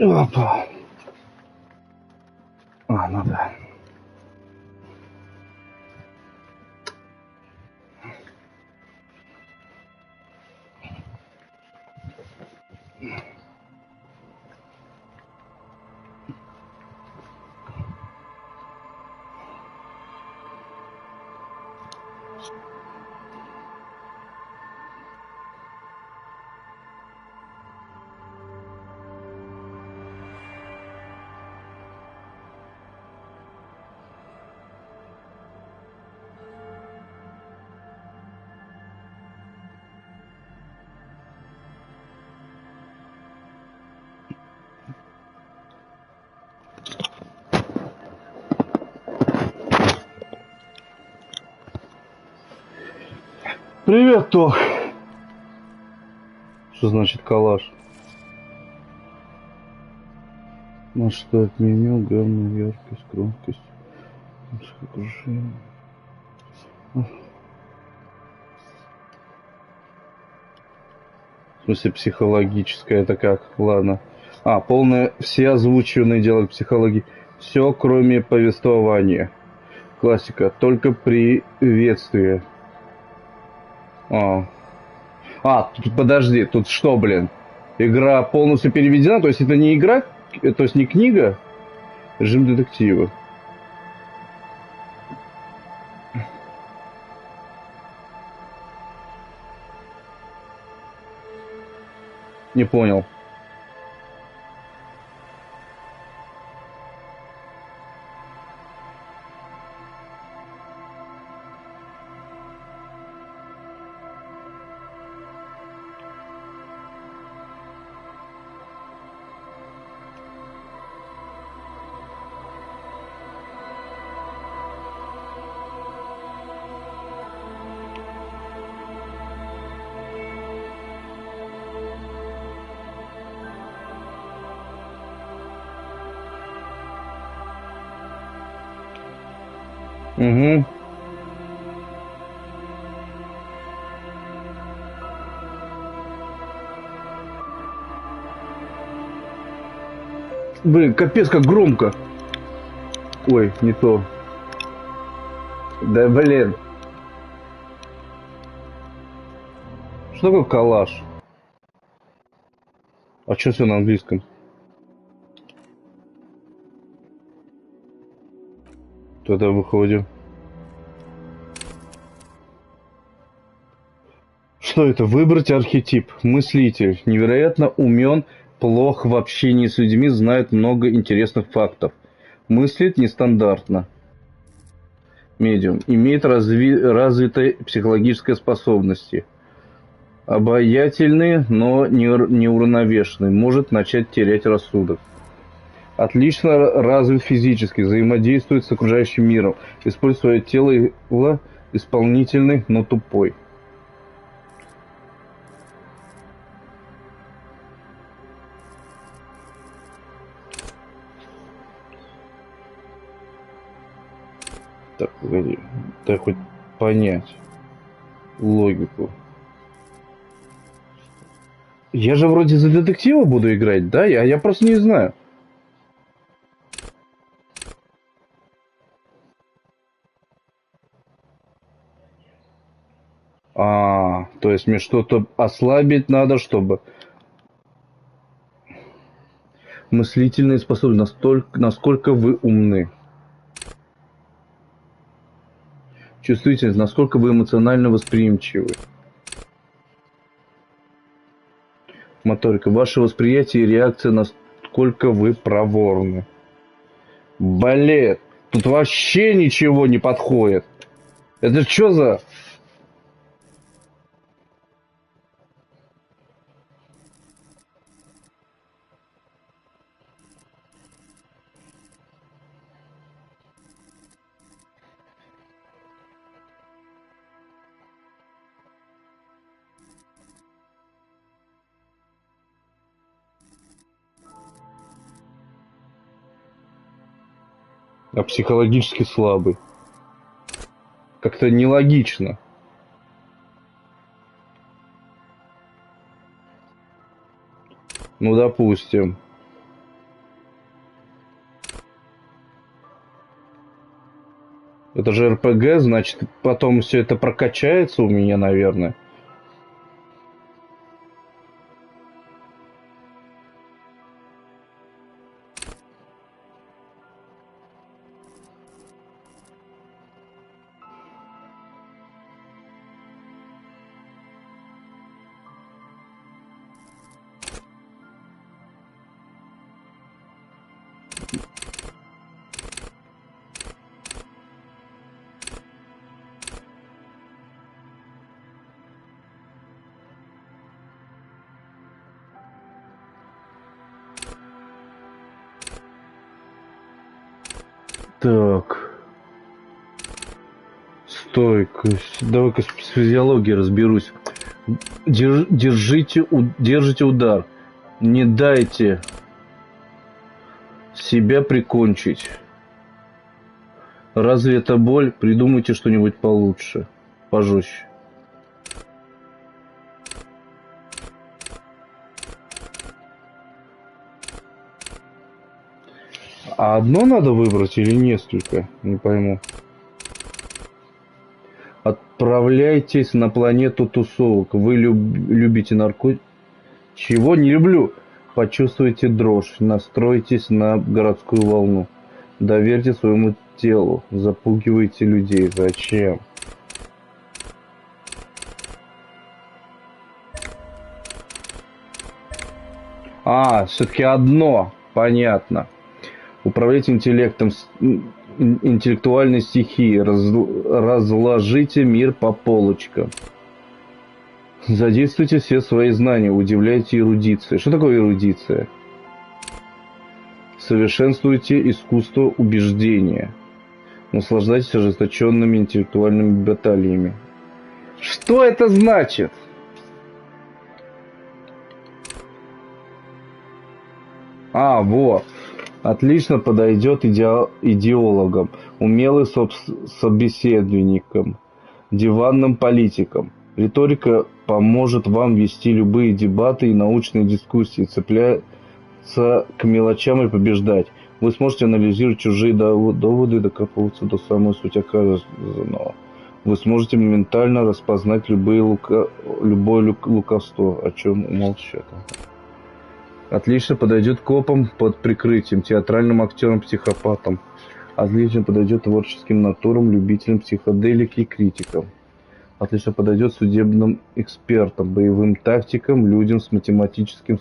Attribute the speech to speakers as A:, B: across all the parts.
A: Опа. Ну да. Привет, Тох. Что значит калаш? Масштаб меню, гамма, яркость, громкость. Окружение. В смысле психологическое, это как? Ладно. Полное, все озвученные делают психологии. Все, кроме повествования. Классика. Только приветствие. Тут, подожди, тут что, блин? Игра полностью переведена, то есть это не игра, то есть не книга? Режим детектива. Не понял. Угу. Блин, капец, как громко. Ой, не то. Да блин. Что такое калаш? А что все на английском? Тогда выходим. Что это? Выбрать архетип. Мыслитель. Невероятно умен, плох в общении с людьми, знает много интересных фактов. Мыслит нестандартно. Медиум. Имеет развитые психологические способности. Обаятельный, но неуравновешенный. Может начать терять рассудок. Отлично развит физически. Взаимодействует с окружающим миром. Использует свое тело исполнительный, но тупой. Так, погоди. Дай хоть понять логику. Я же вроде за детектива буду играть, да? Я просто не знаю. То есть мне что-то ослабить надо, чтобы... Мыслительные способности. Насколько вы умны. Чувствительность. Насколько вы эмоционально восприимчивы. Моторика. Ваше восприятие и реакция, насколько вы проворны. Блин, тут вообще ничего не подходит. Это что за... психологически слабый. Как-то нелогично. Ну, допустим. Это же РПГ, значит, потом все это прокачается у меня, наверное. Так. Стойка. Давай-ка с физиологией разберусь. Держите удар. Не дайте себя прикончить. Разве это боль? Придумайте что-нибудь получше. Пожестче. А одно надо выбрать или несколько? Не пойму. Отправляйтесь на планету тусовок. Вы любите наркотики? Чего? Не люблю. Почувствуйте дрожь. Настройтесь на городскую волну. Доверьте своему телу. Запугивайте людей. Зачем? А, все-таки одно. Понятно. Управлять интеллектом, интеллектуальной стихией. Разложите мир по полочкам. Задействуйте все свои знания. Удивляйте эрудицией. Что такое эрудиция? Совершенствуйте искусство убеждения. Наслаждайтесь ожесточенными интеллектуальными баталиями. Что это значит? А, вот. Отлично подойдет идеологам, умелым собеседникам, диванным политикам. Риторика поможет вам вести любые дебаты и научные дискуссии, цепляться к мелочам и побеждать. Вы сможете анализировать чужие доводы и докапываться до самой сути оказанного. Вы сможете моментально распознать любое лукавство, о чем умолчат. Отлично подойдет копам под прикрытием, театральным актерам-психопатам. Отлично подойдет творческим натурам, любителям психоделики и критикам. Отлично подойдет судебным экспертам, боевым тактикам, людям с математическим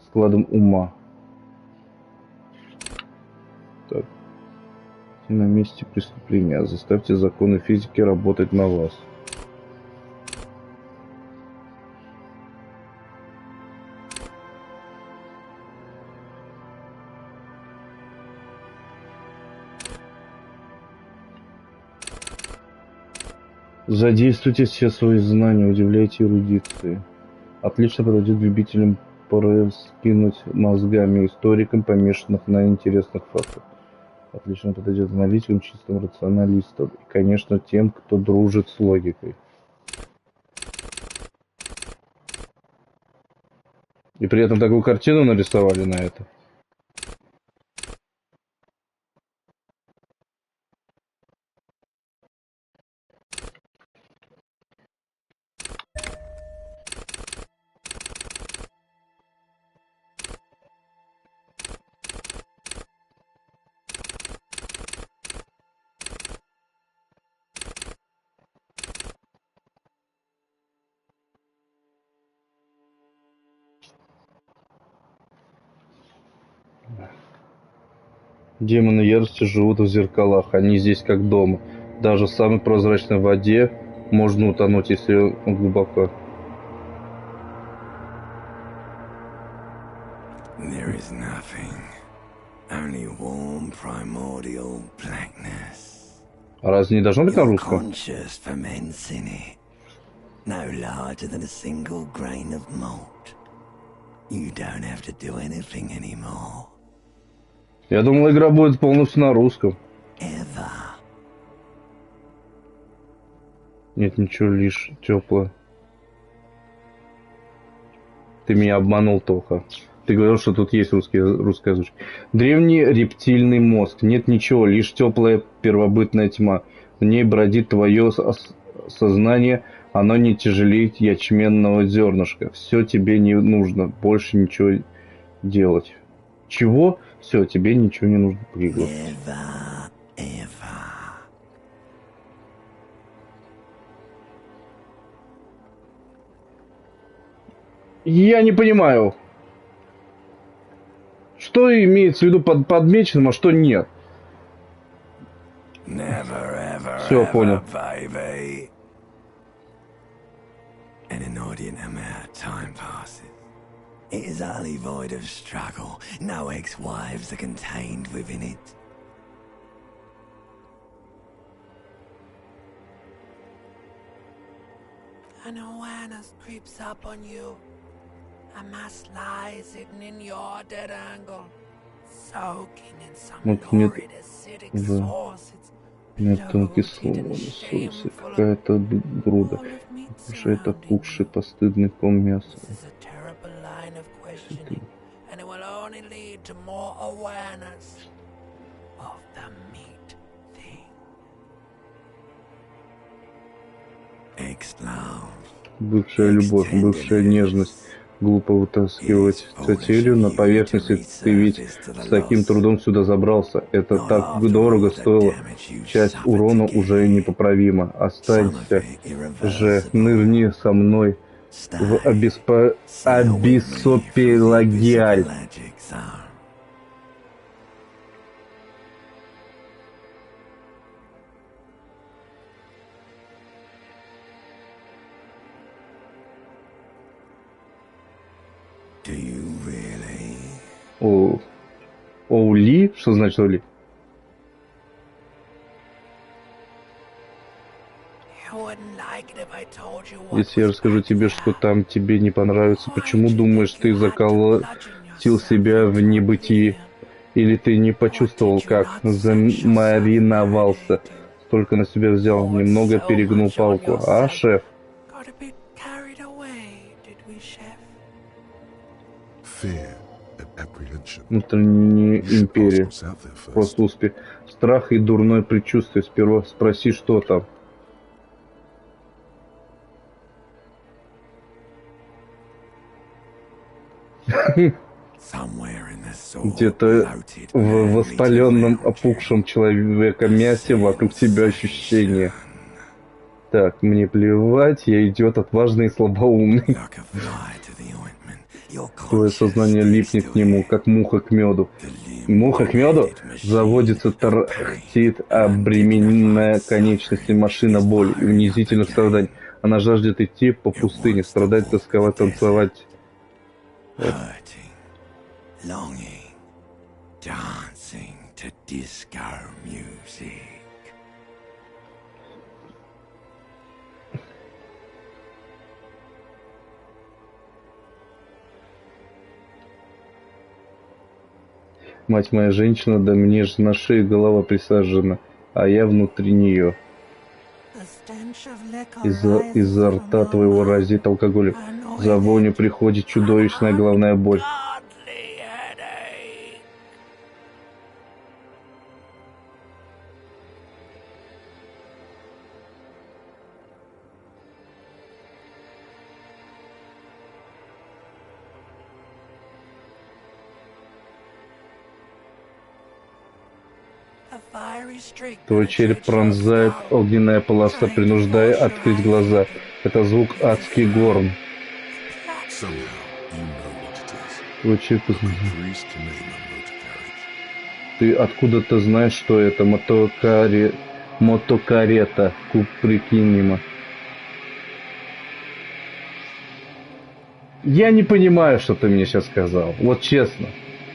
A: складом ума. Так. На месте преступления. Заставьте законы физики работать на вас. Задействуйте все свои знания, удивляйте эрудиции. Отлично подойдет любителям пораскинуть мозгами, историкам, помешанных на интересных фактах. Отлично подойдет аналитикам, чистым рационалистам. И, конечно, тем, кто дружит с логикой. И при этом такую картину нарисовали на это. Демоны ярости живут в зеркалах, они здесь как дома. Даже в самой прозрачной воде можно утонуть, если глубоко.
B: There is nothing, only warm primordial blackness.
A: А разве не должно быть на
B: Your
A: русском?
B: conscious ferments in it, no larger than a single grain of malt. You don't have to do anything anymore.
A: Я думал, игра будет полностью на русском.
B: Ever.
A: Нет, ничего, лишь теплое. Ты меня обманул, Тоха. Ты говорил, что тут есть русская озвучка. Древний рептильный мозг. Нет ничего, лишь теплая первобытная тьма. В ней бродит твое сознание, оно не тяжелеет ячменного зернышка. Все тебе не нужно, больше ничего делать. Чего? Все, тебе ничего не нужно делать.
B: Never ever.
A: Я не понимаю, что имеется в виду под подмеченным, а что нет.
B: Never ever,
A: Все, понял.
B: baby. An inordinate amount of time passes. It is utterly void of struggle. No ex-wives are contained within it. An awareness creeps up on you. A mass lies hidden in your dead angle, soaking in some lurid acidic sauce.
A: Мертвым кислом соусе какая-то груда. Уже это пухший постыдный ком мяса. Бывшая любовь, бывшая нежность. Глупо вытаскивать сателью на поверхности. Ты ведь с таким трудом сюда забрался. Это так дорого стоило. Часть урона уже непоправима. Останься же, нырни со мной в абиссопелагиаль. Оули? Что значит Оули? Если я расскажу тебе, что там тебе не понравится, почему думаешь, ты заколотил себя в небытие? Или ты не почувствовал, как замариновался? Столько на себя взял, немного перегнул палку. А, шеф? Внутренняя империя. Просто успех. Страх и дурное предчувствие. Сперва спроси, что там. Где-то в воспаленном, опухшем человеком мясе вокруг тебя ощущение. Так, мне плевать, я идет отважный и слабоумный. Твое сознание липнет к нему, как муха к меду. Муха к меду? Заводится, тарахтит обремененная конечности машина боли и унизительных страданий. Она жаждет идти по пустыне, страдать, тосковать, танцевать. Мать моя женщина, да мне же на шее голова присажена, а я внутри нее. Из-за рта твоего разит алкоголь. За вонью приходит чудовищная головная боль. Твой череп пронзает огненная полоса, принуждая открыть глаза. Это звук адский горн. Твой череп... Ты откуда-то знаешь, что это? Мотокарета Куприкинима. Я не понимаю, что ты мне сейчас сказал. Вот честно.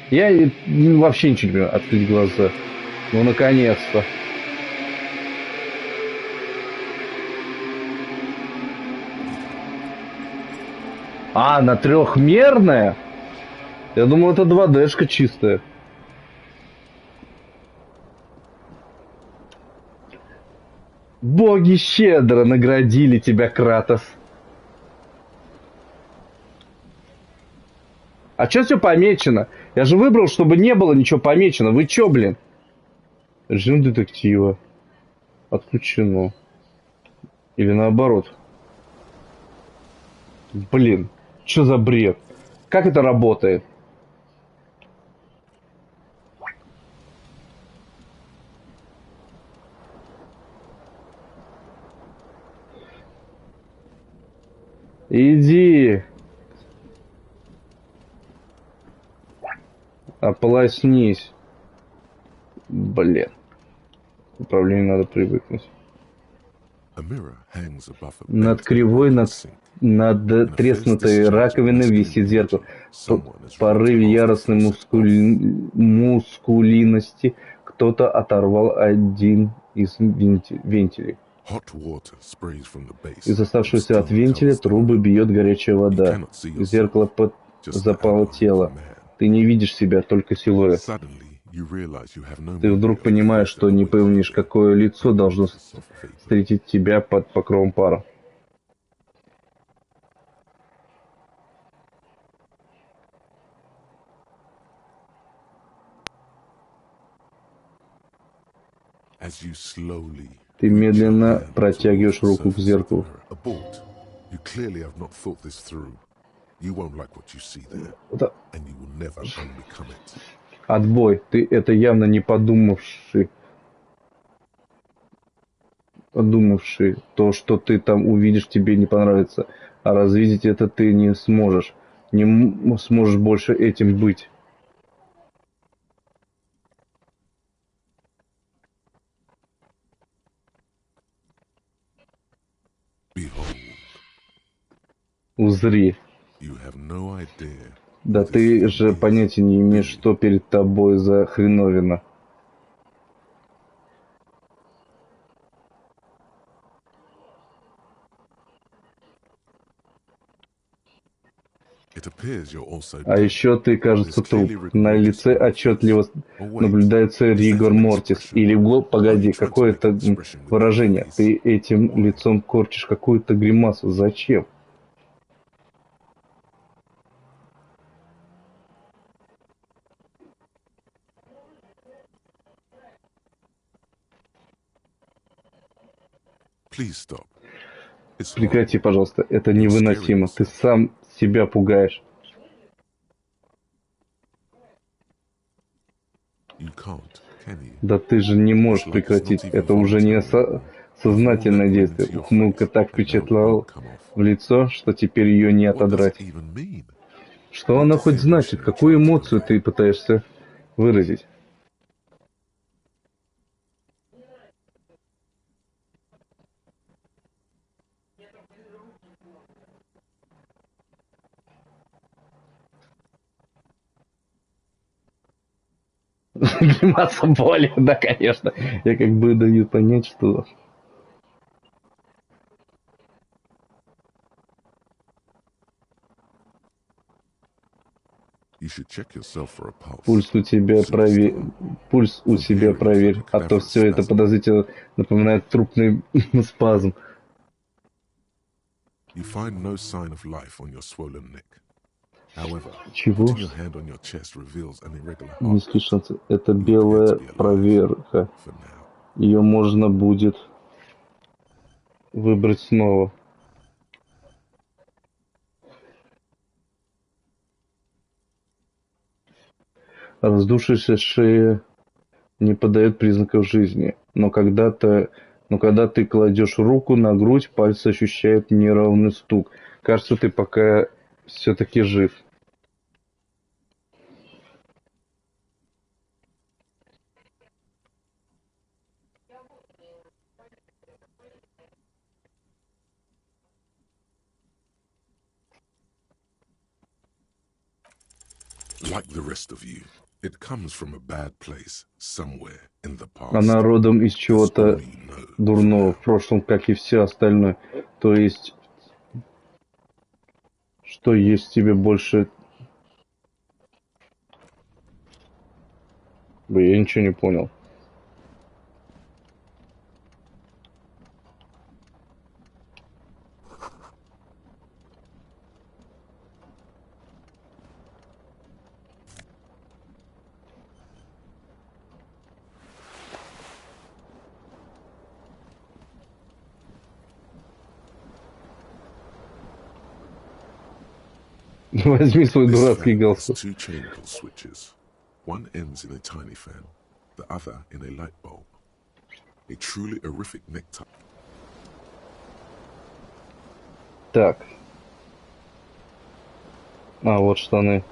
A: Я вообще ничего не понимаю. Открыть глаза. Ну, наконец-то. А, она трехмерная? Я думал, это 2D-шка чистая. Боги щедро наградили тебя, Кратос. А чё все помечено? Я же выбрал, чтобы не было ничего помечено. Вы чё, блин? Режим детектива. Отключено. Или наоборот. Блин, что за бред? Как это работает? Иди. Ополоснись. Блин. Управлению надо привыкнуть. Над кривой, над треснутой раковиной висит зеркало. В порыве яростной мускулинности кто-то оторвал один из вентилей. Из оставшегося от вентиля трубы бьет горячая вода. Зеркало запотело. Ты не видишь себя, только силуэт. Ты вдруг понимаешь, что не помнишь, какое лицо должно встретить тебя под покровом пара. Ты медленно протягиваешь руку к зеркалу. Отбой. Ты это явно не подумавший. То, что ты там увидишь, тебе не понравится. А развидеть это ты не сможешь. Не сможешь больше этим быть. Узри. Да ты же понятия не имеешь, что перед тобой за хреновина. А еще ты, кажется, труп. На лице отчетливо наблюдается ригор мортис. Или, погоди, какое-то выражение. Ты этим лицом корчишь какую-то гримасу. Зачем? Прекрати, пожалуйста. Это невыносимо. Ты сам себя пугаешь. Да ты же не можешь прекратить. Это уже не сознательное действие. Ухмылка так впечатляла в лицо, что теперь ее не отодрать. Что она хоть значит? Какую эмоцию ты пытаешься выразить? Гримаса боли, да, конечно. Я как бы даю понять, что пульс у тебя проверь, а то все это подозрительно напоминает трупный спазм. Чего? Не слышится. Это белая проверка. Ее можно будет выбрать снова. Раздувшаяся шея не подает признаков жизни, но когда ты кладешь руку на грудь, пальцы ощущают неровный стук. Кажется, ты пока все-таки жив. Она родом из чего-то дурного в прошлом, как и все остальное. То есть, что есть тебе больше... Я ничего не понял. Возьми свой
C: This
A: дурацкий
C: fan has
A: галстук.
C: 2 chain pull switches. One ends in a tiny fan, the other in a light bulb. A truly horrific necktie.
A: Так. А, вот штаны.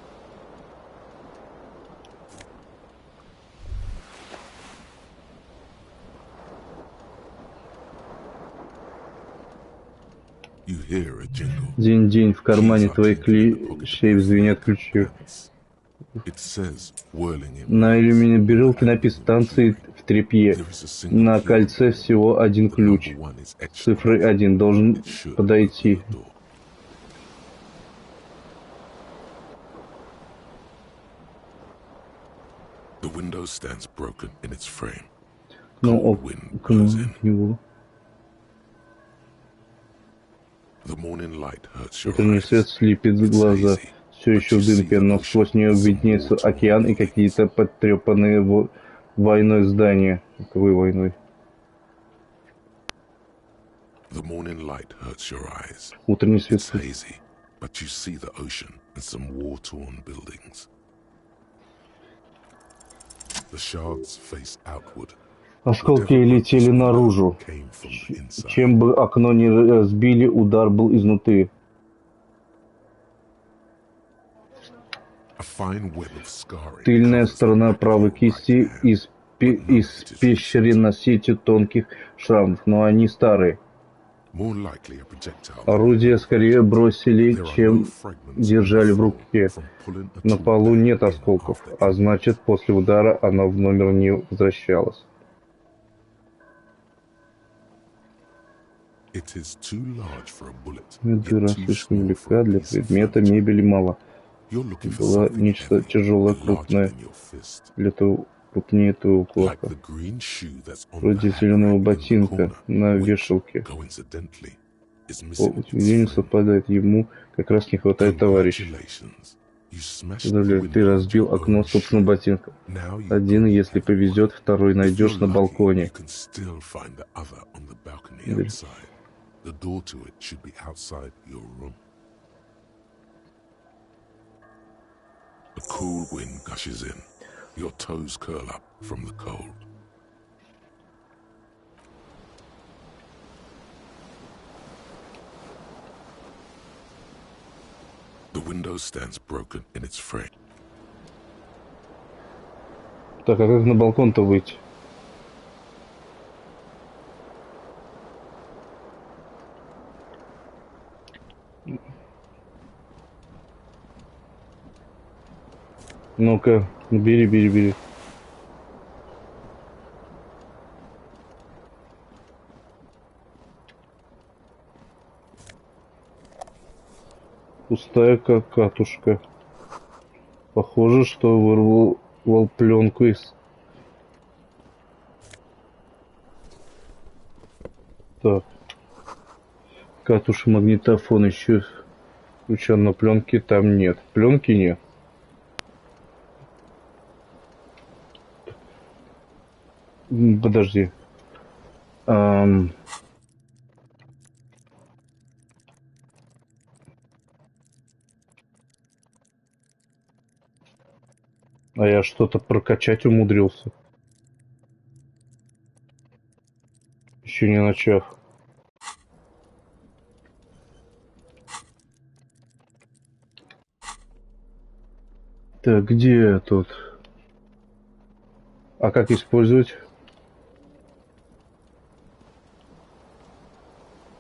C: You hear a jingle.
A: День-день, в кармане
C: Keys are
A: твоих
C: clinking in the pocket of
A: клещей
C: your
A: звенят
C: fur-coat
A: ключи.
C: pants. It says, whirling in
A: На
C: rings,
A: алюминий-бирюлке
C: on the
A: написано
C: aluminium
A: «Станции
C: keyring,
A: в тряпье».
C: there is a single
A: На
C: key on the
A: кольце
C: door.
A: всего один
C: The
A: ключ.
C: number 1 is etched on
A: Цифрой
C: it.
A: 1 должен
C: It should open
A: подойти.
C: the door. The window stands broken in its frame.
A: Ну,
C: Cold wind blows in.
A: него.
C: The morning light hurts your
A: Утренний свет
C: eyes.
A: слепит
C: It's
A: глаза.
C: hazy,
A: Все
C: but
A: еще
C: you
A: в
C: see
A: дымке,
C: the
A: но
C: ocean
A: сквозь нее
C: and some
A: виднеется
C: war-torn
A: океан и
C: buildings.
A: какие-то потрепанные войной здания. Какой войной?
C: The morning light hurts your eyes.
A: Утренний свет.
C: It's hazy, but you see the ocean and some war-torn buildings. The shards face outward.
A: Осколки летели наружу.
C: Came from the inside.
A: Чем бы окно ни разбили, удар был изнутри.
C: A fine web of scarring
A: Тыльная
C: covers the
A: сторона
C: back of
A: правой
C: your right
A: кисти
C: hand, but no, it is
A: испещрена сетью тонких шрамов, но они старые.
C: More likely a projectile.
A: Орудие скорее бросили,
C: There are no
A: чем
C: fragments
A: держали в
C: on the floor
A: руке.
C: from pulling a
A: На
C: tool
A: полу
C: back
A: нет
C: in
A: осколков,
C: after
A: а
C: impact.
A: значит, после удара она в номер не возвращалась.
C: It is too large for a bullet,
A: Дыра
C: yet too
A: слишком
C: small for
A: велика
C: a
A: для
C: piece of
A: предмета,
C: furniture.
A: мебели мало.
C: You're looking for
A: Было
C: something
A: нечто
C: heavy
A: тяжелое,
C: and larger
A: крупное,
C: than your fist.
A: для того крупнее твоего
C: Like
A: кулака.
C: the green shoe that's on the
A: Вроде
C: hat
A: зеленого
C: rack in the
A: ботинка
C: corner,
A: на
C: which,
A: вешалке.
C: coincidentally, is
A: По
C: missing its
A: удивлению
C: frame.
A: совпадает, ему как раз не хватает товарища.
C: Congratulations. You smashed the
A: Поздравляю, ты
C: window with
A: разбил
C: your
A: окно
C: own
A: собственного
C: shoe.
A: ботинка.
C: Now you
A: Один,
C: only
A: если
C: have
A: повезет,
C: one.
A: второй
C: If
A: найдешь
C: you're
A: на
C: lucky,
A: балконе.
C: you can still find the other on the balcony
A: Да.
C: outside. The door to it should be outside your room. A cool wind gushes in. Your toes curl up from the cold. The window stands broken in its frame.
A: Так, а как на балкон-то выйти? Ну-ка, бери. Пустая как катушка. Похоже, что вырвал пленку из... Так. Катушка, магнитофон еще включен, но пленки там нет. Пленки нет. Подожди. А я что-то прокачать умудрился. Еще не начав. Так, где тут? А как использовать?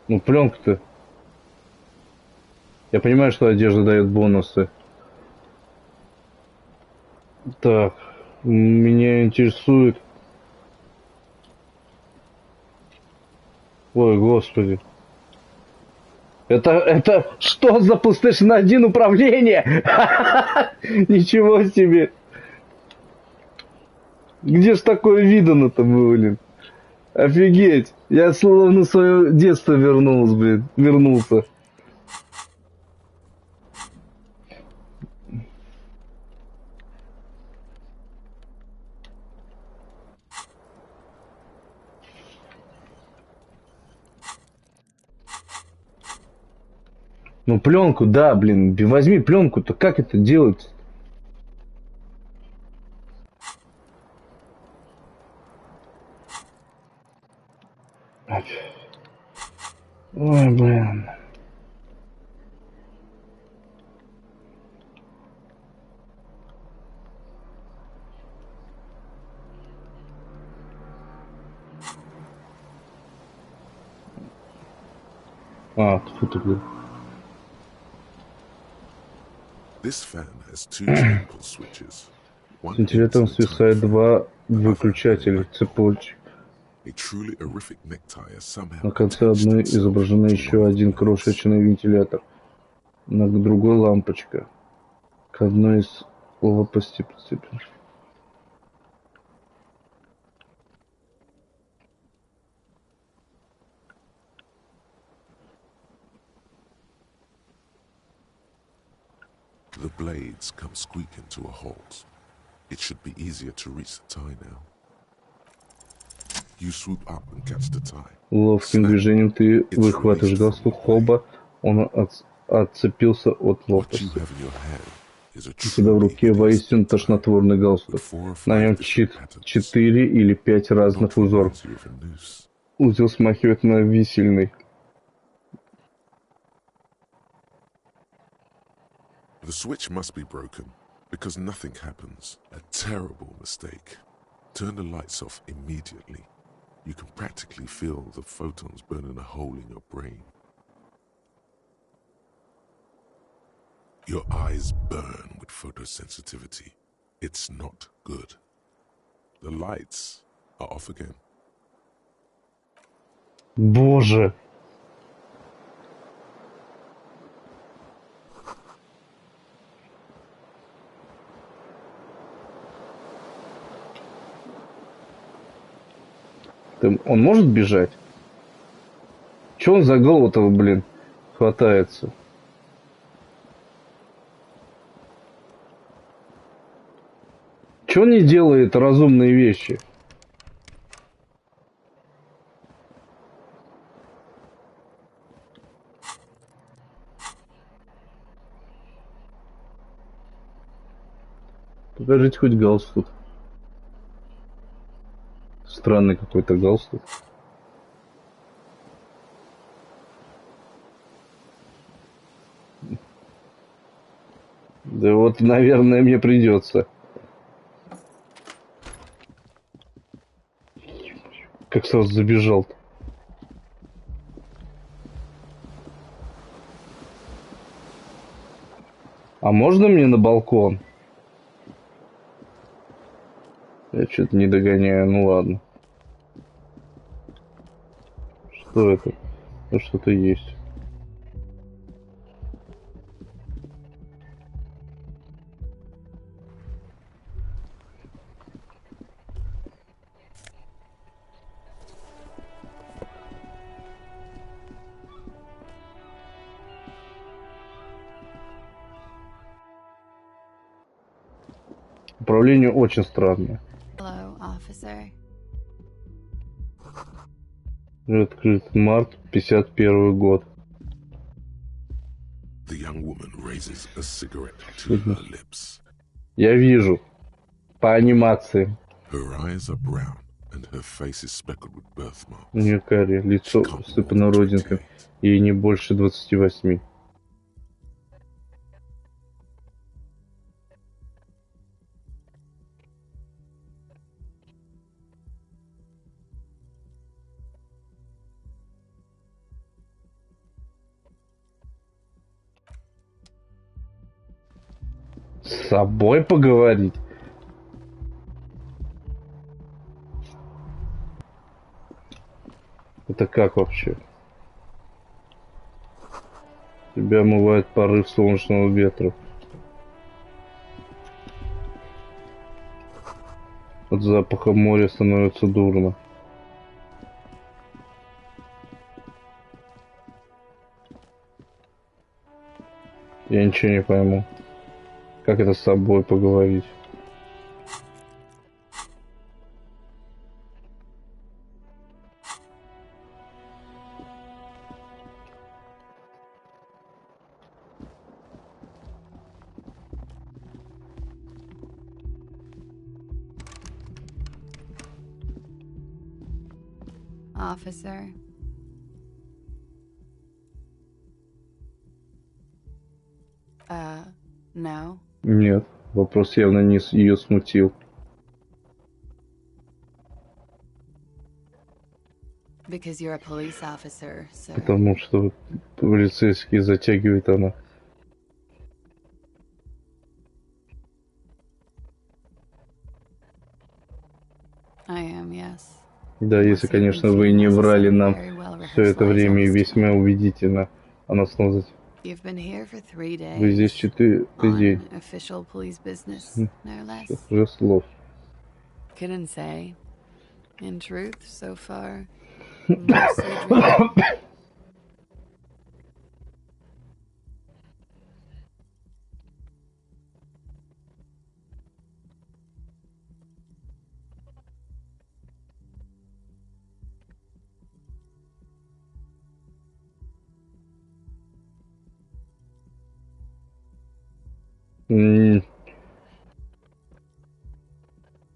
A: Ну, пленка-то. Я понимаю, что одежда дает бонусы. Так, меня интересует... Ой, господи. Это что за PlayStation 1 управление? Ничего себе. Где ж такое видано-то, блин? Офигеть. Я словно в свое детство вернулся. Ну, пленку, да, блин. Возьми пленку-то. Как это делать? Ой, блин. А, фу ты, блин.
C: This fan has two chain pull switches.
A: С
C: One ends
A: вентилятором
C: in a tiny
A: свисает
C: fan,
A: два
C: the other in a
A: выключателя
C: light bulb.
A: цепочек.
C: A truly horrific necktie has somehow
A: На конце
C: attached
A: одной
C: itself
A: изображен
C: to one
A: еще
C: of the
A: один
C: blades.
A: крошечный вентилятор. На другой лампочка. К одной из лопастей подцеплена.
C: The blades come squeaking to a halt. It should be easier to reach the tie now. You swoop up and catch the tie.
A: Ловким
C: Snap.
A: движением ты
C: It's
A: выхватываешь
C: released from
A: галстук,
C: the blade.
A: хоба, он отцепился от
C: What you
A: лопасти.
C: have in your hand is a
A: У тебя в
C: truly
A: руке
C: hideous
A: воистину
C: necktie
A: тошнотворный
C: with
A: галстук.
C: 4 or
A: На
C: 5
A: нем
C: different patterns.
A: 4 или 5
C: The knot
A: разных узоров.
C: reminds you of a noose.
A: Узел смахивает на висельный.
C: The switch must be broken because nothing happens. A terrible mistake. Turn the lights off immediately. You can practically feel the photons burning a hole in your brain. Your eyes burn with photosensitivity. It's not good. The lights are off again.
A: Боже! Он может бежать? Че он за голову-то, блин, хватается? Че он не делает разумные вещи? Покажите хоть галстук. Странный какой-то галстук. Да вот, наверное, мне придется. Как сразу забежал-то. А можно мне на балкон? Я что-то не догоняю, ну ладно. Что это? Ну, что-то есть. Управление очень странное.
D: Hello, officer.
A: Открыт март 51 год.
C: The young woman raises a cigarette to her lips.
A: Я вижу. По анимации.
C: Her eyes are brown and her face is speckled with birthmarks.
A: У нее карие, лицо усыпано родинками. Ей не больше 28. С собой поговорить? Это как вообще? Тебя омывает порыв солнечного ветра. От запаха моря становится дурно. Я ничего не пойму. Как это с собой поговорить?
D: officer? No.
A: Нет, вопрос явно не ее смутил.
D: Because you're a police officer, sir.
A: Потому что полицейский затягивает она.
D: I am, yes.
A: Да, если, конечно, вы не врали нам все это время и весьма убедительно. Она снова
D: You've been here for 3 days.
A: Вы здесь 4 день.
D: On official police business, no less.
A: Уже слов.
D: Couldn't say. In truth, so far, mostly dreaming.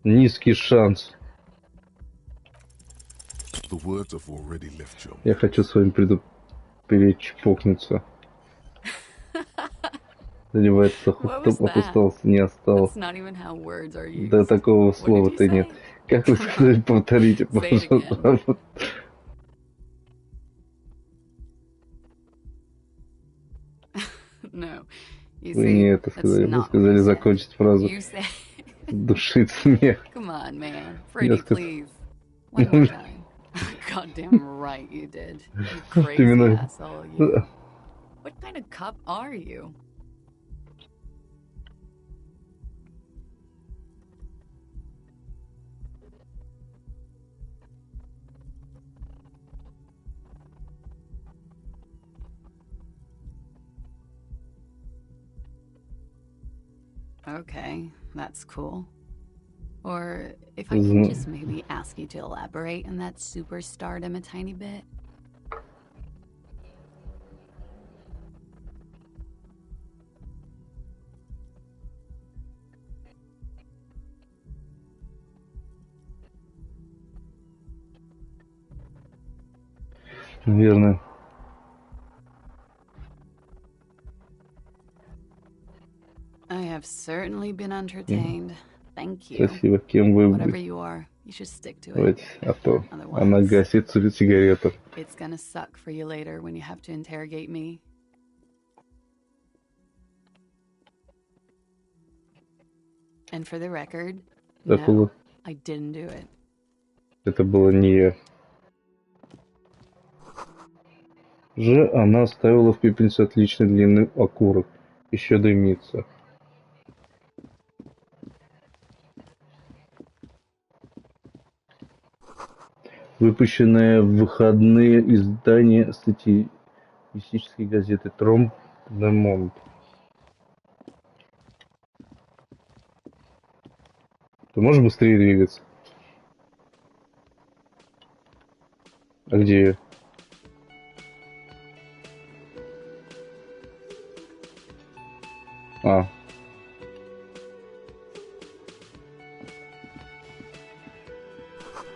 A: Низкий шанс.
C: The words have already left you.
A: Я хочу с вами перечпокнуться. Заливается остался, не осталось. Да такого слова-то нет. Как вы сказали, повторите, пожалуйста. Вы не это сказали, вы сказали закончить фразу. Душит смех. Я сказал...
D: Goddamn right you did. You crazy asshole, you. What kind of cop are you? Okay, that's cool. Or if I can just maybe ask you to elaborate on that superstardom a tiny bit.
A: Наверное.
D: I have certainly been entertained. Thank you.
A: Спасибо. Кем вы
D: Whatever you are, you should stick to it.
A: А то она гасит сигарету.
D: It's gonna suck for you later when you have to interrogate me. And for the record, no, I didn't do it.
A: Это было не я. Она оставила в пепельнице отличный длинный окурок. Еще дымится. Выпущенное в выходные издание статистической газеты «Тромп де Монт». Ты можешь быстрее двигаться? А где я? А.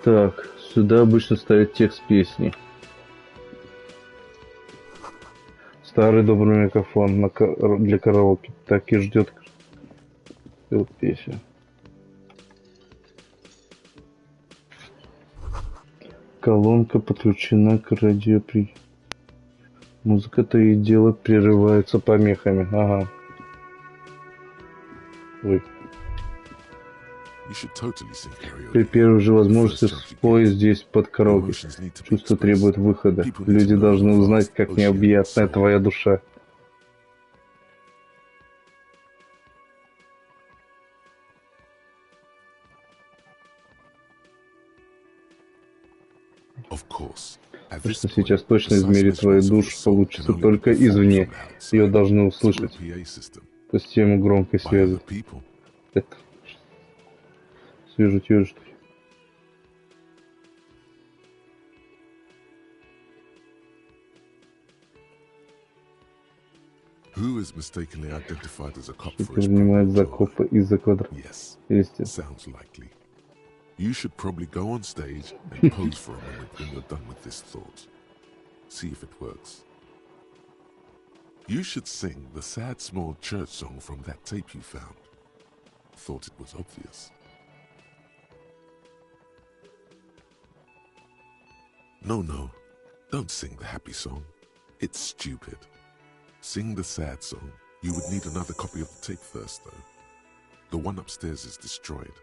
A: Так, сюда обычно ставят текст песни. Старый добрый микрофон для караоке. Так и ждет песню. Колонка подключена к радиоприемнику. Музыка то и дело прерывается помехами. Ага. Ой. При первой же возможности спой здесь под караоке. Чувство требует выхода. Люди должны узнать, как необъятная твоя душа. То, что сейчас точно измерит твою душу, получится только извне. Ее должны услышать. По системе громкой связи. Так. Свяжу тебя, что ли? Кто принимает за копа из-за квадрата? Естественно.
C: You should probably go on stage and pose for a moment when you're done with this thought. See if it works. You should sing the sad small church song from that tape you found. Thought it was obvious. No, don't sing the happy song. It's stupid. Sing the sad song. You would need another copy of the tape first, though. The one upstairs is destroyed.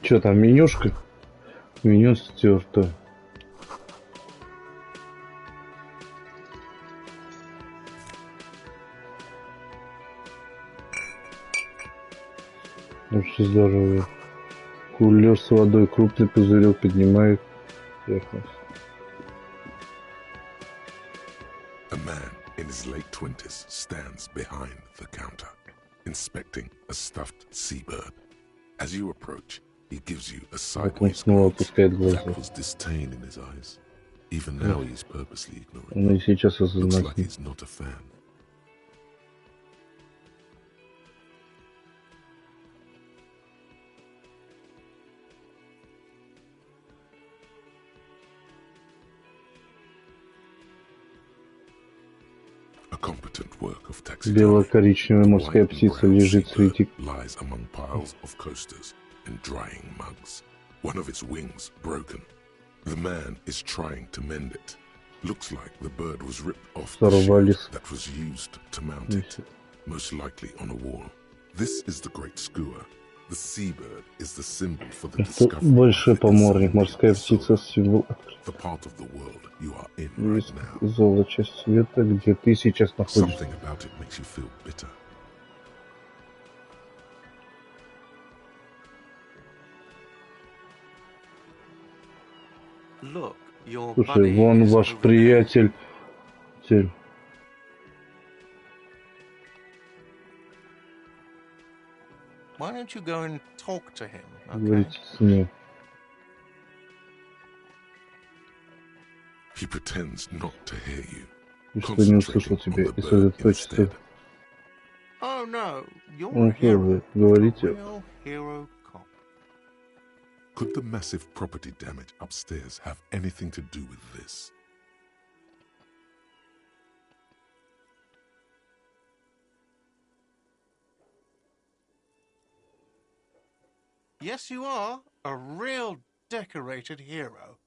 A: Чё там, менюшка? Меню стерто. Очень здорово. Кулер с водой, крупный пузырек поднимает поверхность.
C: A man in his late 20s stands behind the counter, inspecting a stuffed seabird. As you approach, he gives you a sideways glance. That was disdain in his eyes. Even now he is purposely ignoring you. Looks like he's not a fan.
A: Бело-коричневая морская птица лежит среди...
C: lies among piles of coasters and drying mugs. One of its wings broken. The man is trying to mend it. Looks like the bird was ripped off the shield that was used to mount it, most likely on a wall. This is the great skua. The seabird is the symbol for the discovery.
A: Большой поморник, морская птица, символ.
C: The part of the world you are in right now.
A: Золото, часть света, где ты сейчас находишься.
C: Something about it makes you feel bitter.
E: Look, your
A: Слушай, вон ваш приятель.
E: Why don't you go and talk to him?
A: Говорите с ним.
C: He pretends not to hear you.
A: И что не услышал тебя и сосредоточиться.
E: Oh no, you're
A: Он тоже, говорите.
E: hero cop.
C: Could the massive property damage upstairs have anything to do with this?
E: Yes, you are a real decorated hero.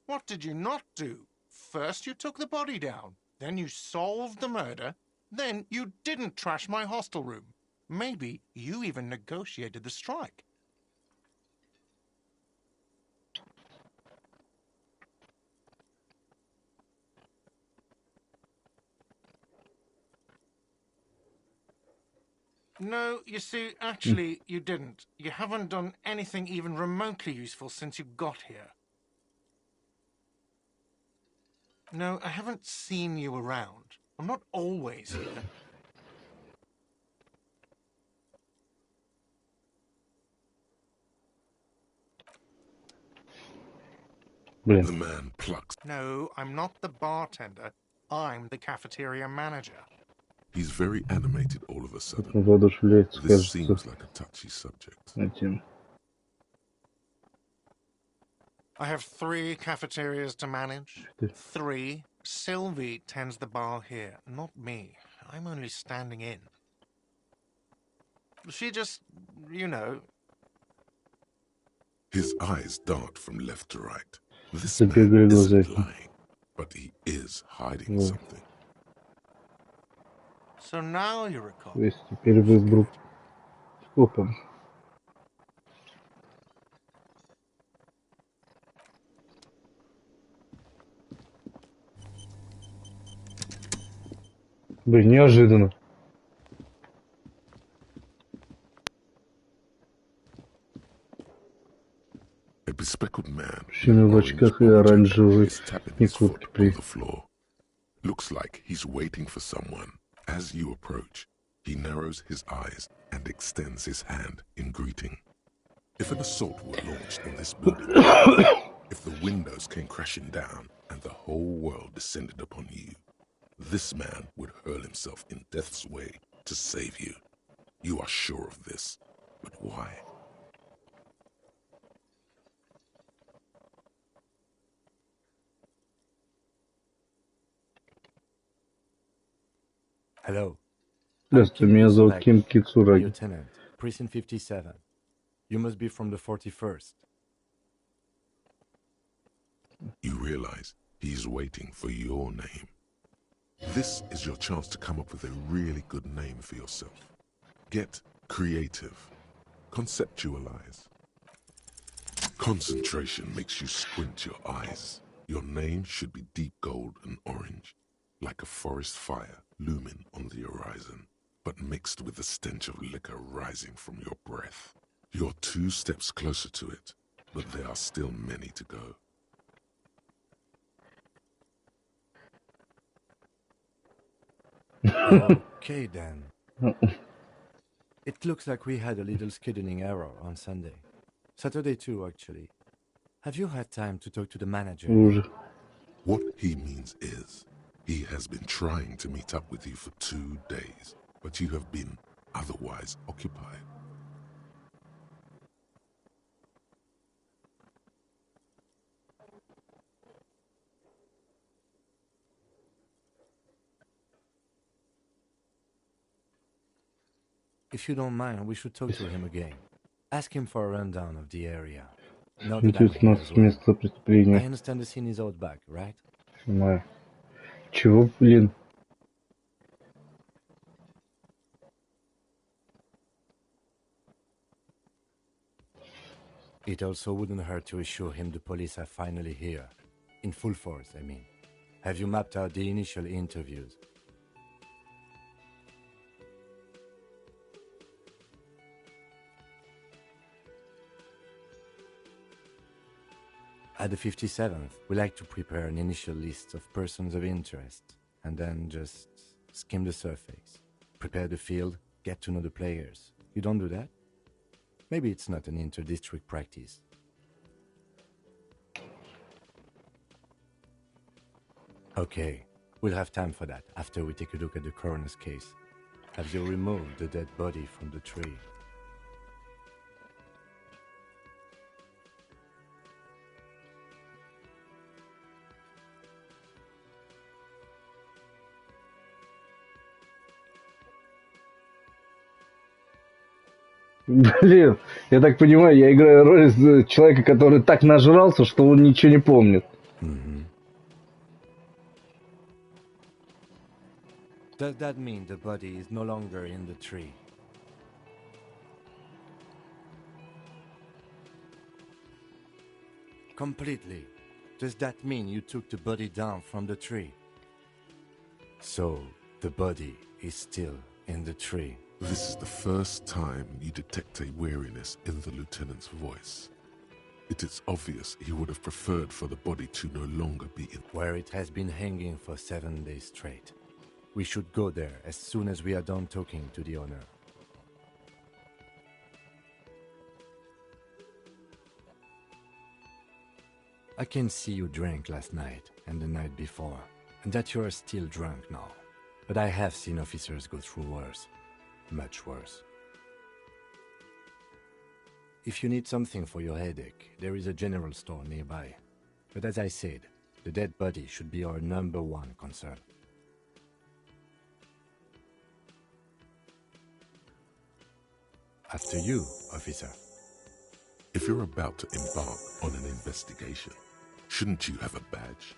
E: What did you not do? First you took the body down, then you solved the murder, then you didn't trash my hostel room. Maybe you even negotiated the strike. No, you see, actually, you didn't. You haven't done anything even remotely useful since you got here. No, I haven't seen you around. I'm not always here.
C: The man plucks.
E: No, I'm not the bartender. I'm the cafeteria manager.
C: He's very animated all of a sudden.
A: Воодушевляется,
C: This
A: кажется,
C: seems like a touchy subject.
A: этим.
E: I have 3 cafeterias to manage. 3. Sylvie tends the bar here, not me. I'm only standing in. She just, you know...
C: His eyes dart from left to right. This man isn't lying, but he is hiding something.
E: So now you're a cop.
A: То есть теперь вы вдруг с копом. Блин, неожиданно.
C: A bespectacled man
A: Мужчина в очках и оранжевой куртке при...
C: Looks like he's waiting for someone. As you approach, he narrows his eyes and extends his hand in greeting. If an assault were launched on this building, if the windows came crashing down and the whole world descended upon you, this man would hurl himself in death's way to save you. You are sure of this, but why?
F: Hello.
A: Здравствуйте, меня зовут Ким Кицураги.
F: Lieutenant, Precinct 57. You must be from the 41st.
C: You realize he's waiting for your name. This is your chance to come up with a really good name for yourself. Get creative. Conceptualize. Concentration makes you squint your eyes. Your name should be deep gold and orange, like a forest fire looming on the horizon, but mixed with the stench of liquor rising from your breath. You're 2 steps closer to it, but there are still many to go.
F: Okay then. It looks like we had a little scheduling error on Sunday. Saturday too, actually. Have you had time to talk to the manager?
C: What he means is, he has been trying to meet up with you for 2 days, but you have been otherwise occupied.
F: If you don't mind, we should talk to him again. Ask him for a rundown of the area. Now that I'm here as well.
A: Место
F: I
A: преступления.
F: understand the scene is out back, right?
A: Понимаю. Чего, блин?
F: It also wouldn't hurt to assure him the police are finally here. In full force, I mean. Have you mapped out the initial interviews? At the 57th, we like to prepare an initial list of persons of interest, and then just skim the surface. Prepare the field, get to know the players. You don't do that? Maybe it's not an inter-district practice. Okay, we'll have time for that after we take a look at the coroner's case. Have you removed the dead body from the tree?
A: Блин, я так понимаю, я играю роль человека, который так нажрался, что он ничего не помнит.
F: Does that mean the body is no longer in the tree? Completely. Does that mean you took the body down from the tree? So, the body is still in the tree.
C: This is the first time you detect a weariness in the lieutenant's voice. It is obvious he would have preferred for the body to no longer be in
F: where it has been hanging for 7 days straight. We should go there as soon as we are done talking to the owner. I can see you drank last night and the night before, and that you are still drunk now. But I have seen officers go through worse. Much worse. If you need something for your headache, there is a general store nearby. But as I said, the dead body should be our #1 concern. After you, officer.
C: If you're about to embark on an investigation, shouldn't you have a badge?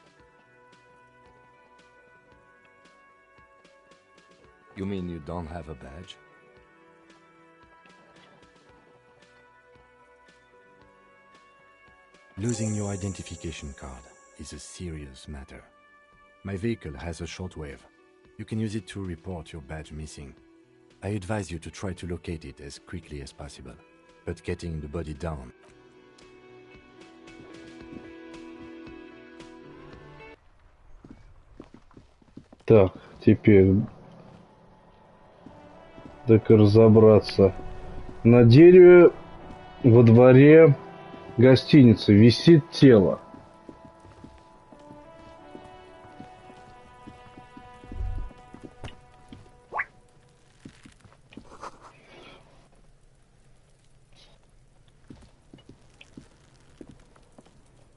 F: You mean you don't have a badge? Losing your identification card is a serious matter. My vehicle has a shortwave. You can use it to report your badge missing. I advise you to try to locate it as quickly as possible, but getting the body down.
A: Так, теперь так разобраться. На дереве Во дворе гостиницы висит тело.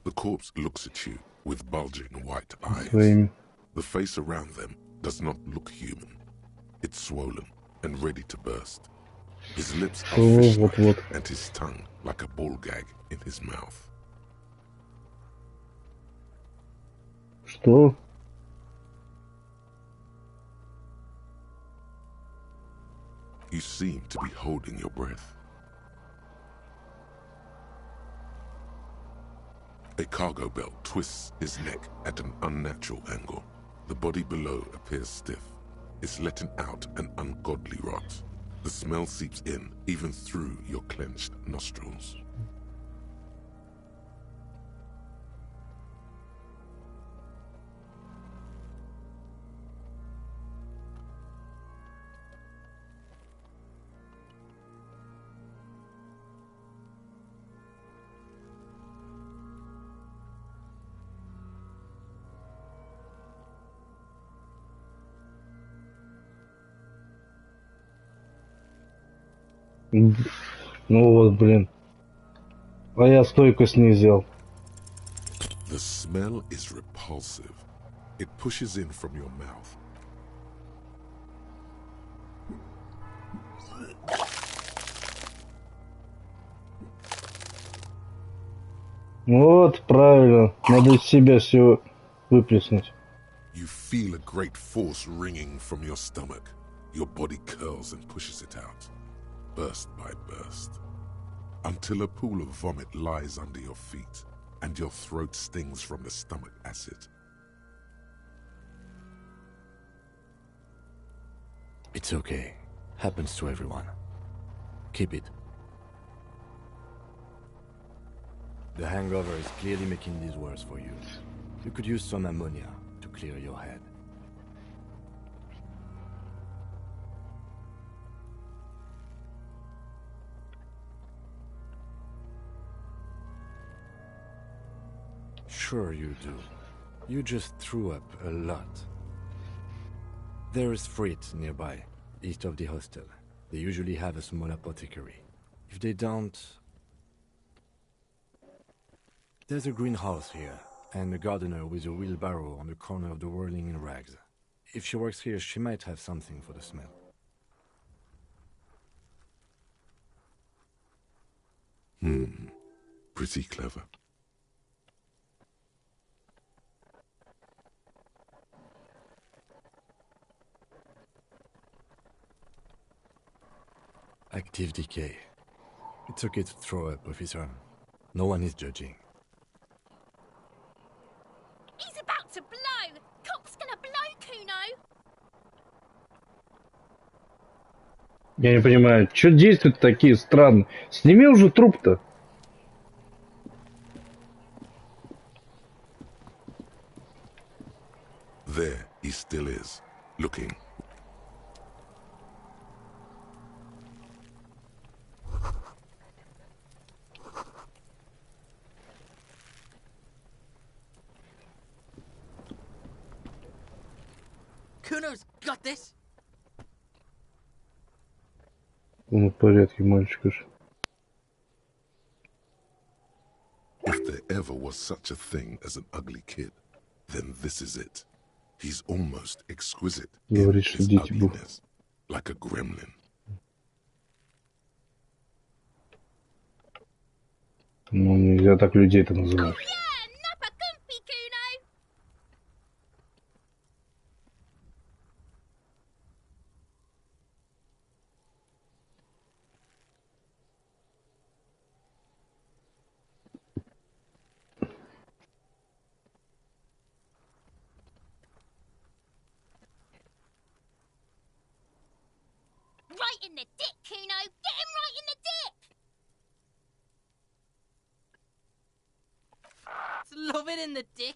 C: The corpse looks at you with bulging white eyes.
A: Своими.
C: The face around them does not look human. It's swollen and ready to burst. His lips are fish-like and his tongue like a ball gag in his mouth.
A: Что?
C: You seem to be holding your breath. A cargo belt twists his neck at an unnatural angle. The body below appears stiff. It's letting out an ungodly rot. The smell seeps in, even through your clenched nostrils.
A: Ну вот, блин. А я стойкость не взял.
C: The smell is repulsive. It pushes in from your mouth.
A: Вот, правильно. Надо из себя все выплеснуть.
C: You feel a great force ringing from your stomach. Your body curls and pushes it out, burst by burst, until a pool of vomit lies under your feet and your throat stings from the stomach acid.
F: It's okay. Happens to everyone. Keep it. The hangover is clearly making this worse for you. You could use some ammonia to clear your head. Sure you do. You just threw up a lot. There is Frit nearby, east of the hostel. They usually have a small apothecary. If they don't... There's a greenhouse here, and a gardener with a wheelbarrow on the corner of the whirling in rags. If she works here, she might have something for the smell.
C: Pretty clever.
F: Active decay. It's okay to throw up, officer. No one is judging.
G: He's about to blow! Cop's gonna blow, Kuno!
A: Я не понимаю, что действия такие странные? Сними уже труп-то.
C: There he still is, looking.
B: Kuno's got this.
A: Ну, в порядке, мальчик.
C: If there ever was such a thing as an ugly kid, then this is it. He's almost exquisite in
A: Говорит, что
C: his
A: дети будут.
C: ugliness, like a gremlin.
A: Ну, нельзя так людей-то называть.
G: Yeah, nappa gumpy, Kuno! Right in the dick, Kuno! Get him right in the dick!
B: Love it in the dick.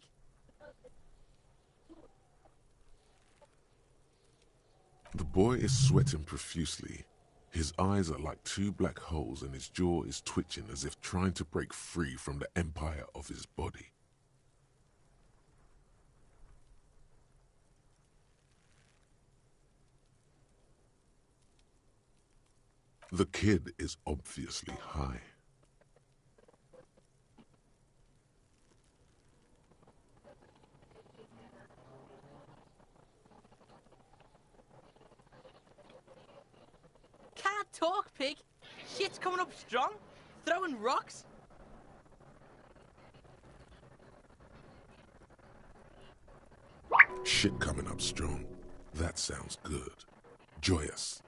C: The boy is sweating profusely. His eyes are like two black holes and his jaw is twitching as if trying to break free from the empire of his body. The kid is obviously high.
H: Can't talk, pig. Shit's coming up strong. Throwing rocks.
C: Shit coming up strong. That sounds good. Joyous.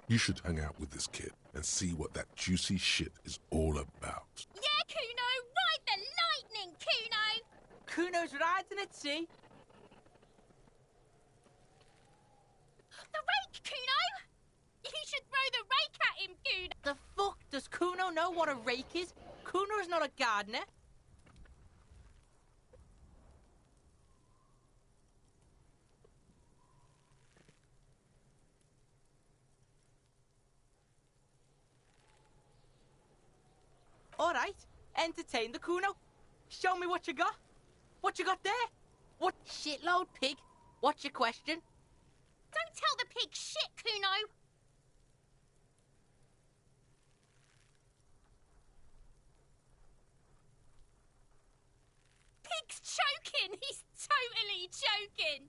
C: You should hang out with this kid and see what that juicy shit is all about.
G: Yeah, Kuno, ride the lightning, Kuno!
H: Kuno's riding at sea.
G: The rake, Kuno! You should throw the rake at him, Kuno!
H: The fuck does Kuno know what a rake is? Kuno's not a gardener. All right, entertain the Kuno. Show me what you got. What you got there? What shitload, pig? What's your question?
G: Don't tell the pig shit, Kuno! Pig's choking! He's totally choking!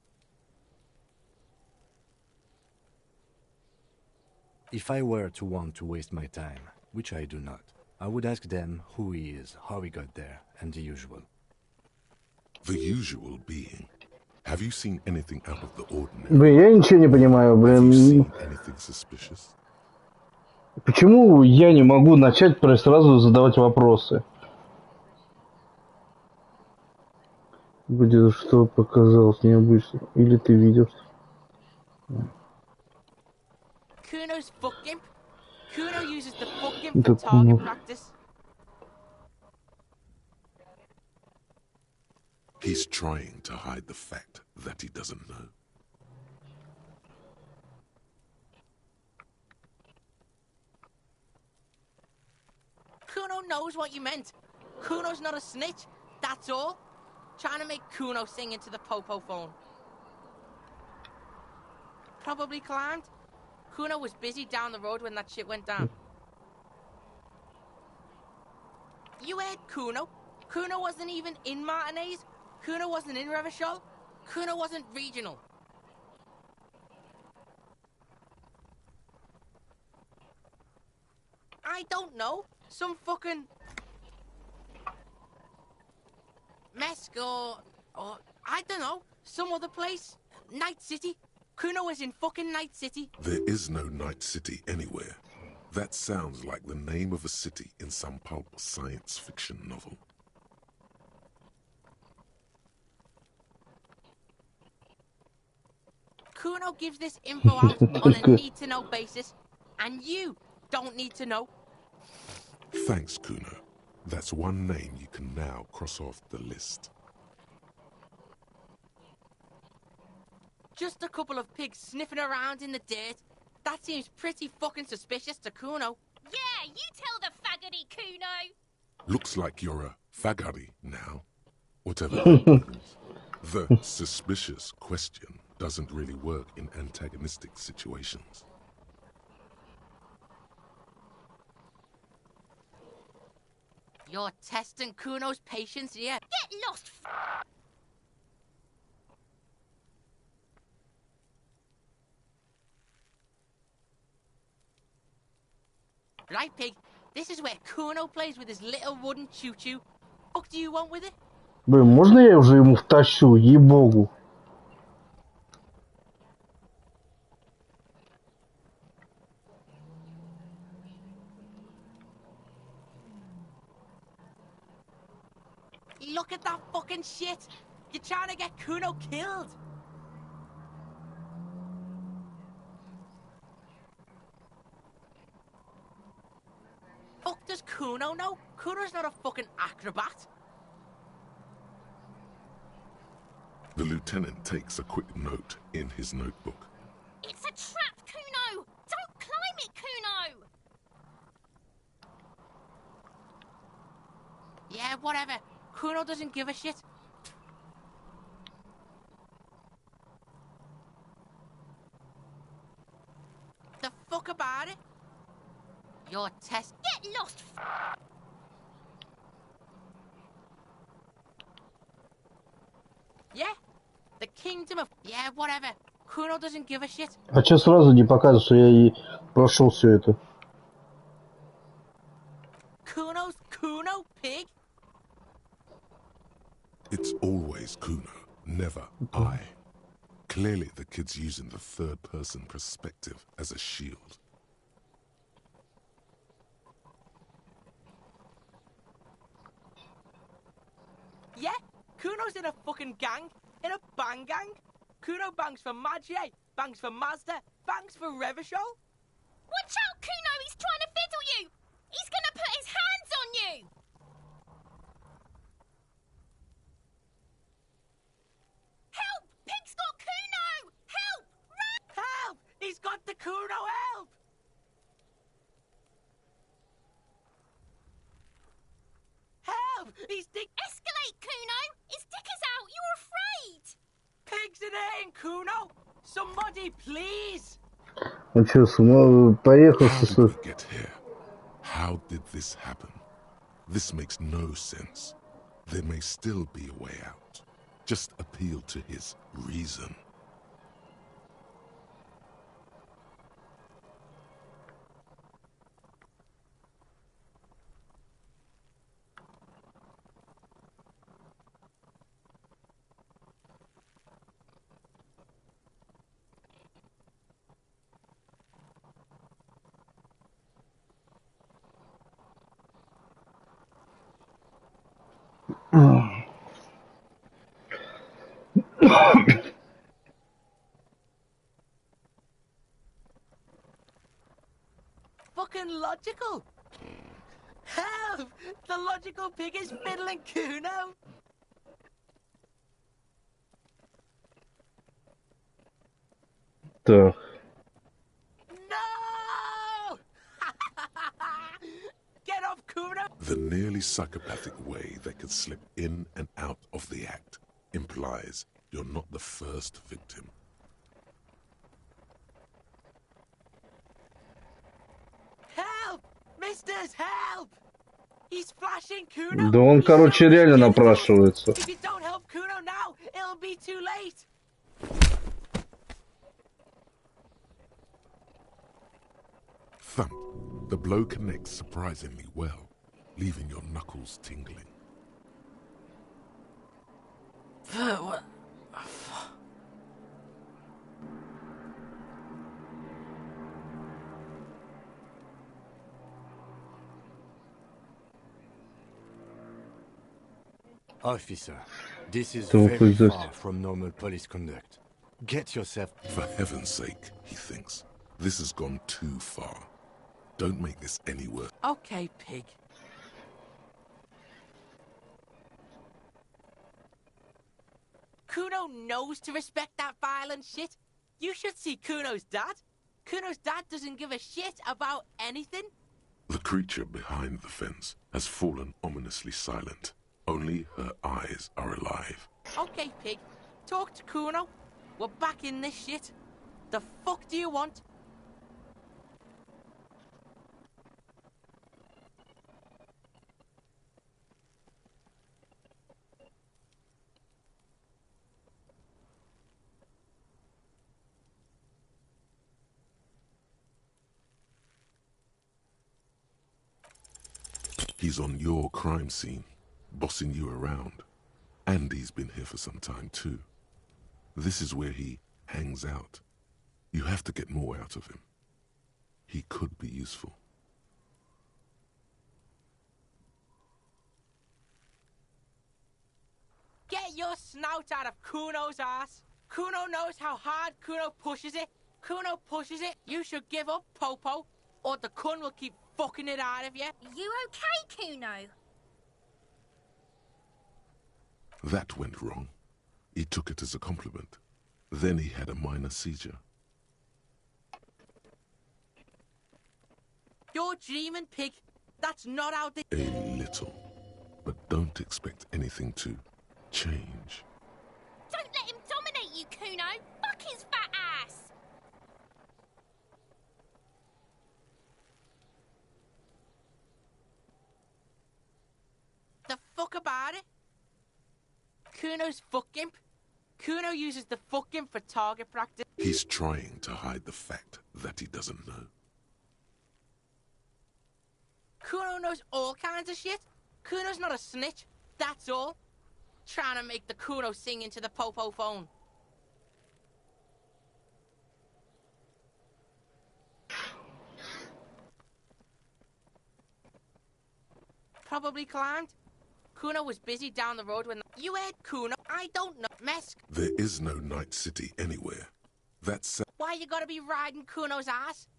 F: If I were to want to waste my time, which I do not, I would ask them who he is, how he got there, and the usual.
C: The usual being. Have you seen anything out of the ordinary?
A: Блин, я ничего не понимаю,
C: Have you
A: блин.
C: seen anything suspicious?
A: Почему я не могу начать сразу задавать вопросы? Будет, что показалось необычно. Или ты видел?
H: Kuno's fuck gimp. Kuno uses the fuck gimp
A: Да,
H: for target
A: ну.
H: practice.
C: He's trying to hide the fact that he doesn't know.
H: Kuno knows what you meant. Kuno's not a snitch, that's all. Trying to make Kuno sing into the popo phone. Probably climbed. Kuno was busy down the road when that shit went down. You heard Kuno. Kuno wasn't even in Martinez. Kuno wasn't in Revachol. Kuno wasn't regional. I don't know. Some fucking Mesk or I don't know. Some other place. Night City. Kuno was in fucking Night City.
C: There is no Night City anywhere. That sounds like the name of a city in some pulp science fiction novel.
H: Kuno gives this info out on a need-to-know basis, and you don't need to know.
C: Thanks, Kuno. That's one name you can now cross off the list.
H: Just a couple of pigs sniffing around in the dirt. That seems pretty fucking suspicious to Kuno.
G: Yeah, you tell the faggoty, Kuno!
C: Looks like you're a faggoty now. Whatever that means. The suspicious question doesn't really work in antagonistic situations.
H: You're testing Kuno's patience here.
G: Get lost,
H: Right, pig? This is where Kuno plays with his little wooden choo-choo. What do you want with it?
A: Блин, можно я уже ему втащу, ей-богу?
H: Look at that fucking shit! You're trying to get Kuno killed! Fuck does Kuno know? Kuno's not a fucking acrobat.
C: The lieutenant takes a quick note in his notebook.
G: It's a trap, Kuno! Don't climb it, Kuno!
H: Yeah, whatever. Kuno doesn't give a shit. The fuck about it? Your test.
G: Get lost.
H: Yeah? The kingdom of... Yeah, whatever. Kuno doesn't give a shit.
A: А чё сразу не показывают, что я и прошел все это?
H: Kuno's Kuno, pig?
C: It's always Kuno, never I. Clearly the kid's using the third-person perspective as a shield.
H: Yeah? Kuno's in a fucking gang. In a bang gang. Kuno bangs for Magie, bangs for Mazda, bangs for Revachol.
G: Watch out, Kuno! He's trying to fiddle you! He's gonna put his hands on you! Help! Pig's got Kuno! Help! Run!
H: Help! He's got the Kuno, help! Help! He's dick...
G: Escalate, Kuno! His dick is out! You're afraid!
H: Pigs in here, Kuno! Somebody, please!
A: Он что, с ума поехал?
C: How did we get here? How did this happen? This makes no sense. There may still be a way out. Just appeal to his reason.
H: Fucking logical! Help! The logical pig is fiddling Kuno!
A: Так.
H: No! Get off, Kuno!
C: The nearly psychopathic way they could slip in and out of the act implies you're not the first victim.
H: Help! Misters, help! He's flashing Kuno!
A: Да он,
H: He's
A: короче,
H: showing
A: реально
H: his genitals.
A: напрашивается.
H: If you don't help Kuno now, it'll be too late!
C: Thump. The blow connects surprisingly well, leaving your knuckles tingling.
H: What?
F: Officer, this is
A: Don't
F: very
A: resist.
F: far from normal police conduct. Get yourself...
C: For heaven's sake, he thinks. This has gone too far. Don't make this any worse.
H: Okay, pig. Kuno knows to respect that violent shit. You should see Kuno's dad. Kuno's dad doesn't give a shit about anything.
C: The creature behind the fence has fallen ominously silent. Only her eyes are alive.
H: Okay, pig. Talk to Kuno. We're back in this shit. The fuck do you want?
C: He's on your crime scene, bossing you around. And he's been here for some time too. This is where he hangs out. You have to get more out of him. He could be useful.
H: Get your snout out of Kuno's ass. Kuno knows how hard Kuno pushes it. Kuno pushes it. You should give up, Popo, or the Kun will keep fucking it out of you.
G: You okay, Kuno?
C: That went wrong. He took it as a compliment. Then he had a minor seizure.
H: You're dreaming, pig. That's not how they...
C: A little. but don't expect anything to change.
G: Don't let him dominate you, Kuno. Fuck his fat ass.
H: The fuck about it? Kuno's fuck imp. Kuno uses the fuck imp for target practice.
C: He's trying to hide the fact that he doesn't know.
H: Kuno knows all kinds of shit. Kuno's not a snitch, that's all. Trying to make the Kuno sing into the popo phone. Probably climbed. Kuno was busy down the road when you heard Kuno. I don't know. Mesk.
C: There is no Night City anywhere. That's
H: Why you gotta be riding Kuno's ass?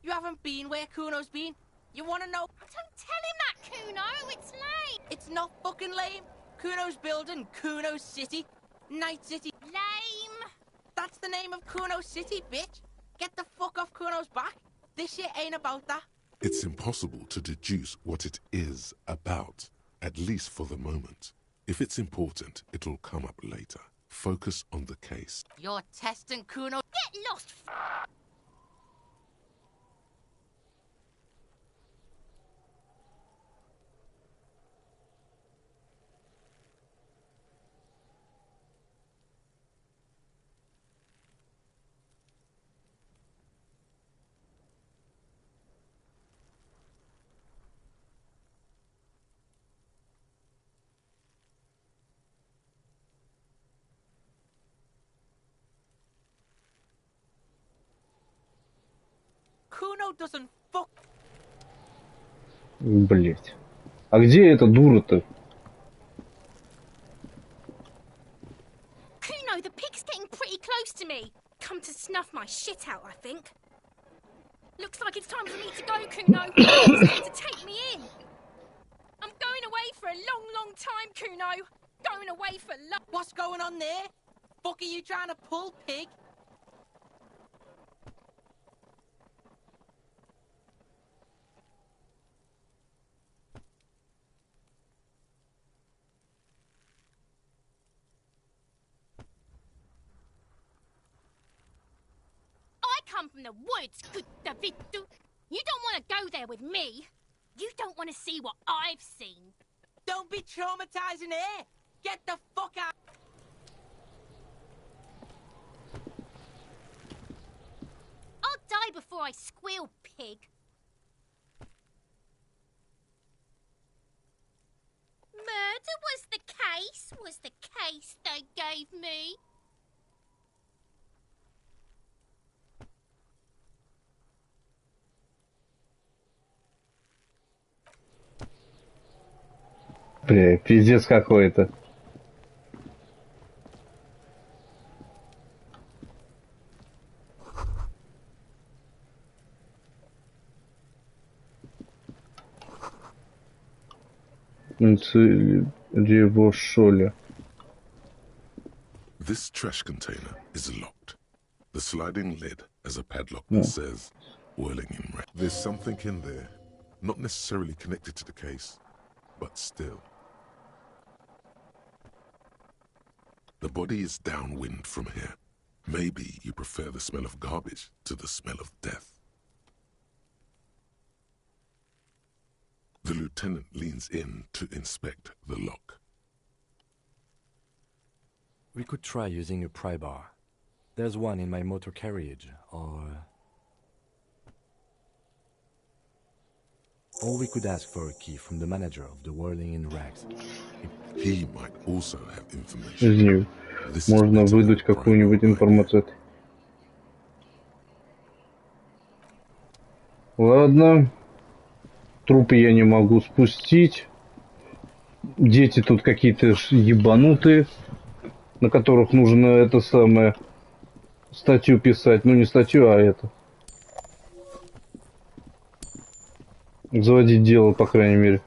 H: You haven't been where Kuno's been. You wanna know?
G: Don't tell him that, Kuno. It's lame.
H: It's not fucking lame. Kuno's building Kuno's City. Night City.
G: Lame.
H: That's the name of Kuno City, bitch. Get the fuck off Kuno's back. This shit ain't about that.
C: It's impossible to deduce what it is about, at least for the moment. If it's important, it'll come up later. Focus on the case.
H: You're testing Kuno.
G: Get lost.
H: Kuno doesn't fuck.
A: Блять. А где эта дура-то?
G: Kuno, the pig's getting pretty close to me. Come to snuff my shit out, I think. Looks like it's time for me to go, Kuno. It's time to take me in. I'm going away for a long, long time, Kuno. Going away for
H: What's going on there? Fuck are you trying to pull, pig?
G: I come from the woods, good Davidu. You don't want to go there with me. You don't want to see what I've seen.
H: Don't be traumatizing here. Get the fuck out.
G: I'll die before I squeal, pig. Murder was the case they gave me.
A: Бля, пиздец какой-то. Ревошоля.
C: This trash container is locked. The sliding lid has a padlock that says whirling in red. There's something in there, not necessarily connected to the case, but still. The body is downwind from here. Maybe you prefer the smell of garbage to the smell of death. The lieutenant leans in to inspect the lock.
F: We could try using a pry bar. There's one in my motor carriage, or we could ask for a key from the manager of the Whirling in Rags.
C: He might also have
A: Из
C: information.
A: них
C: This is
A: можно
C: better
A: выдать
C: than
A: какую-нибудь
C: private
A: информацию. Ладно. Трупы я не могу спустить. Дети тут какие-то ебанутые, на которых нужно это самое статью писать. Ну не статью, а это. Заводить дело, по крайней мере.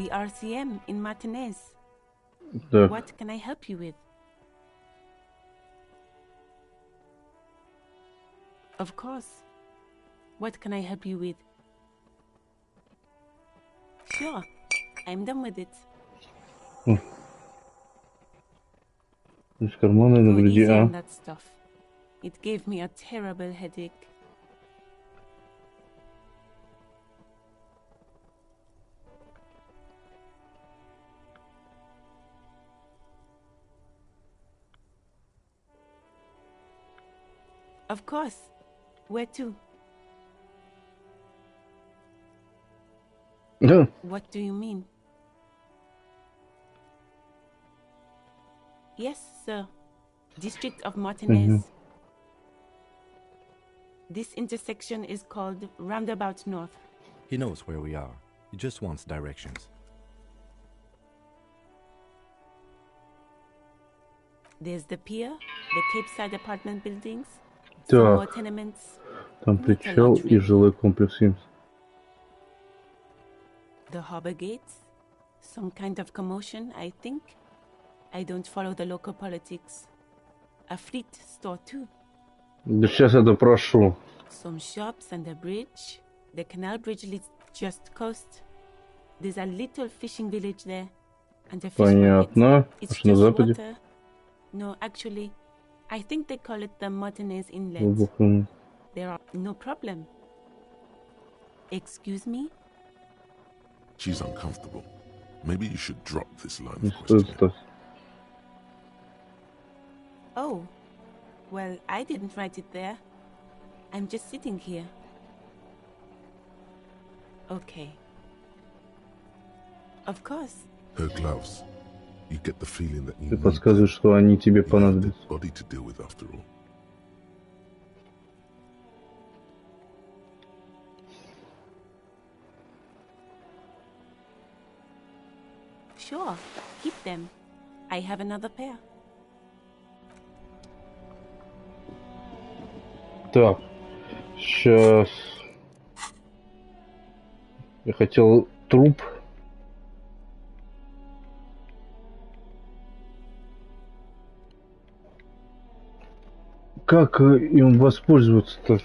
I: the RCM in Martinez.
A: Так.
I: What can I help you with? Of course. What can I help you with? Sure. I'm done with it.
A: Из кармана на
I: Go
A: груди.
I: easy
A: А.
I: on that stuff. It gave me a terrible headache. Of course. Where to?
A: Да.
I: What do you mean? Yes, sir. District of Martinez. This intersection is called Roundabout North.
F: He knows where we are. He just wants directions.
I: There's the pier, the Cape Side apartment buildings, some more
A: Так.
I: tenements,
A: Там
I: not a
A: причал
I: lot
A: и
I: really.
A: жилой комплекс Симс.
I: The harbor gates, some kind of commotion, I think. I don't follow the local politics. A fleet store too.
A: Да сейчас я допрошу.
I: Some shops and a bridge. The canal bridge leads just coast. There's a little fishing village there. And a fish market.
A: Понятно. А
I: It's
A: что на
I: just
A: западе?
I: water. No, actually, I think they call it the Martinez Inlet.
A: Глубоко.
I: There are no problem. Excuse me?
C: She's uncomfortable. Maybe you should drop this line
A: Не
C: of
A: стоит
C: questioning.
A: стать.
I: Oh, well, I didn't write it there. I'm just sitting here. Okay. Of course.
C: Her gloves. You get the feeling that you
A: Ты
C: need
A: подсказываешь,
C: them.
A: что они тебе
C: You have
A: понадобятся.
C: their body to deal with after all.
I: Sure, keep them. I have another pair.
A: Так. Сейчас. Я хотел труп. Как им воспользоваться-то?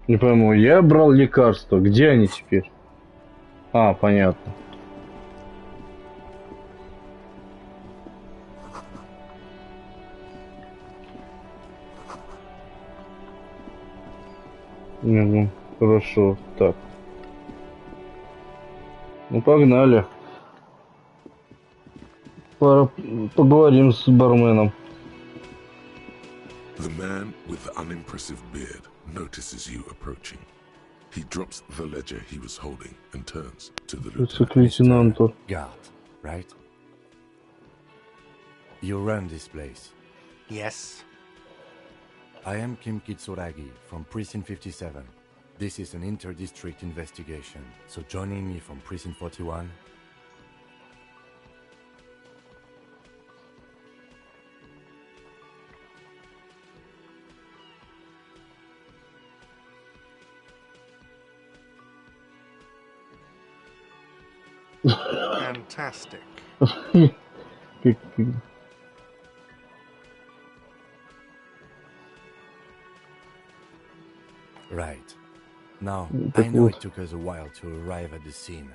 A: Не пойму, я брал лекарства. Где они теперь? А, понятно. Угу, хорошо. Так. Ну, погнали. Поговорим с барменом.
C: The man with the unimpressive beard notices you approaching. He drops the ledger he was holding and turns to the
A: Это к
C: lieutenant.
A: лейтенанту.
F: Guard, right? You run this place.
E: Yes.
F: I am Kim Kitsuragi from Precinct 57. This is an inter-district investigation, so joining me from Precinct 41...
E: Fantastic.
F: Right. Now,
A: Так
F: I know
A: вот.
F: it took us a while to arrive at the scene.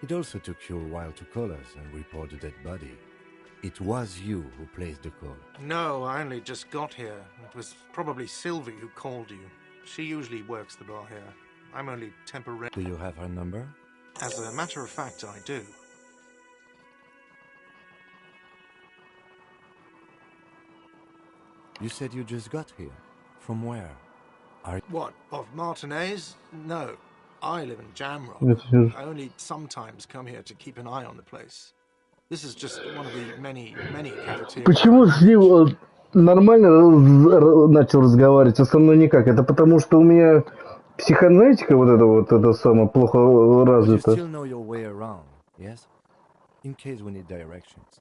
F: It also took you a while to call us and report the dead body. It was you who placed the call.
E: No, I only just got here. It was probably Sylvie who called you. She usually works the bar here. I'm only temporary.
F: Do you have her number?
E: As a matter of fact, I do.
F: You said you just got here. From where?
E: What, of Martinez? No. I live in Jamrock.
A: Это же-
E: I only sometimes come here to keep an eye on the place. This is just one of the many cafeterias.
A: Почему с ним нормально начал разговаривать, а со мной никак? Это потому, что у меня психоаналитика вот это самое плохо
F: But you
A: развита.
F: still know your way around, yes? In case we need directions.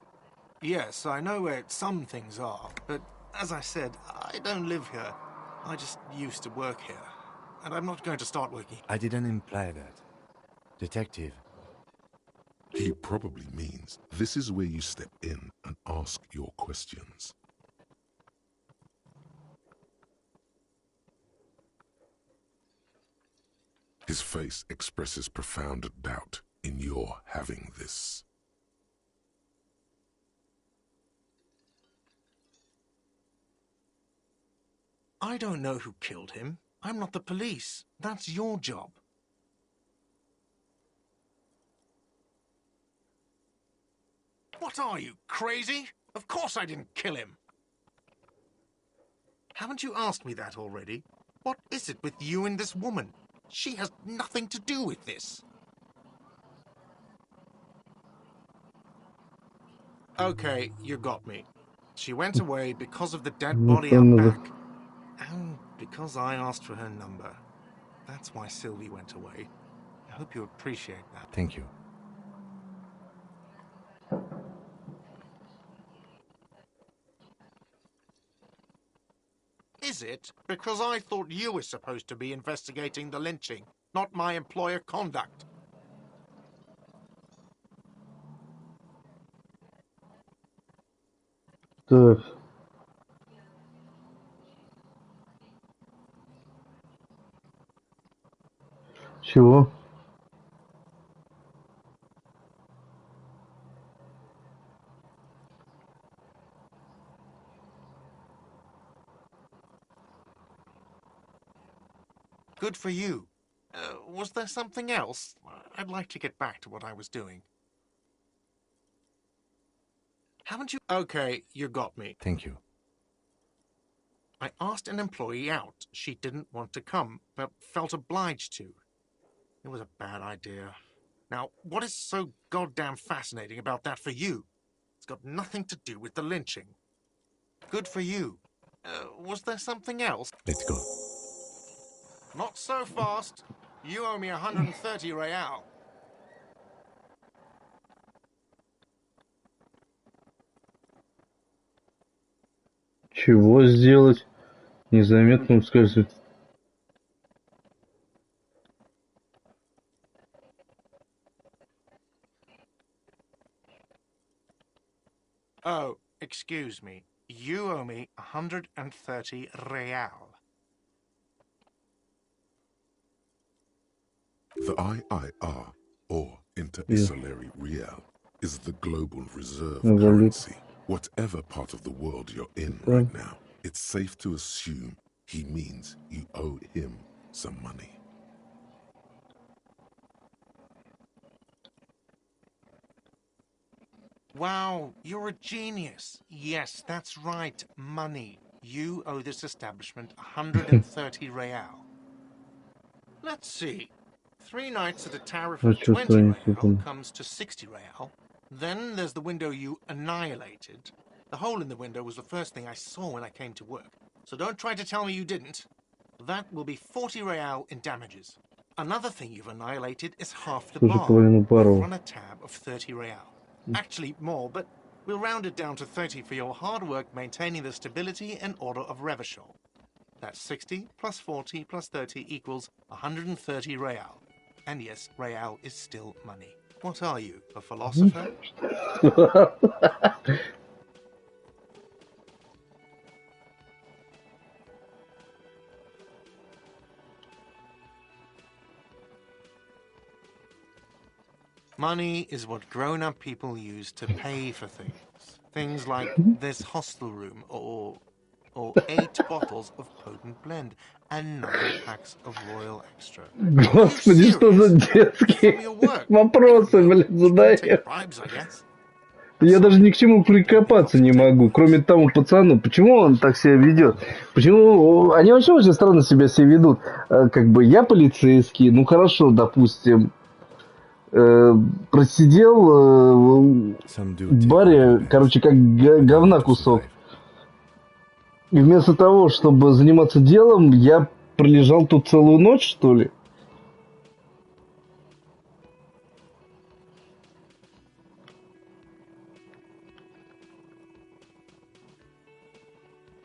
E: Yes, I know where some things are, but as I said, I don't live here. I just used to work here, and I'm not going to start working.
F: I didn't imply that. Detective.
C: He probably means this is where you step in and ask your questions. His face expresses profound doubt in your having this.
E: I don't know who killed him. I'm not the police. That's your job. What are you, crazy? Of course I didn't kill him. Haven't you asked me that already? What is it with you and this woman? She has nothing to do with this. Okay, you got me. She went away because of the dead body out back. And because I asked for her number. That's why Sylvie went away. I hope you appreciate that.
F: Thank you.
E: Is it? Because I thought you were supposed to be investigating the lynching, not my employer conduct.
A: Так. Чего?
E: Good for you. Was there something else? I'd like to get back to what I was doing. Haven't you? Okay, you got me.
F: Thank you.
E: I asked an employee out. She didn't want to come, but felt obliged to. It was a bad idea. Now, what is so goddamn fascinating about that for you? It's got nothing to do with the lynching. Good for you. Was there something else?
F: Let's go.
E: Not so fast. You owe me 130 real.
A: Чего сделать? Незаметно ускользать.
E: Oh, excuse me. You owe me 130 real.
C: The IIR, or Inter-Isolary Real, is the global reserve currency. Whatever part of the world you're in right now, it's safe to assume he means you owe him some money.
E: Wow, you're a genius. Yes, that's right, money. You owe this establishment 130 real. Let's see. 3 nights at a tariff of 20 real comes to 60 real. Then there's the window you annihilated. The hole in the window was the first thing I saw when I came to work. So don't try to tell me you didn't. That will be 40 real in damages. Another thing you've annihilated is half the bar. We'll run a tab of 30 real. Actually more, but we'll round it down to 30 for your hard work maintaining the stability and order of Revachol. That's 60 plus 40 plus 30 equals 130 real. And yes, real is still money. What are you, a philosopher? Money is what grown-up people use to pay for things. Things like this hostel room, or 8 bottles of potent blend, and 9 packs of Royal Extra.
A: Господи, что за детские вопросы, блин, задаешь? Я даже ни к чему прикопаться не могу, кроме тому пацану. Почему он так себя ведет? Почему... Они вообще очень странно себя ведут. Как бы я полицейский, ну хорошо, допустим. э, просидел
F: Some do
A: в
F: take
A: баре,
F: recompense,
A: короче, как
F: but I
A: говна
F: want to
A: кусок.
F: survive.
A: И вместо того, чтобы заниматься делом, я пролежал тут целую ночь, что ли?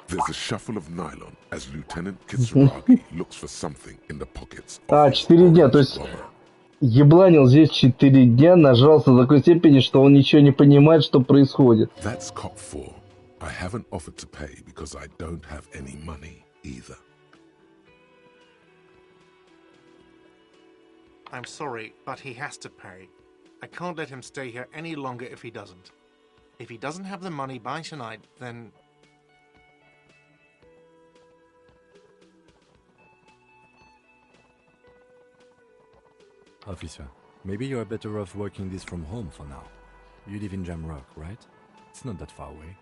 C: There's a shuffle of nylon as Lieutenant Kitsuragi looks for something in the pockets of
A: А,
C: his
A: 4 дня, то
C: orange
A: есть
C: bomber.
A: ебланил здесь 4 дня, нажрался до такой степени, что он ничего не понимает, что происходит.
C: That's cop 4. I haven't offered to pay because I don't have any money either.
E: I'm sorry, but he has to pay. I can't let him stay here any longer if he doesn't. If he doesn't have the money by tonight, then...
F: Officer, maybe you are better off working this from home for now. You live in Jamrock, right? It's not that far away.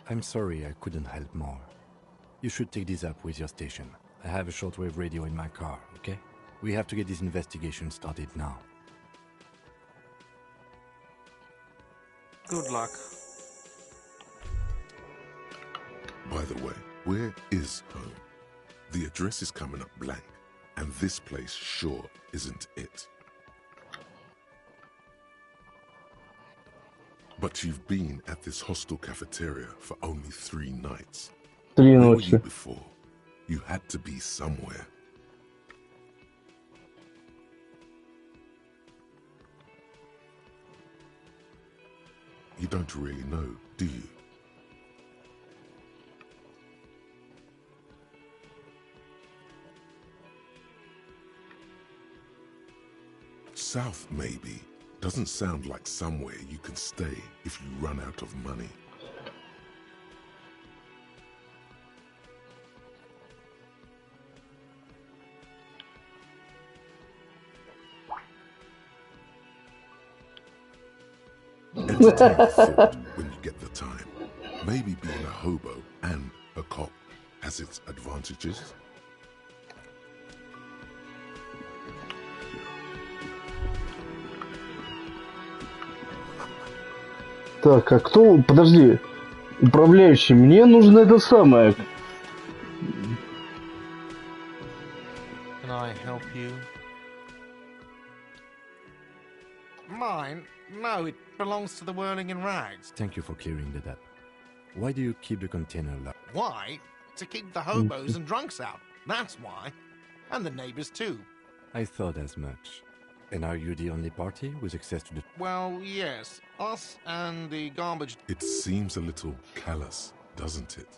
F: I'm sorry I couldn't help more. You should take this up with your station. I have a shortwave radio in my car, okay? We have to get this investigation started now.
E: Good luck.
C: By the way, where is home? The address is coming up blank, and this place sure isn't it. But you've been at this hostel cafeteria for only 3 nights.
A: 3
C: Where were you
A: ночи.
C: before? You had to be somewhere. You don't really know, do you? South, maybe. Doesn't sound like somewhere you can stay if you run out of money. Entertain the thought when you get the time. Maybe being a hobo and a cop has its advantages.
A: Так, а кто... Подожди. Управляющий, мне нужно это самое...
E: Can I help you? Mine? No, it belongs to the Whirling in Rags.
F: Thank you for clearing that up. Why do you keep the container locked?
E: Why? To keep the hobos and drunks out. That's why. And the neighbors too.
F: I thought as much. And are you the only party with access to the...
E: Well, yes. Us and the garbage...
C: It seems a little callous, doesn't it?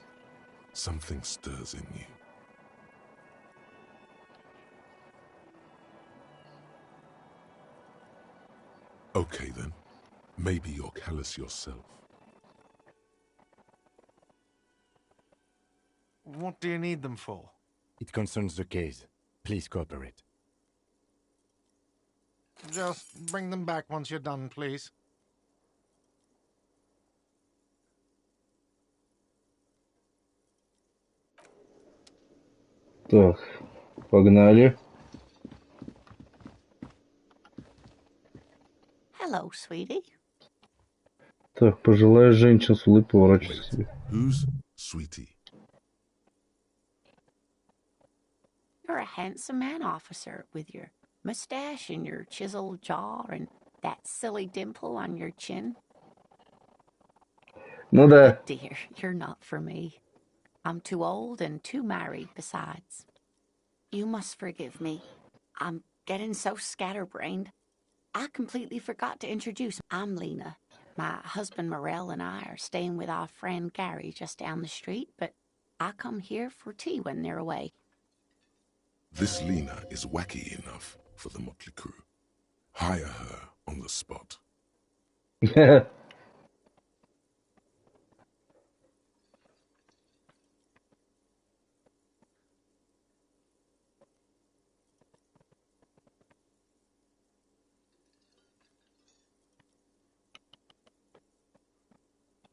C: Something stirs in you. Okay then. Maybe you're callous yourself.
E: What do you need them for?
F: It concerns the case. Please cooperate.
E: Just bring them back once you're done, please.
A: Так, погнали.
I: Hello, sweetie.
A: Так, пожилая женщина с улыбкой поворачивается к
C: Wait,
A: себе.
C: who's Sweetie?
I: You're a handsome man, officer, with your mustache and your chiseled jaw and that silly dimple on your chin.
A: Ну да.
I: But dear, you're not for me. I'm too old and too married besides. You must forgive me. I'm getting so scatterbrained. I completely forgot to introduce. I'm Lena. My husband Morel and I are staying with our friend Gary just down the street, but I come here for tea when they're away.
C: This Lena is wacky enough for the motley crew. Hire her on the spot.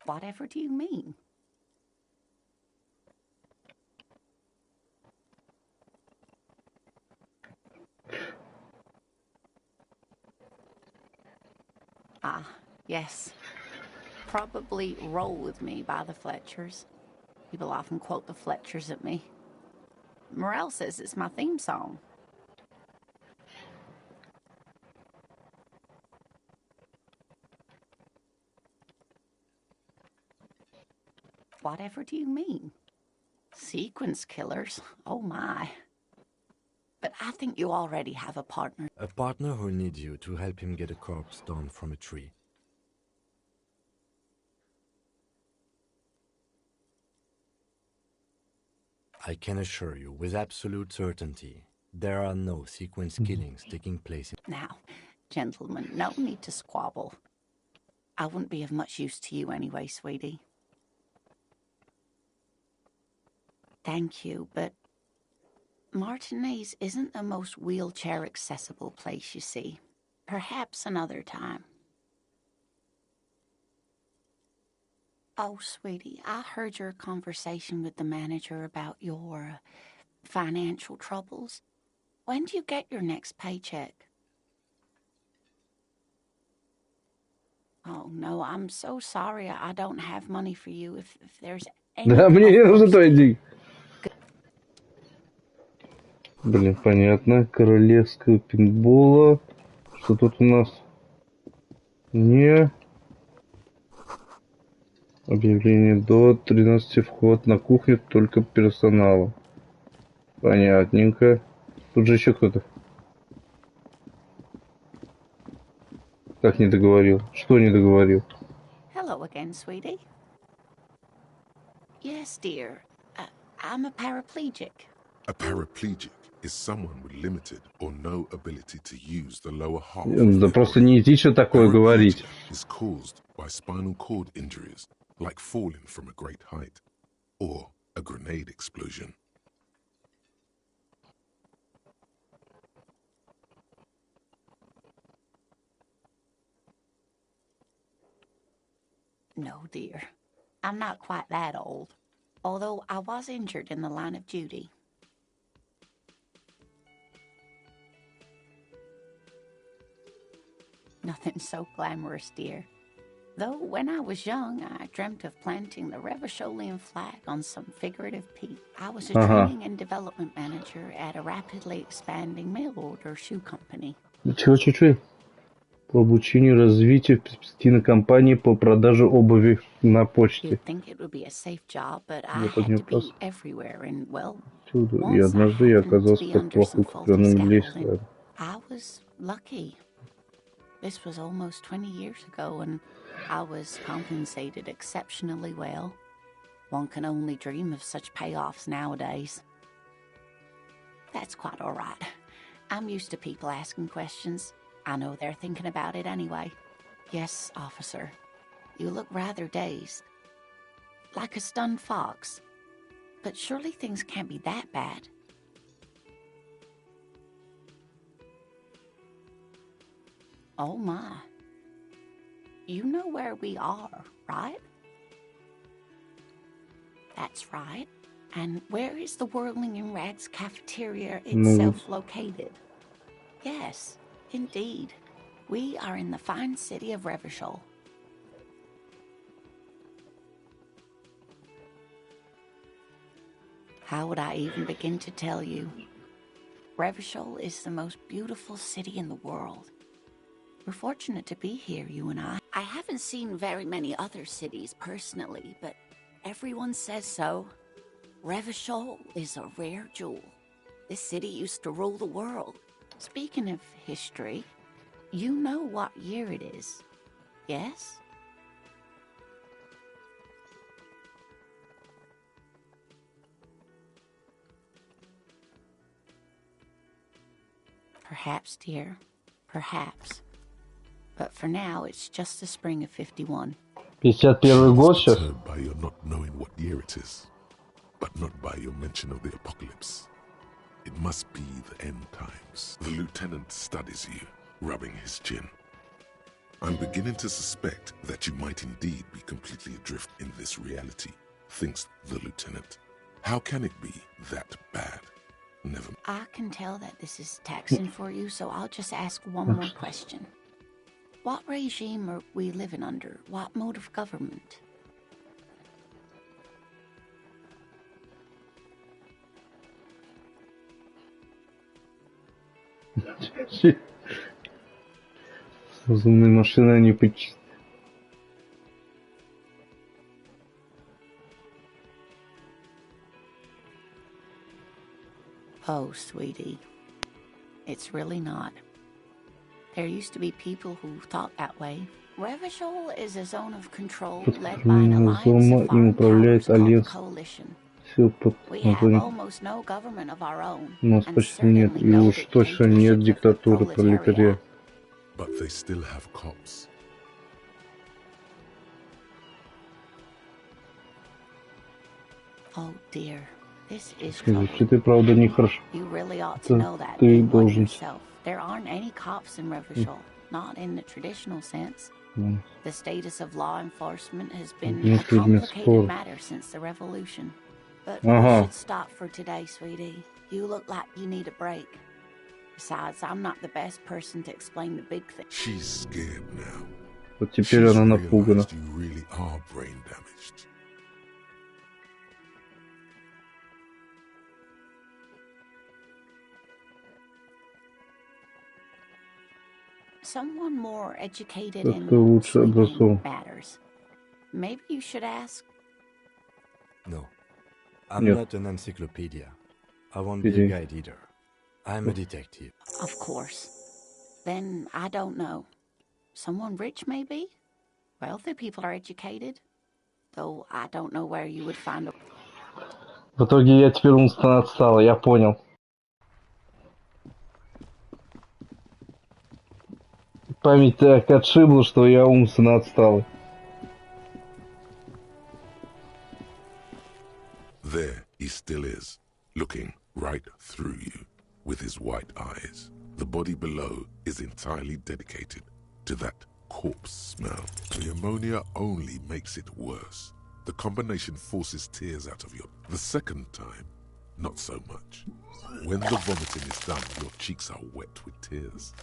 I: Whatever do you mean? Ah, yes. Probably Roll With Me by the Fletchers. People often quote the Fletchers at me. Morel says it's my theme song. Whatever do you mean? Sequence killers? Oh my. But I think you already have a partner.
F: A partner who needs you to help him get a corpse down from a tree. I can assure you with absolute certainty, there are no sequence killings taking place in...
I: Now, gentlemen, no need to squabble. I wouldn't be of much use to you anyway, sweetie. Thank you, but Martinez isn't the most wheelchair-accessible place, you see. Perhaps another time. Oh, sweetie, I heard your conversation with the manager about your financial troubles. When do you get your next paycheck? Oh, no, I'm so sorry. I don't have money for you. If there's any...
A: Да, мне не нужен твой деньги. Блин, понятно. Королевского пинбола. Что тут у нас? Не. Объявление до 13 вход на кухню только персонала. Понятненько. Тут же еще кто-то. Как не договорил? Что не договорил?
I: Hello again, sweetie. Yes, dear. I'm a paraplegic.
C: A paraplegic is someone with limited or no ability to use the lower half.
A: Да просто не идти, что такое говорить.
C: Is caused by spinal cord injuries, like falling from a great height, or a grenade explosion.
I: No, dear. I'm not quite that old. Although I was injured in the line of duty. Nothing so glamorous, dear. Though when I was young, I dreamt of planting the Revacholian flag on some figurative peak. I was a training and development manager at a rapidly expanding mail-order shoe company.
A: Чего? По обучению развитию кинокомпании по продаже обуви на почте.
I: You'd think it would be a safe job, but I had to be everywhere, and well,
A: И однажды я оказался под плохо укрепленным лестницей.
I: I was lucky. This was almost 20 years ago, and I was compensated exceptionally well. One can only dream of such payoffs nowadays. That's quite all right. I'm used to people asking questions. I know they're thinking about it anyway. Yes, officer. You look rather dazed. Like a stunned fox. But surely things can't be that bad. Oh my. You know where we are, right? That's right. And where is the Whirling in Rags cafeteria itself located? Yes, indeed. We are in the fine city of Revachol. How would I even begin to tell you? Revachol is the most beautiful city in the world. We're fortunate to be here, you and I. I haven't seen very many other cities personally, but everyone says so. Revachol is a rare jewel. This city used to rule the world. Speaking of history, you know what year it is, yes? Perhaps, dear. Perhaps. But for now, it's just the spring of 51.
A: 51 год сейчас.
C: Deterred by your not knowing what year it is, but not by your mention of the apocalypse. It must be the end times. The lieutenant studies you, rubbing his chin. I'm beginning to suspect that you might indeed be completely adrift in this reality, thinks the lieutenant. How can it be that bad? Never.
I: I can tell that this is taxing for you, so I'll just ask one more question. What regime are we living under? What mode of government?
A: Разумные машины, они почти...
I: Oh, sweetie. It's really not. There used to be people who thought that way. Revachol is a zone of control led by an alliance of foreign powers called the Coalition. We have almost no government of our own, and certainly no dictatorship of the proletariat.
C: But they still have cops.
I: Oh dear, this is trouble.
A: Ты, правда, нехорошо.
I: You really ought to know that
A: Ты
I: being one
A: должен...
I: yourself. There aren't any cops in Revachol, not in the traditional sense. The status of law enforcement has been a complicated matter since the revolution. But we should stop for today, sweetie. You look like you need a break. Besides, I'm not the best person to explain the big thing.
C: She's scared now.
A: Вот теперь она напугана.
C: You really are brain damaged.
I: Someone more educated
A: Кто
I: in
A: лучше образован?
I: matters. Maybe you should ask.
F: No, I'm not an encyclopedia. I won't be a guide either. I'm a detective.
I: Of course. Then I don't know. Someone rich, maybe? Wealthy people are educated. Though I don't know where you would find a...
A: В итоге я теперь умственно отстала, я понял. Память так отшибла, что я умственно отстал.
C: There he still is, looking right through you with his white eyes. The body below is entirely dedicated to that corpse smell. The ammonia only makes it worse. The combination forces tears out of you. The second time, not so much. When the vomiting is done, your cheeks are wet with tears.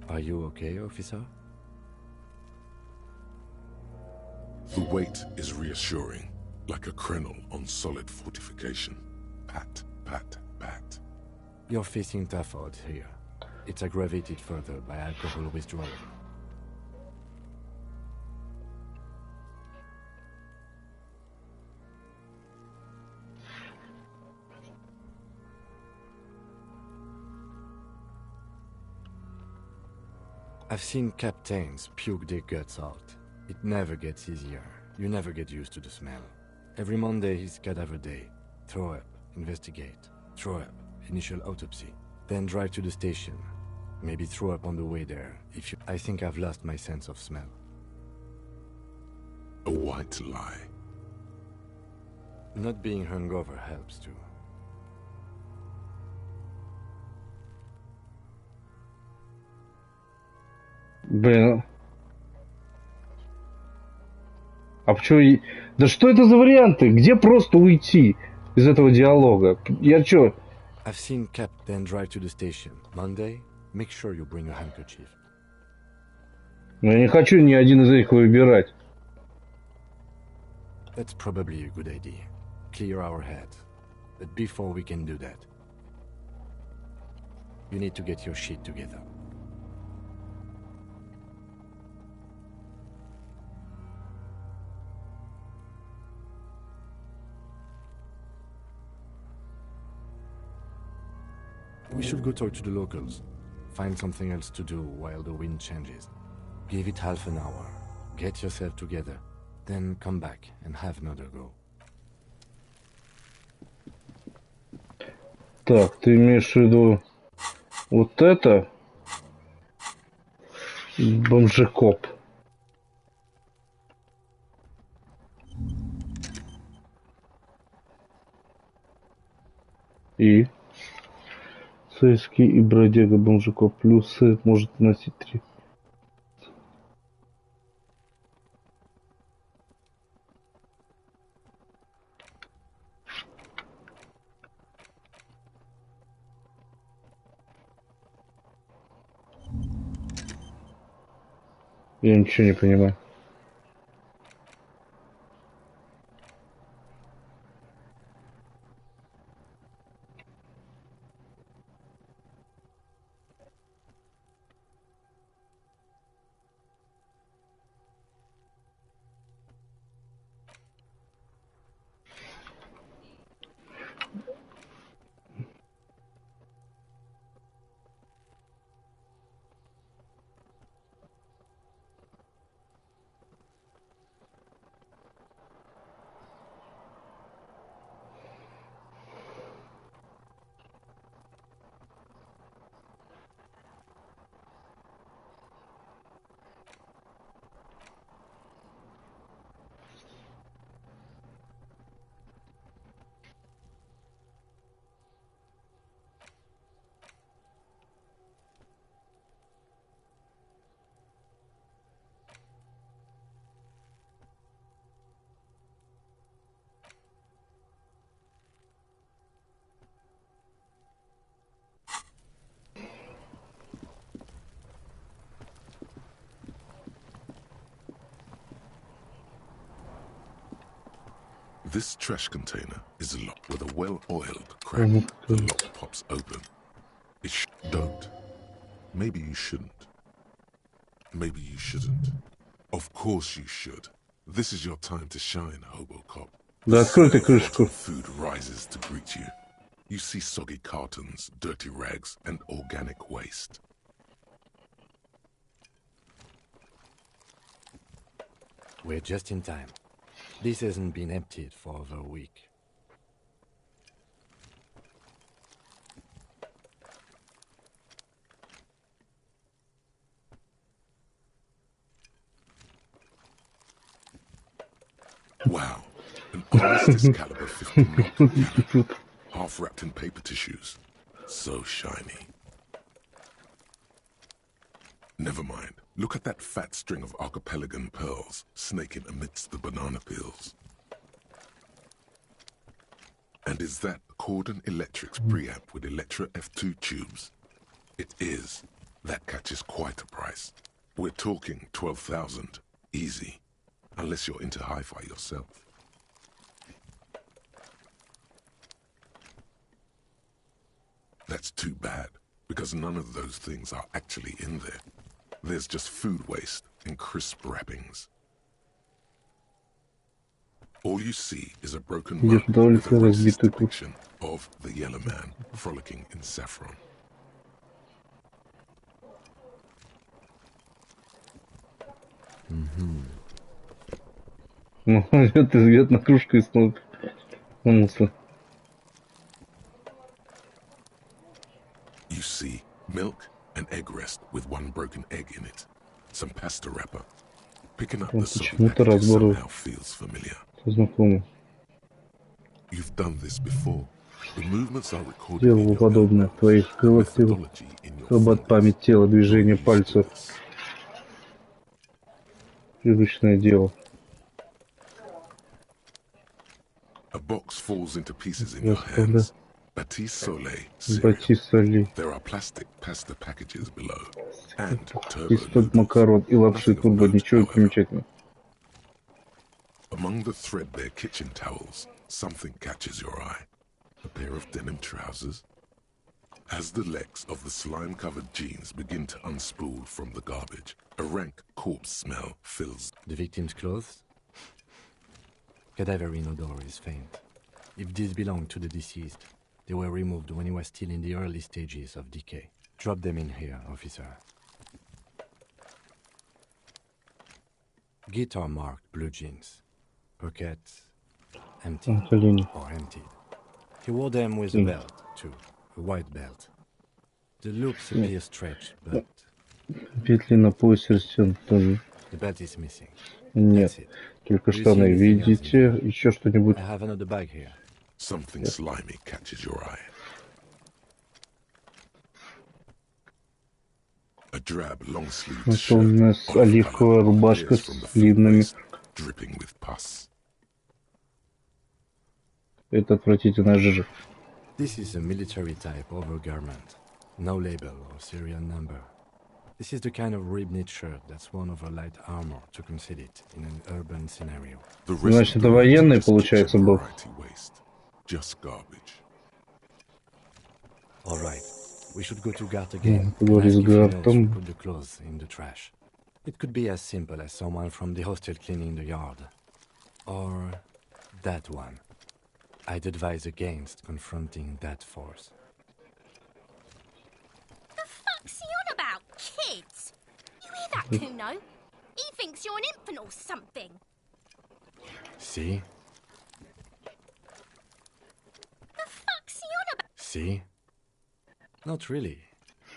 F: Are you okay, officer?
C: The weight is reassuring, like a krenel on solid fortification. Pat, pat, pat.
F: You're facing tough odds here. It's aggravated further by alcohol withdrawal. I've seen captains puke their guts out. It never gets easier. You never get used to the smell. Every Monday is cadaver day. Throw up, investigate. Throw up, initial autopsy. Then drive to the station. Maybe throw up on the way there. I think I've lost my sense of smell.
C: A white lie.
F: Not being hungover helps too.
A: Блин. А почему... Да что это за варианты? Где просто уйти из этого диалога? Я чё?
F: I've seen Captain drive to the station. Monday, make sure you bring a handkerchief.
A: Я не хочу ни один из них выбирать.
F: That's probably a good idea. Clear our head. But before we can do that, you need to get your shit together. We should go talk to the locals. Find something else to do while the wind changes. Give it half an hour. Get yourself together. Then come back and have another go.
A: Так, ты имеешь в виду вот это? Бомжекоп. И сыски и бродяга бомжиков. Плюсы может носить 3. Я ничего не понимаю.
C: This trash container is locked with a well-oiled crack. The lock pops open. Don't. Maybe you shouldn't. Maybe you shouldn't. Of course you should. This is your time to shine, Hobo Cop.
A: Да открой ты крышку.
C: Food rises to greet you. You see soggy cartons, dirty rags, and organic waste.
F: We're just in time. This hasn't been emptied for over a week.
C: Wow, an honest Excalibur 50 cannon, half wrapped in paper tissues. So shiny. Never mind. Look at that fat string of archipelagon pearls snaking amidst the banana peels. And is that Cordon Electric's preamp with Electra F2 tubes? It is. That catches quite a price. We're talking 12,000. Easy. Unless you're into hi-fi yourself. That's too bad, because none of those things are actually in there. There's just food waste and crisp wrappings. All you see is a broken mug with a racist depiction of the yellow man frolicking in saffron.
A: Ну, идет извет на кружку и снова вернулся.
C: You see milk and egg rest with one broken egg in it. Some pasta wrapper. Picking up the soggy packages somehow feels familiar. You've done this before. The movements are recorded in your
A: подобное в твоих галактиках. Робот память тела, движение пальцев. Привычное дело.
C: A box falls into pieces in your hands. Batiste Soleil
A: cereal.
C: There are plastic pasta packages below. And
A: Из-под макарон и лапши турбо. Ничего примечательного.
C: Among the threadbare kitchen towels, something catches your eye. A pair of denim trousers. As the legs of the slime-covered jeans begin to unspool from the garbage, a rank corpse smell fills.
F: The victim's clothes? Cadaverine odor is faint. If these belong to the deceased, they were removed when he was still in the early stages of decay. Drop them in here, officer. Guitar-marked blue jeans. Pockets empty or emptied. He wore them with a belt, too. A white belt. The loops appear stretched, but...
A: Петли на поясе растянуты.
F: The belt is missing.
A: Нет, только штаны. Видите еще что-нибудь?
F: I have another bag here.
C: Something slimy catches your eye. A drab, long-sleeved
A: Это у
C: shirt,
A: нас
C: olive
A: оливковая
C: colour,
A: рубашка
C: tears
A: с
C: from the full
A: длинными.
C: waist, dripping with pus.
A: Это отвратительная жижа.
F: This is a military type overgarment. No label or serial number. This is the kind of rib-knit shirt that's worn over light armor to conceal it in an urban scenario.
C: The rest
A: Значит,
C: of the
A: это
C: range
A: военный,
C: is just
A: получается,
C: kitchen
A: был.
C: variety waste. Just garbage.
F: All right, we should go to Gart again and
A: Поговори
F: ask
A: с
F: if he knows who
A: Гартом.
F: put the clothes in the trash. It could be as simple as someone from the hostel cleaning the yard. Or that one. I'd advise against confronting that force.
G: The fuck's he on about, kids? You hear that, Kuno? He thinks you're an infant or something.
F: See?
G: The fuck's he on about?
F: See? Not really.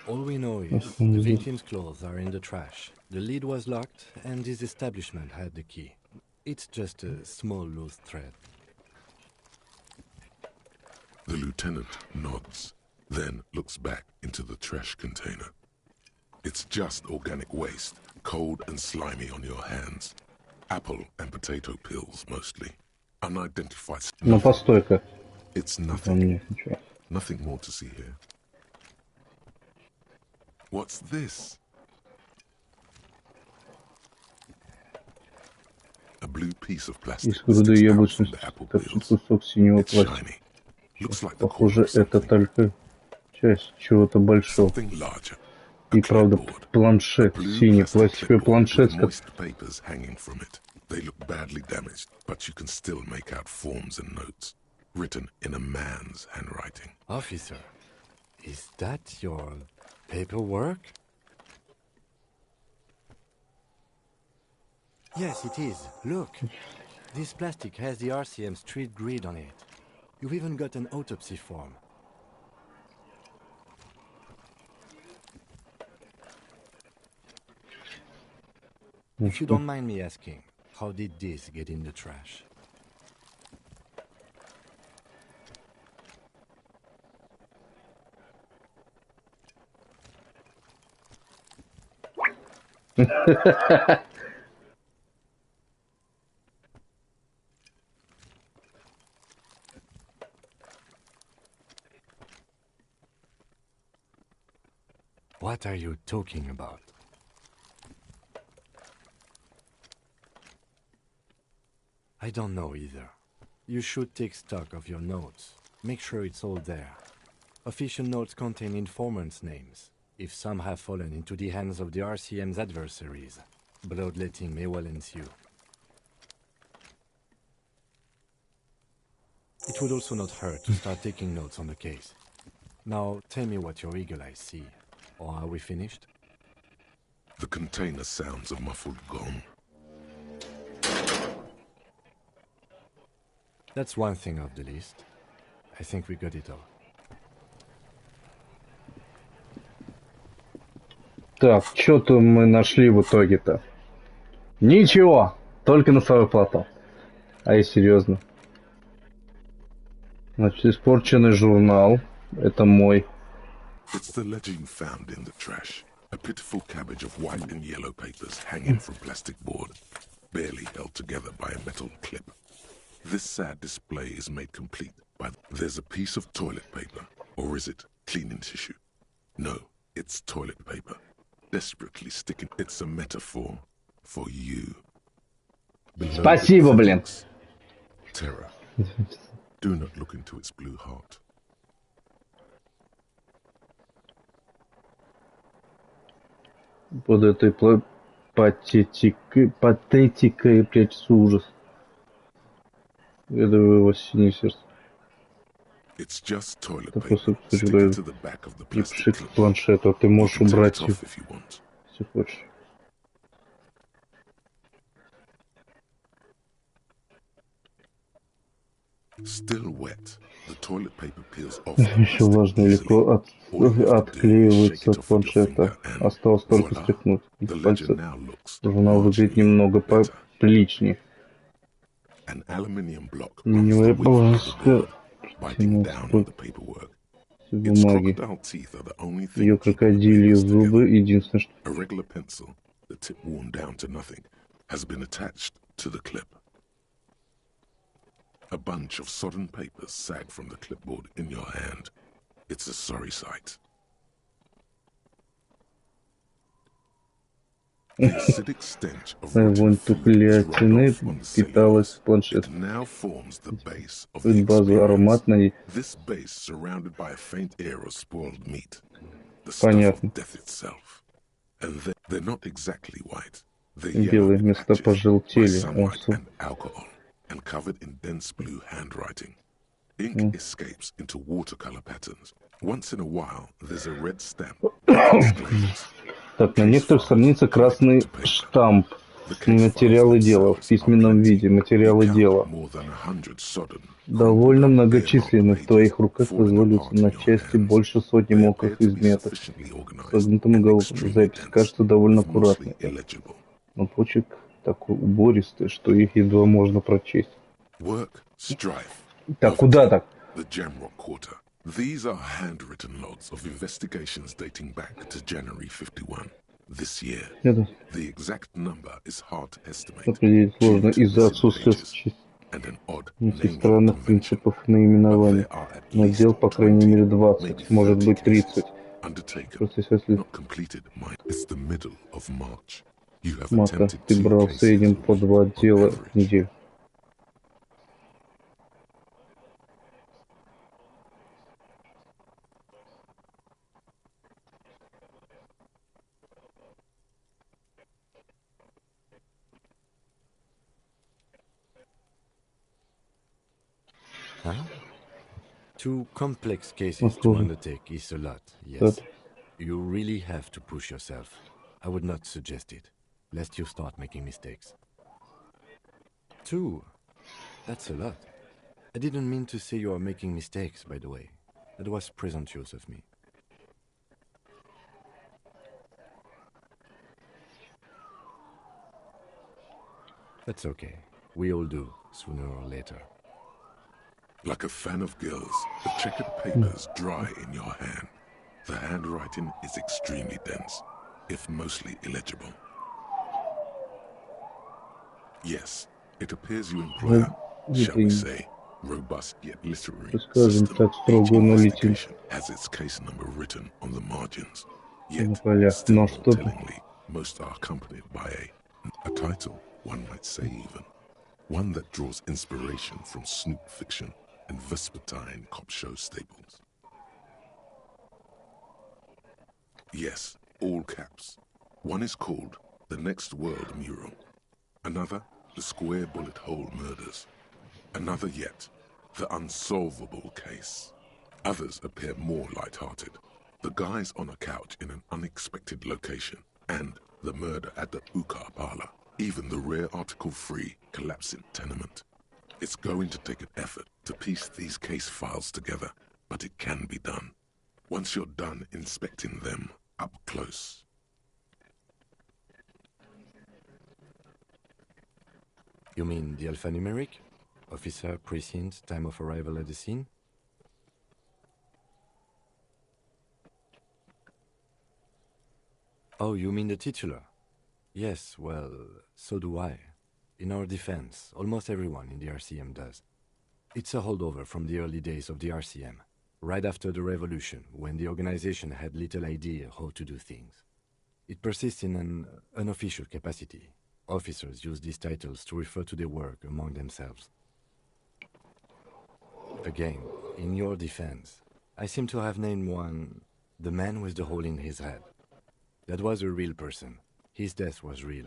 F: All we know is the victim's clothes are in the trash. The lid was locked and his establishment had the key. It's just a small loose thread.
C: The lieutenant nods, then looks back into the trash container. It's just organic waste, cold and slimy on your hands. Apple and potato peels, mostly. Unidentified.
A: Ну, постой-ка.
C: It's
A: Там
C: nothing.
A: нет ничего.
C: Nothing more to see here. What's this? A blue piece of plastic
A: Из груды
C: sticks out
A: яблочных
C: from the apple
A: торчит
C: peels.
A: кусок синего
C: It's
A: пластика.
C: shiny. Looks like the
A: Похоже,
C: corner of
A: это
C: something.
A: только часть чего-то большого.
C: Something larger. A
A: И правда,
C: clipboard.
A: планшет,
C: Blue
A: синий
C: plastic
A: пластиковый
C: clipboard
A: планшет.
C: with moist papers hanging from it. They look badly damaged, but you can still make out forms and notes, written in a man's handwriting.
F: Officer, is that your paperwork? Yes, it is. Look. This plastic has the RCM street grid on it. You've even got an autopsy form. If you don't mind me asking, how did this get in the trash? What are you talking about? I don't know either. You should take stock of your notes. Make sure it's all there. Official notes contain informants' names. If some have fallen into the hands of the RCM's adversaries, bloodletting may well ensue. It would also not hurt to start taking notes on the case. Now, tell me what your eagle eyes see. Or are we finished?
C: The container sounds a muffled gong.
F: That's one thing off the list. I think we got it all.
A: Так, что-то мы нашли в итоге-то. Ничего, только носовой платок. А и серьезно. Значит, испорченный журнал. Это мой.
C: It's the letter you found in the trash. A pitiful cabbage of white and yellow papers hanging from plastic board, barely held together by a metal clip. This sad display is made complete by... There's a piece of toilet paper. Or is it cleaning tissue? No, it's toilet paper. Desperately sticking... It's a metaphor for you. Below
A: Спасибо,
C: it
A: блин.
C: thinks, terror. Do not look into its blue heart.
A: Под этой патетикой прячется ужас. Это его синее сердце.
C: It's just toilet
A: Это
C: paper
A: просто
C: sticking to the back of the
A: и
C: plastic
A: пришит к
C: clip.
A: планшету, а ты
C: You
A: можешь
C: can take
A: убрать
C: it
A: его,
C: off if you want.
A: если хочешь.
C: Still wet, the toilet paper peels off.
A: Еще влажно легко отклеивается от планшета. Осталось только стряхнуть. Из
C: The
A: пальца
C: ledger now looks
A: журнал выглядит немного
C: better.
A: приличнее.
C: An aluminium block runs
A: Алюминиевая
C: the width of the
A: полоска
C: board, biting
A: тянулась
C: down on
A: вдоль
C: the paperwork. Its
A: бумаги.
C: crocodile teeth are the only
A: Ее
C: thing keeping the
A: крокодильи
C: papers
A: зубы
C: together.
A: единственное, что...
C: A regular pencil, the tip worn down to nothing, has been attached to the clip. A bunch of sodden papers sag from the clipboard in your hand. It's a sorry sight. The acidic stench of rotten
A: Вонь
C: food is rubbed
A: тухлятины
C: off on the
A: питалась
C: cellulose.
A: планшет.
C: It now forms the base of the
A: Базовый
C: experience.
A: аромат на ней.
C: This base surrounded by a faint air of spoiled meat. The stuff
A: Понятно.
C: of death itself. And they're not exactly white. They're
A: Белые
C: yellow in
A: места
C: patches by
A: пожелтели.
C: sunlight and alcohol, and covered in dense blue handwriting. Ink escapes into watercolor patterns. Once in a while, there's a red stamp that exclaims,
A: Так, на некоторых страницах красный штамп. Материалы дела. В письменном виде. Материалы дела. Довольно многочисленны. В твоих руках разваливаются на части больше сотни мокрых изметок. Согнутым уголком. Запись кажется довольно аккуратной. Но почерк такой убористый, что их едва можно прочесть. Так, куда так?
C: These are handwritten logs of investigations dating back to January 51. This year, the exact number is hard to estimate.
A: Определить сложно из-за отсутствия странных принципов наименования. Но дел, по крайней мере, 20, может быть 30. Марта, ты брал в среднем по 2 дела в неделю.
F: Huh? 2 complex cases to undertake is a lot, yes. You really have to push yourself. I would not suggest it, lest you start making mistakes. 2? That's a lot. I didn't mean to say you are making mistakes, by the way. That was presumptuous of me. That's okay. We all do, sooner or later.
C: Like a fan of girls, the checkered papers dry in your hand. The handwriting is extremely dense, if mostly illegible. Yes, it appears you employ a, shall we say, robust yet literary system. Each investigation has its case number written on the margins. Yet, still more tellingly, most are accompanied by a title, one might say even. One that draws inspiration from snoop fiction and vespertine cop show staples. Yes, all caps. One is called The Next World Mural. Another, The Square Bullet Hole Murders. Another yet, The Unsolvable Case. Others appear more light-hearted. The guys on a couch in an unexpected location, and The Murder at the Hookah Parlor. Even the rare article-free collapsing tenement. It's going to take an effort to piece these case files together, but it can be done. Once you're done inspecting them up close.
F: You mean the alphanumeric? Officer, precinct, time of arrival at the scene? Oh, you mean the titular? Yes, well, so do I. In our defense, almost everyone in the RCM does. It's a holdover from the early days of the RCM, right after the revolution, when the organization had little idea how to do things. It persists in an unofficial capacity. Officers use these titles to refer to their work among themselves. Again, in your defense, I seem to have named one, the man with the hole in his head. That was a real person. His death was real.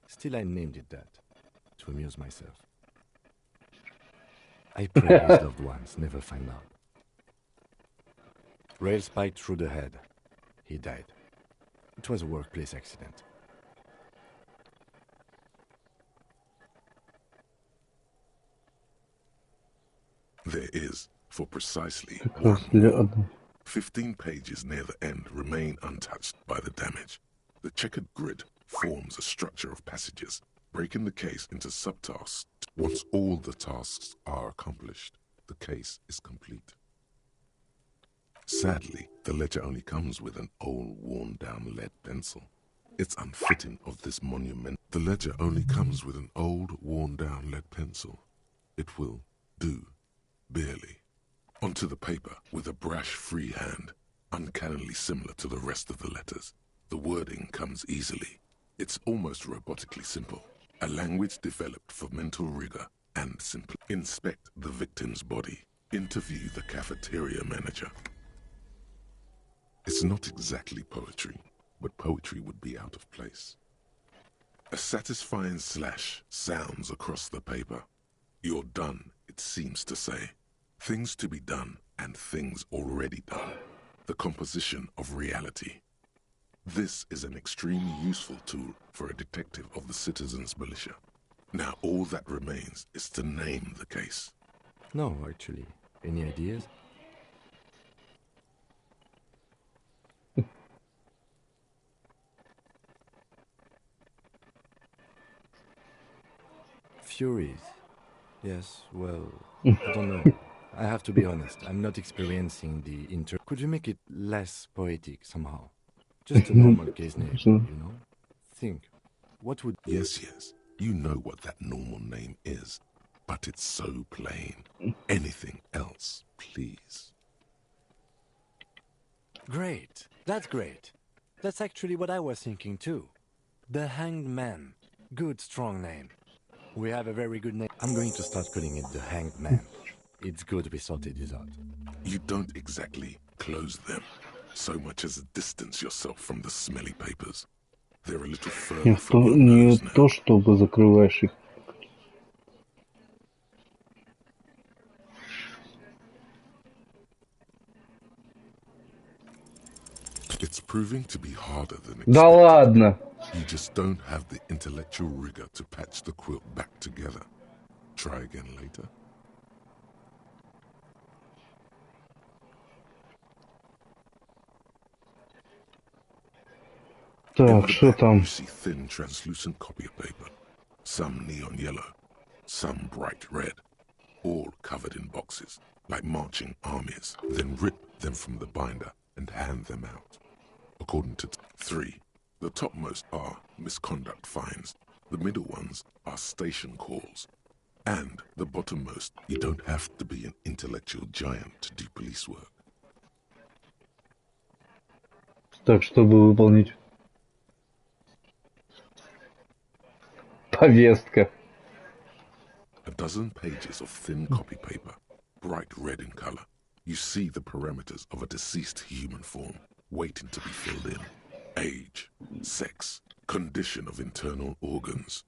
F: Still, I named it that, to amuse myself. I pray his loved ones never find out. Rail spiked through the head. He died. It was a workplace accident.
C: There is, for precisely 1 more. 15 pages near the end remain untouched by the damage. The checkered grid forms a structure of passages, breaking the case into subtasks. Once all the tasks are accomplished, the case is complete. Sadly, the ledger only comes with an old, worn-down lead pencil. It's unfitting of this monument. The ledger only comes with an old, worn-down lead pencil. It will do, barely. Onto the paper with a brash free hand, uncannily similar to the rest of the letters. The wording comes easily. It's almost robotically simple. A language developed for mental rigor and simple. Inspect the victim's body. Interview the cafeteria manager. It's not exactly poetry, but poetry would be out of place. A satisfying slash sounds across the paper. You're done, it seems to say. Things to be done and things already done. The composition of reality. This is an extremely useful tool for a detective of the citizens' militia. Now all that remains is to name the case.
F: No, actually. Any ideas? Furies. Yes, well, I don't know. I have to be honest, I'm not experiencing the Could you make it less poetic somehow? Just a normal case name, you know? Think, what would...
C: Yes, you know what that normal name is, but it's so plain. Anything else, please.
F: Great, that's great. That's actually what I was thinking too. The Hanged Man. Good, strong name. We have a very good name. I'm going to start calling it the Hanged Man. It's good we sorted this out.
C: You don't exactly close them, so much as distance yourself from the smelly papers. They're a little further from your nose now.
A: то, чтобы закрываешь их.
C: It's proving to be harder than expected.
A: Да ладно!
C: You just don't have the intellectual rigor to patch the quilt back together. Try again later.
A: Так, что там?
C: You see thin, translucent copy of paper. Some neon yellow, some bright red, all covered in boxes, like marching armies. Then rip them from the binder and hand them out. According to 3, the topmost are misconduct fines, the middle ones are station calls, and the bottommost, you don't have to be an intellectual giant to do police work.
A: Так, чтобы выполнить повестка.
C: A dozen pages of thin copy paper, bright red in color. You see the parameters of a deceased human form waiting to be filled in. Age, sex, condition of internal organs.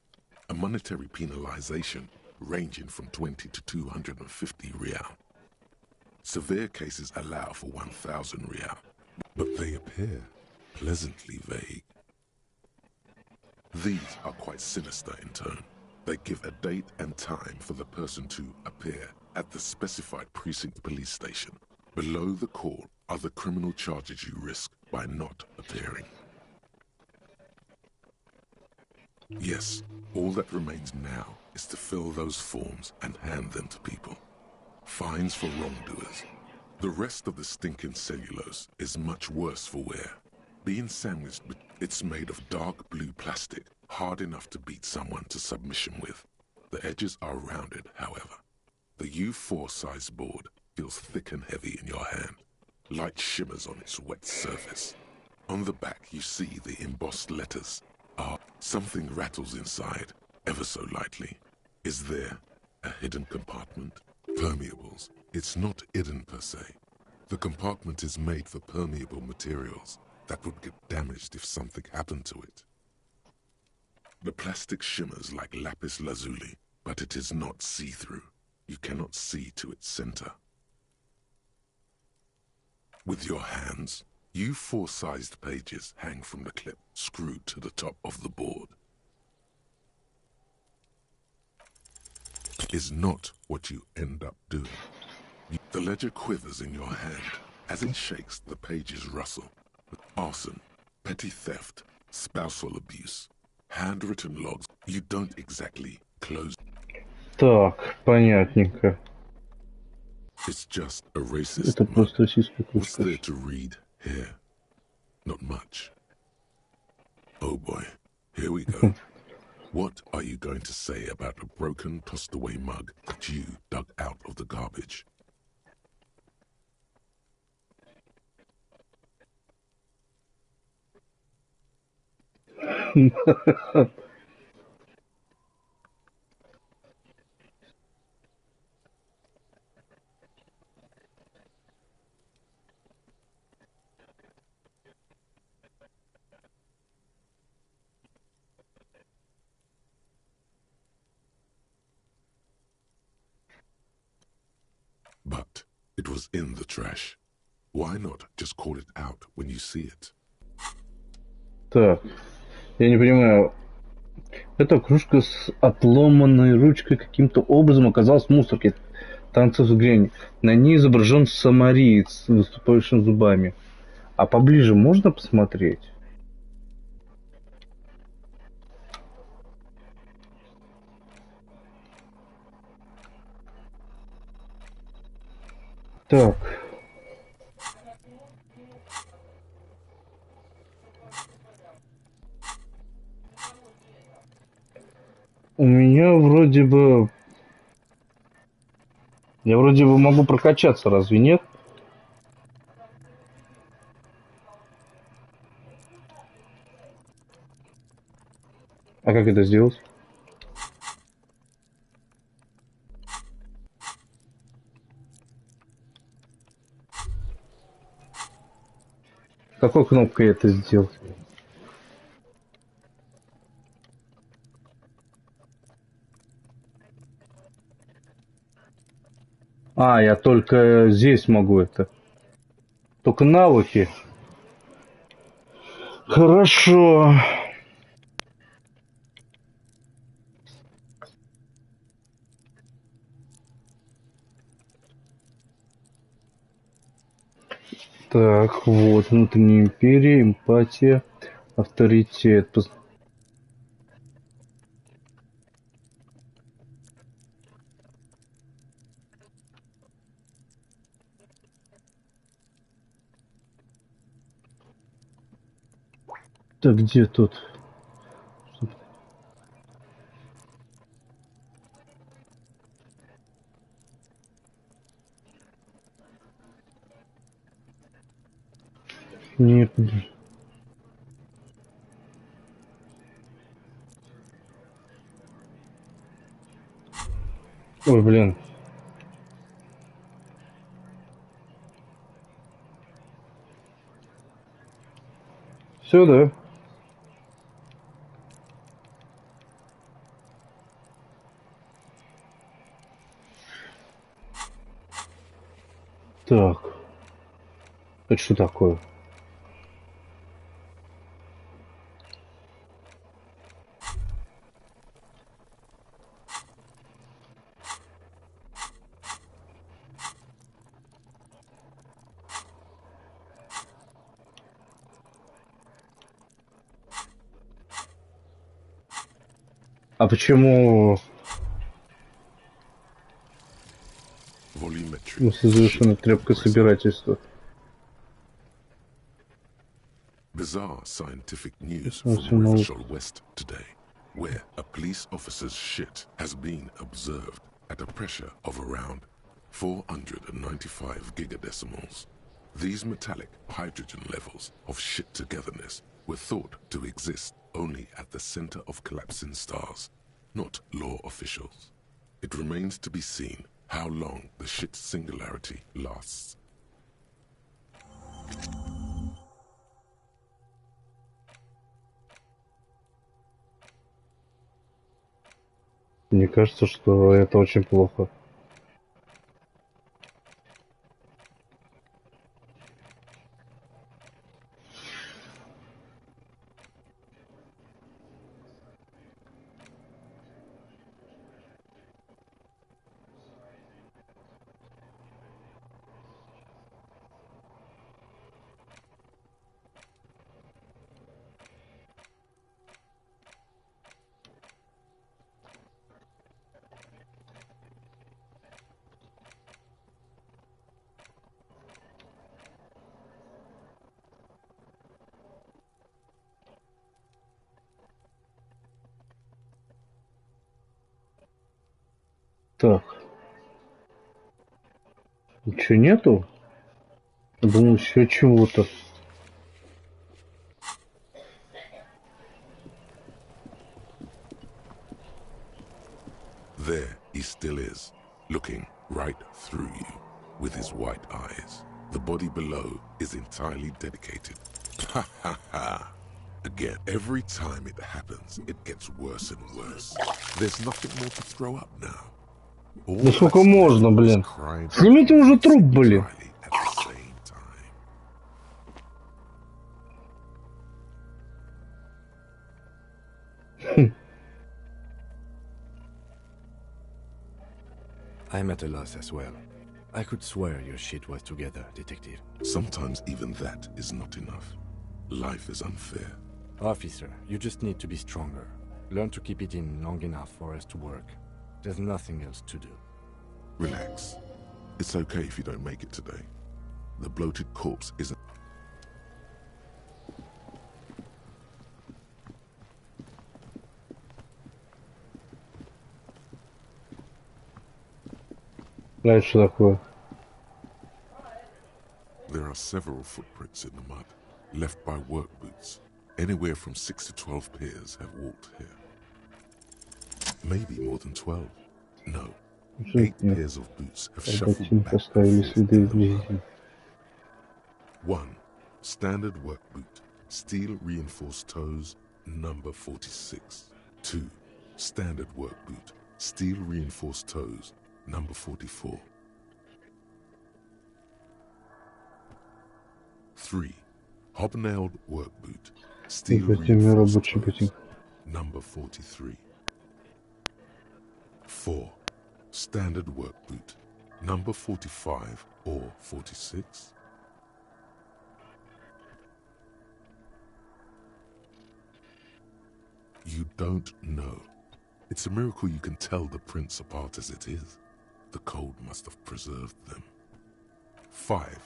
C: A monetary penalization ranging from 20 to 250 real. Severe cases allow for 1,000 real, but they appear pleasantly vague. These are quite sinister in tone. They give a date and time for the person to appear at the specified precinct police station. Below the call are the criminal charges you risk by not appearing. Yes, all that remains now is to fill those forms and hand them to people. Fines for wrongdoers. The rest of the stinking cellulose is much worse for wear. Being sandwiched, it's made of dark blue plastic, hard enough to beat someone to submission with. The edges are rounded, however. The U4 size board feels thick and heavy in your hand. Light shimmers on its wet surface. On the back you see the embossed letters. Something rattles inside, ever so lightly. Is there a hidden compartment? Permeables. It's not hidden per se. The compartment is made for permeable materials that would get damaged if something happened to it. The plastic shimmers like lapis lazuli, but it is not see-through. You cannot see to its center. With your hands, U4-sized pages hang from the clip screwed to the top of the board. Is not what you end up doing. The ledger quivers in your hand. As it shakes, the pages rustle. Arson, petty theft, spousal abuse, handwritten logs. You don't exactly close.
A: Так, понятненько.
C: It's just a racist
A: Это
C: mug.
A: просто российская
C: What's
A: кружка.
C: there to read here? Not much. Oh boy, here we go. What are you going to say about a broken, tossed-away mug that you dug out of the garbage? But it was in the trash. Why not just call it out when you see it?
A: Так, я не понимаю. Эта кружка с отломанной ручкой каким-то образом оказалась в мусорке. Танцев с Грень. На ней изображен самариец с выступающими зубами. А поближе можно посмотреть? Так. У меня вроде бы... Я вроде бы могу прокачаться, разве нет? А как это сделать? Какой кнопкой это сделать? А, я только здесь могу это. Только навыки. Хорошо. Так, вот, внутренняя империя, эмпатия, авторитет. Так, где тут? Нет. Ой, блин. Все, да? Так. Это что такое? А почему завершена трепка собирательства?
C: Bizarre scientific news from Rivershore West today, where a police officer's shit has been observed at a pressure of around 495 gigadecimals. These metallic hydrogen levels of shit togetherness were thought to exist only at the center of collapsing stars, not law officials. It remains to be seen how long the shit singularity lasts.
A: Мне кажется, что это очень плохо. Так. Ничего нету? Я думал, еще чего-то.
C: There he still is, looking right through you with his white eyes. The body below is entirely dedicated. Ha ha ha. Again, every time it happens, it gets worse and worse. There's nothing more to throw up now. All
A: Да сколько
C: that's
A: можно,
C: left is
A: блин?
C: crying
A: Снимите уже труп, блин.
C: entirely at the same time.
F: I'm at a loss as well. I could swear your shit was together, detective.
C: Sometimes even that is not enough. Life is unfair.
F: Officer, you just need to be stronger. Learn to keep it in long enough for us to work. There's nothing else to do.
C: Relax. It's okay if you don't make it today. The bloated corpse isn't.
A: Знаешь, что такое?
C: There are several footprints in the mud, left by work boots. Anywhere from 6 to 12 pairs have walked here. Maybe more than 12. No. 8 pairs of boots have shuffled back and forth in the mud. 1. Standard work boot, steel reinforced toes, number 46. 2. Standard work boot, steel reinforced toes, number 44. 3. Hobnailed work boot, steel reinforced toes, number 43. 4. Standard work boot, number 45 or 46. You don't know. It's a miracle you can tell the prints apart as it is. The cold must have preserved them. 5.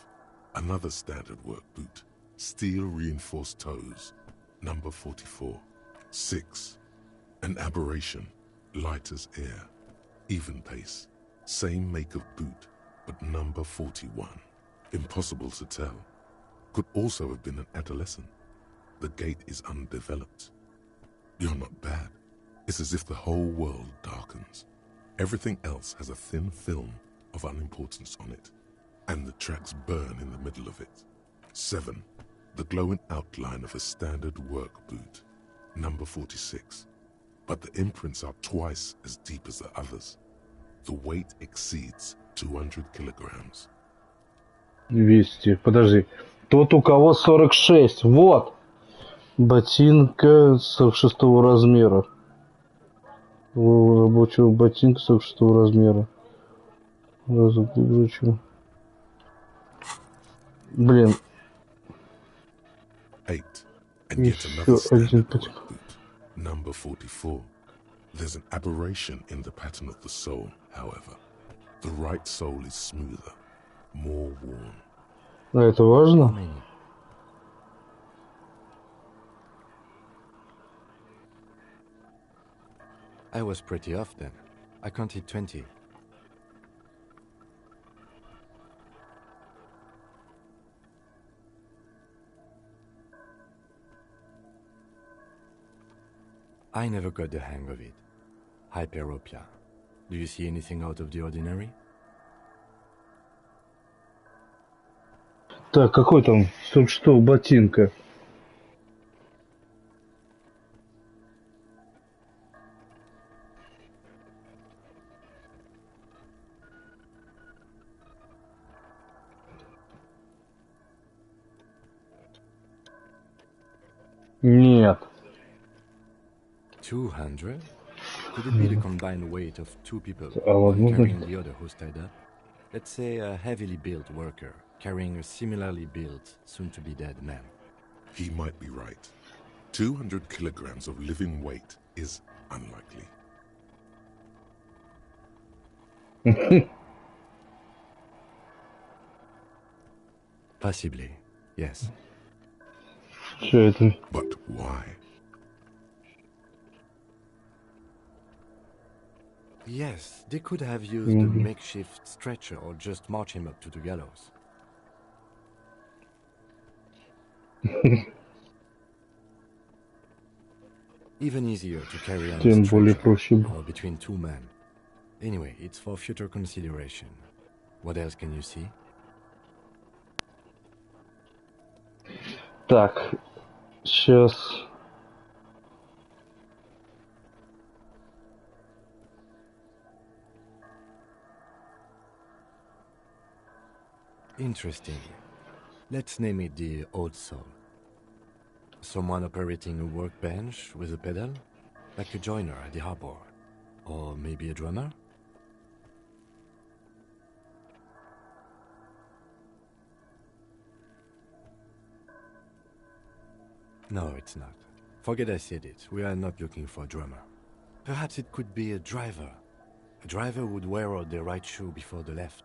C: Another standard work boot, steel reinforced toes, number 44. 6. An aberration, light as air, even pace, same make of boot, but number 41. Impossible to tell. Could also have been an adolescent. The gait is undeveloped. You're not bad. It's as if the whole world darkens. Everything else has a thin film of unimportance on it, and the tracks burn in the middle of it. 7. The glowing outline of a standard work boot, number 46. But the imprints are twice as deep as the others. The weight exceeds 200 kilograms.
A: 200. Подожди. Тот, у кого 46. Вот. Ботинка 46 размера. У рабочего ботинка 46 размера. Разглубочу. Блин.
C: 8. And yet another standard work boot, number 44. There's an aberration in the pattern of the sole, however. The right sole is smoother, more worn.
A: А это важно?
F: I was pretty off then. I counted 20. I never got the hang of it. Hyperopia. Do you see anything out of the ordinary?
A: Так, какой там 46 ботинка? Нет.
F: 200? Could it be the combined weight of two people,
A: А
F: one
A: возможно...
F: carrying the other who's tied up? Let's say a heavily built worker carrying a similarly built, soon-to-be-dead man.
C: He might be right. 200 kilograms of living weight is unlikely.
F: Possibly, yes.
A: Что это?
C: But why?
F: Yes, they could have used a makeshift stretcher or just march him up to the gallows. Even easier to carry on a
A: Тем более
F: stretcher
A: проще.
F: or between two men. Anyway, it's for future consideration. What else can you see?
A: Так, сейчас.
F: Interesting. Let's name it the Old Soul. Someone operating a workbench with a pedal? Like a joiner at the harbor. Or maybe a drummer? No, it's not. Forget I said it. We are not looking for a drummer. Perhaps it could be a driver. A driver would wear out their right shoe before the left.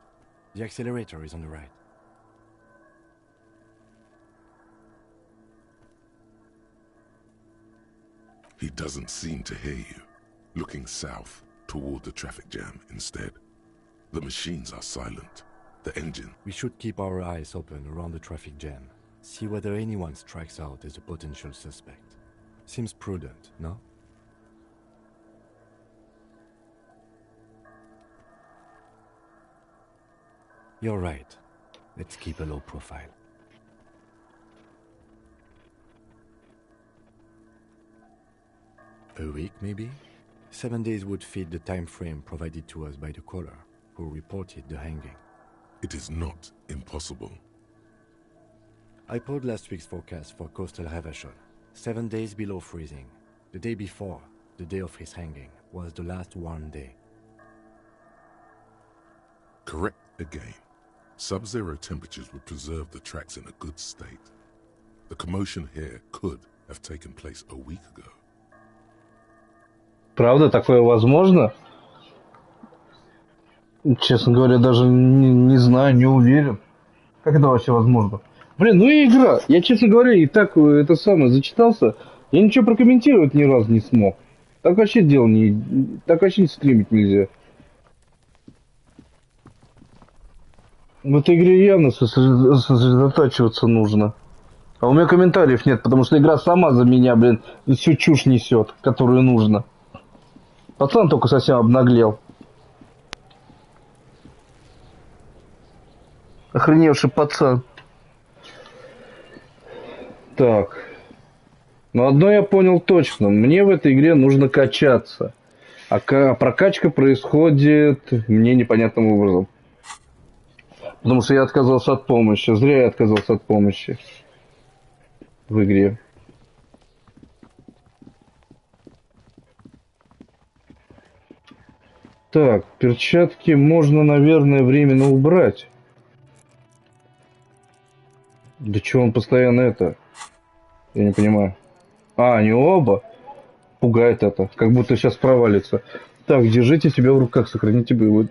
F: The accelerator is on the right.
C: He doesn't seem to hear you. Looking south, toward the traffic jam instead. The machines are silent. The engine.
F: We should keep our eyes open around the traffic jam. See whether anyone strikes out as a potential suspect. Seems prudent, no? You're right. Let's keep a low profile. A week, maybe? 7 days would fit the time frame provided to us by the caller, who reported the hanging.
C: It is not impossible.
F: I pulled last week's forecast for coastal Havashon. 7 days below freezing. The day before, the day of his hanging, was the last warm day.
C: Correct again. Sub-zero temperatures would preserve the tracks in a good state. The commotion here could have taken place a week ago.
A: Правда, такое возможно? Честно говоря, даже не знаю, не уверен. Как это вообще возможно? Блин, ну и игра. Я, честно говоря, и так это самое зачитался. Я ничего прокомментировать ни разу не смог. Так вообще дело не... Так вообще стримить нельзя. В этой игре явно сосредотачиваться нужно. А у меня комментариев нет, потому что игра сама за меня, блин, всю чушь несет, которую нужно. Пацан только совсем обнаглел. Охреневший пацан. Так. Но одно я понял точно. Мне в этой игре нужно качаться. А прокачка происходит мне непонятным образом. Потому что я отказался от помощи. Зря я отказался от помощи в игре. Так, перчатки можно, наверное, временно убрать. Да чего он постоянно это? Я не понимаю. А, они оба? Пугает это. Как будто сейчас провалится. Так, держите себя в руках, сохраните боевой.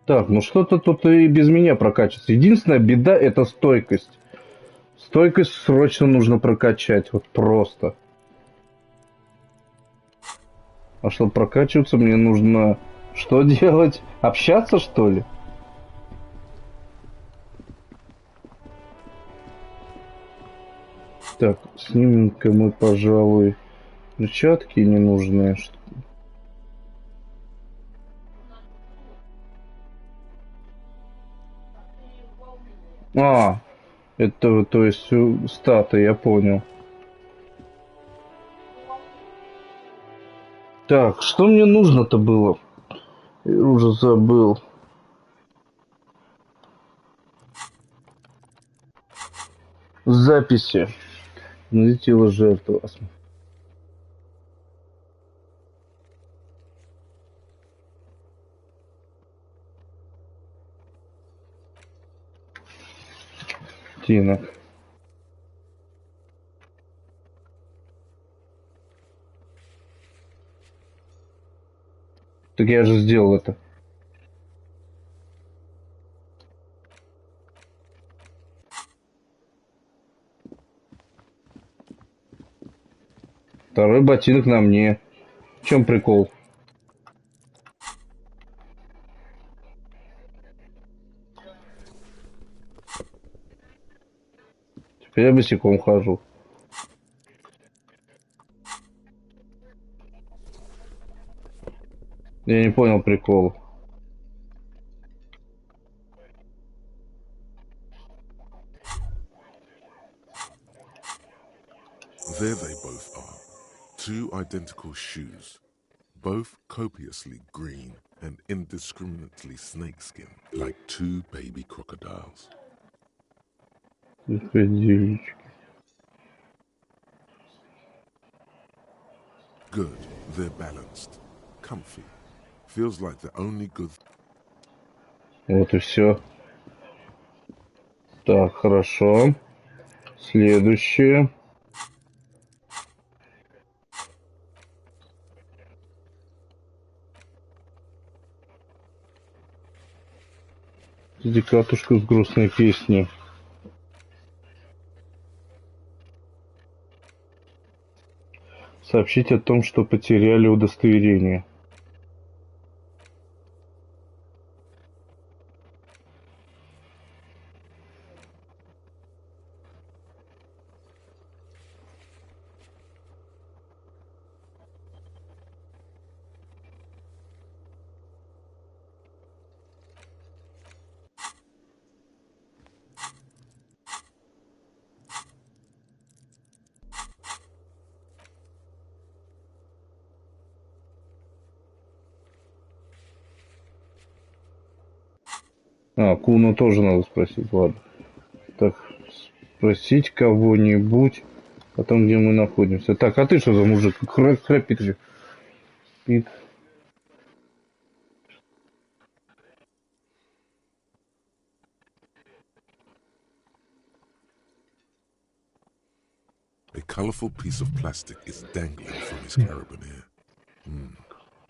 A: Так, ну что-то тут и без меня прокачивается. Единственная беда — это стойкость. Стойкость срочно нужно прокачать. Вот просто. А чтобы прокачиваться, мне нужно что делать? Общаться, что ли? Так, снимем-ка мы, пожалуй, перчатки ненужные. А, это, то есть, статы, я понял. Так, что мне нужно-то было? Я уже забыл. Записи. Найди тело жертвы. Тинок. Так я же сделал это. Второй ботинок на мне. В чем прикол? Теперь я босиком хожу. Я не понял прикол.
C: There they both are. Two identical shoes. Both copiously green and indiscriminately snakeskin, like two baby crocodiles. Good, they're balanced. Comfy. Feels like the only good...
A: Вот и все. Так, хорошо. Следующее. Катушка с грустной песней. Сообщить о том, что потеряли удостоверение. А, Куну тоже надо спросить, ладно. Так, спросить кого-нибудь о том, где мы находимся. Так, а ты что за мужик? Храпит же. Спит.
C: A colorful piece of plastic is dangling from his carabiner.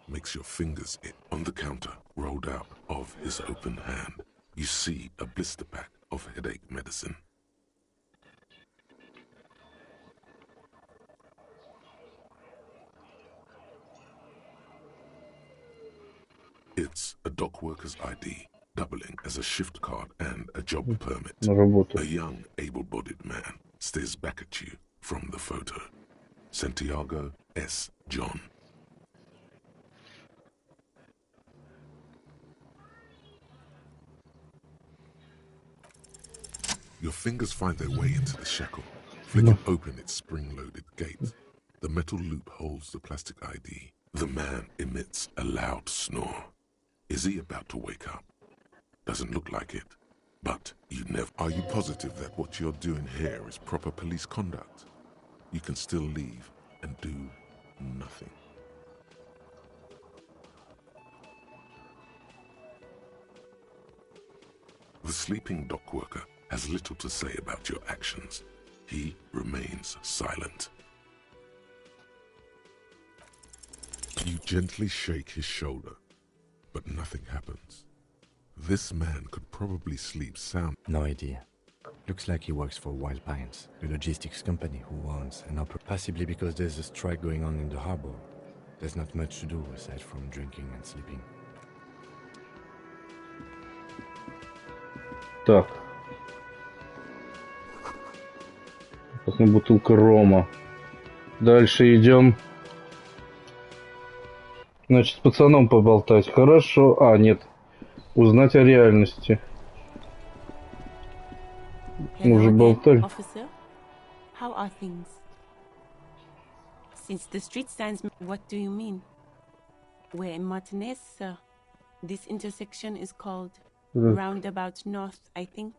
C: Makes your fingers itch. On the counter, rolled out of his open hand, you see a blister pack of headache medicine. It's a dock worker's ID, doubling as a shift card and a job permit. A young, able-bodied man stares back at you from the photo. Santiago S. John. Your fingers find their way into the shackle, flicking open its spring-loaded gate. The metal loop holds the plastic ID. The man emits a loud snore. Is he about to wake up? Doesn't look like it. But you never... Are you positive that what you're doing here is proper police conduct? You can still leave and do nothing. The sleeping dock worker has little to say about your actions. He remains silent. You gently shake his shoulder, but nothing happens. This man could probably sleep sound.
F: No idea. Looks like he works for Wild Pines, the logistics company who owns and operates. Possibly because there's a strike going on in the harbor. There's not much to do aside from drinking and sleeping.
A: Так. Одна бутылка рома. Дальше идем. Значит, с пацаном поболтать. Хорошо. А, нет. Узнать о реальности. Мы уже болтали.
J: Officer, how are things? Since the street signs, what do you mean? We're in Martinez, sir. This intersection is called Roundabout North, I think.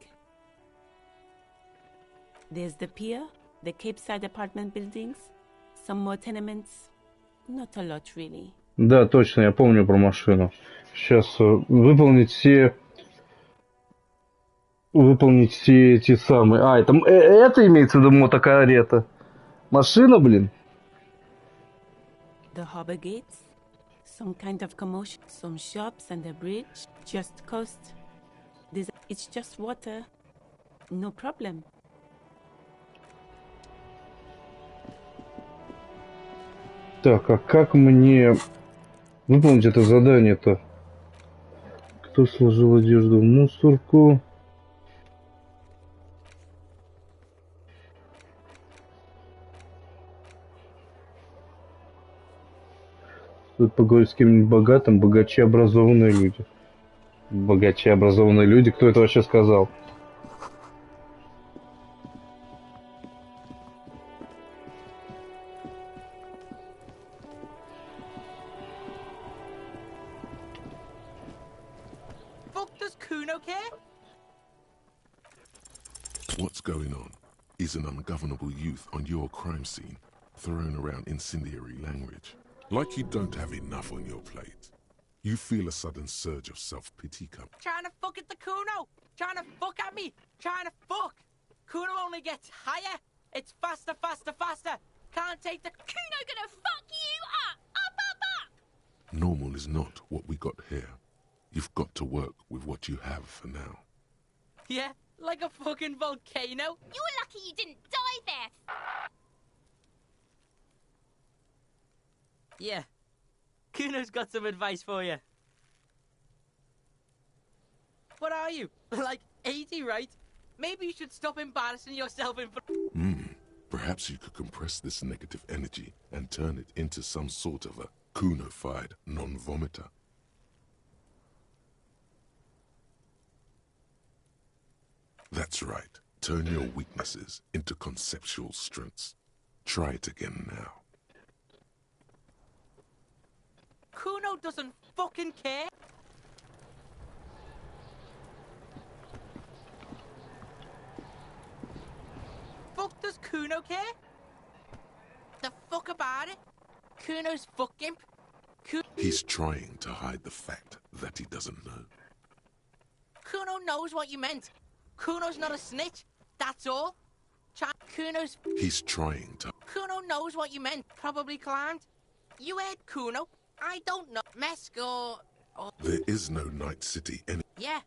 J: There's the pier, the Cape-side apartment buildings, some more tenements. Not a lot, really.
A: Да, точно, я помню про машину. Сейчас выполнить все эти самые... А, это имеется в виду мотокарета? Машина, блин?
J: The harbor gates, some kind of commotion, some shops and a bridge, just coast. It's just water. No problem.
A: Так, а как мне выполнить это задание-то? Кто сложил одежду в мусорку? Стоит поговорить с кем-нибудь богатым, богаче образованные люди. Богаче образованные люди? Кто это вообще сказал?
H: Fuck does Kuno care?
C: What's going on is an ungovernable youth on your crime scene, throwing around incendiary language. Like you don't have enough on your plate. You feel a sudden surge of self-pity come.
H: Trying to fuck at the Kuno! Trying to fuck at me! Trying to fuck! Kuno only gets higher! It's faster, faster, faster! Can't take the...
G: Kuno gonna fuck you up! Up!
C: Normal is not what we got here. You've got to work with what you have for now.
H: Yeah, like a fucking volcano.
G: You're lucky you didn't die there!
H: Yeah. Kuno's got some advice for you. What are you? Like 80, right? Maybe you should stop embarrassing yourself in front...
C: Perhaps you could compress this negative energy and turn it into some sort of a Kuno-fied non-vomiter. That's right. Turn your weaknesses into conceptual strengths. Try it again now.
H: Kuno doesn't fucking care. Fuck does Kuno care? The fuck about it? Kuno's fucking...
C: He's trying to hide the fact that he doesn't know.
H: Kuno knows what you meant. Kuno's not a snitch, that's all. Kuno's...
C: He's trying to...
H: Kuno knows what you meant, probably climbed. You heard Kuno. I don't know. Mesk or...
C: There is no Night City any...
H: Yeah.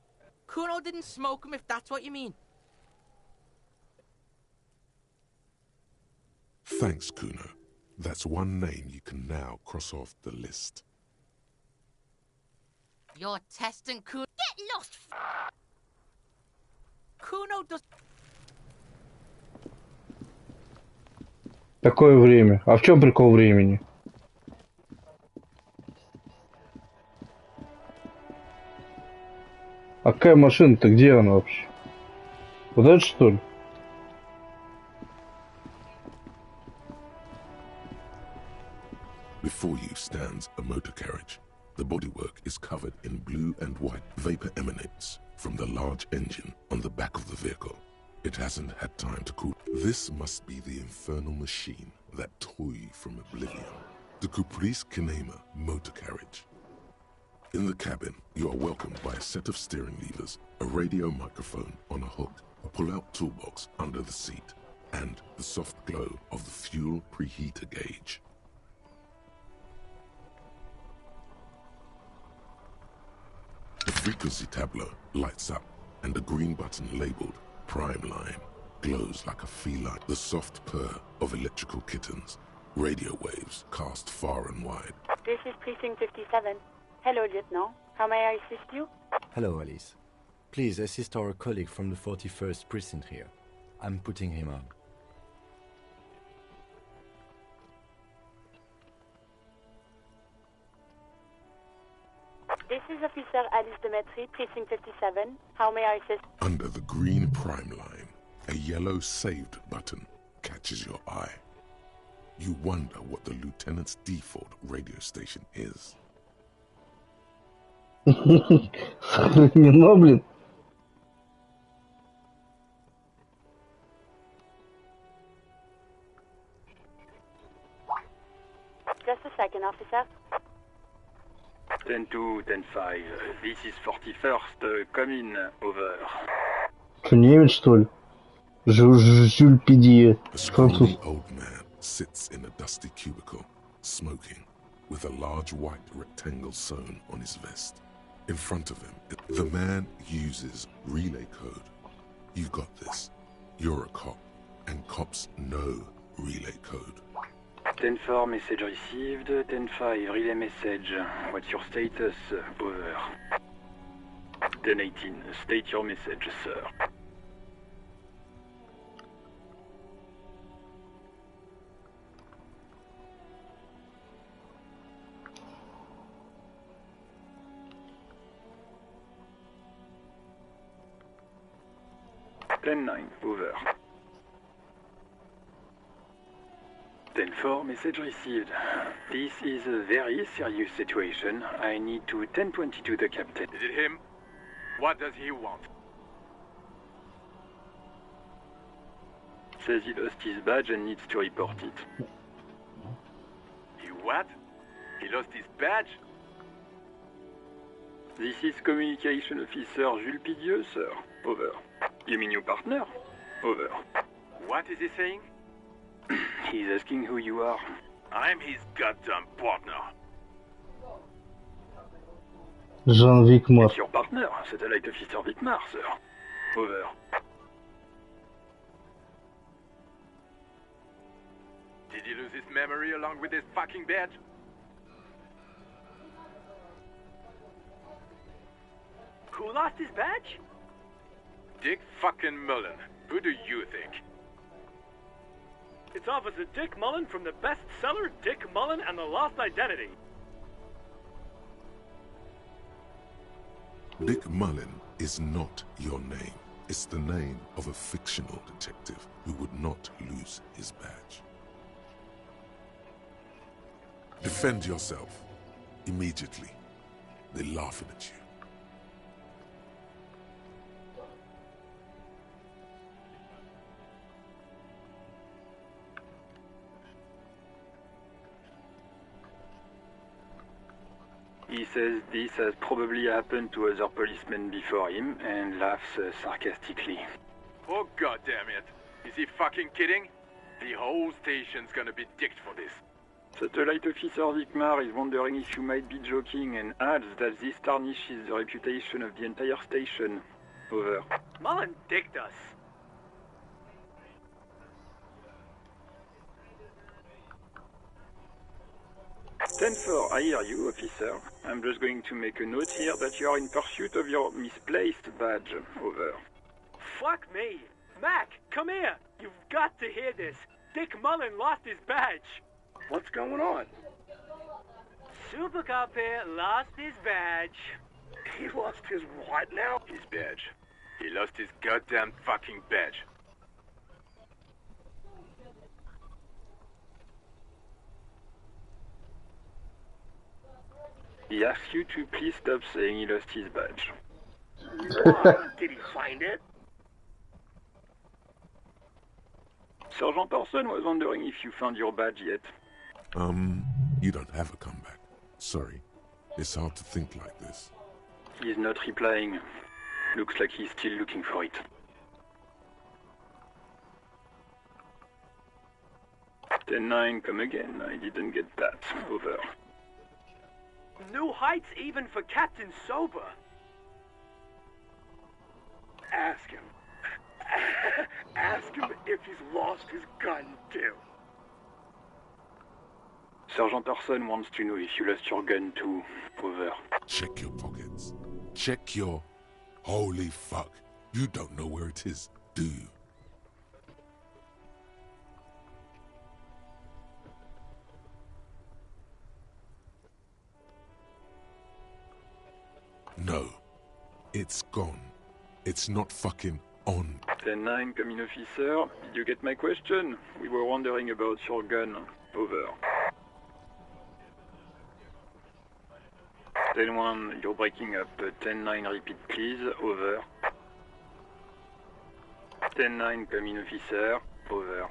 H: Kuno didn't smoke him if that's what you mean.
C: Thanks, Kuno. That's one name you can now cross off the list.
H: You're testing Kuno...
G: Get lost!
H: Kuno does...
A: Такое время. А в чем прикол времени? А какая машина-то? Где она вообще? Вот это что ли?
C: Before you stands a motor carriage. The bodywork is covered in blue and white. Vapor emanates from the large engine on the back of the vehicle. It hasn't had time to cool. This must be the infernal machine that tore you from oblivion. The Caprice Kinema motor carriage. In the cabin, you are welcomed by a set of steering levers, a radio microphone on a hook, a pull-out toolbox under the seat, and the soft glow of the fuel preheater gauge. The frequency tableau lights up, and the green button labeled Prime Line glows like a feline. The soft purr of electrical kittens, radio waves cast far and wide.
K: This is Precinct 57. Hello, Lieutenant. How may I assist you?
F: Hello, Alice. Please assist our colleague from the 41st Precinct here. I'm putting him on.
K: This is Officer Alice Demetri, Precinct 57. How may I assist?
C: Under the green Prime Line, a yellow saved button catches your eye. You wonder what the lieutenant's default radio station is.
A: Сохранено, блин.
K: Just a second, officer.
L: 10-2, 10-5. This is 41st. Come in, over.
A: Что, немец, что ли? Жюль Пидье.
C: A scrawny old man sits in a dusty cubicle, smoking, with a large white rectangle sewn on his vest. In front of him, the man uses relay code. You got this. You're a cop, and cops know relay code.
L: 10-4, message received. 10-5, relay message. What's your status? Over. 10-18, state your message, sir. Ten-9, over. 10-4, message received. This is a very serious situation. I need to 10-22 the captain.
M: Is it him? What does he want?
L: Says he lost his badge and needs to report it.
M: He what? He lost his badge?
L: This is Communication Officer Jules Pidieux, sir. Over. You mean your partner? Over.
M: What is he saying?
L: He's asking who you are.
M: I'm his goddamn partner.
A: Jean Vicmar.
L: It's your partner, Satellite Officer Vicmar, sir. Over.
M: Did he lose his memory along with his fucking badge?
H: Who lost his badge?
M: Dick fucking Mullen. Who do you think?
H: It's Officer Dick Mullen from the bestseller Dick Mullen and the Lost Identity.
C: Dick Mullen is not your name. It's the name of a fictional detective who would not lose his badge. Defend yourself. Immediately. They're laughing at you.
L: He says this has probably happened to other policemen before him and laughs sarcastically.
M: Oh goddamn it! Is he fucking kidding? The whole station's gonna be dicked for this.
L: Satellite Officer Vicmar is wondering if you might be joking and adds that this tarnishes the reputation of the entire station. Over.
H: Mullen dicked us.
L: Ten-4, I hear you, officer. I'm just going to make a note here that you are in pursuit of your misplaced badge. Over.
H: Fuck me. Mac, come here. You've got to hear this. Dick Mullen lost his badge.
M: What's going on?
H: Super Cop here lost his badge.
M: He lost his what now? His badge. He lost his goddamn fucking badge.
L: He asks you to please stop saying he lost his badge.
M: Did he find it?
L: Sergeant Orson was wondering if you found your badge yet.
C: You don't have a comeback. Sorry. It's hard to think like this.
L: He's not replying. Looks like he's still looking for it. 10-9, come again. I didn't get that. Over.
H: New heights even for Captain Sober.
M: Ask him. Ask him if he's lost his gun, too.
L: Sergeant Orson wants to know if you lost your gun too. Over.
C: Check your pockets. Check your... Holy fuck. You don't know where it is, do you? No. It's gone. It's not fucking on.
L: 10-9, come in, officer. Did you get my question? We were wondering about your gun. Over. 10-1, you're breaking up. 10-9, repeat please. Over. 10-9, come in, officer. Over.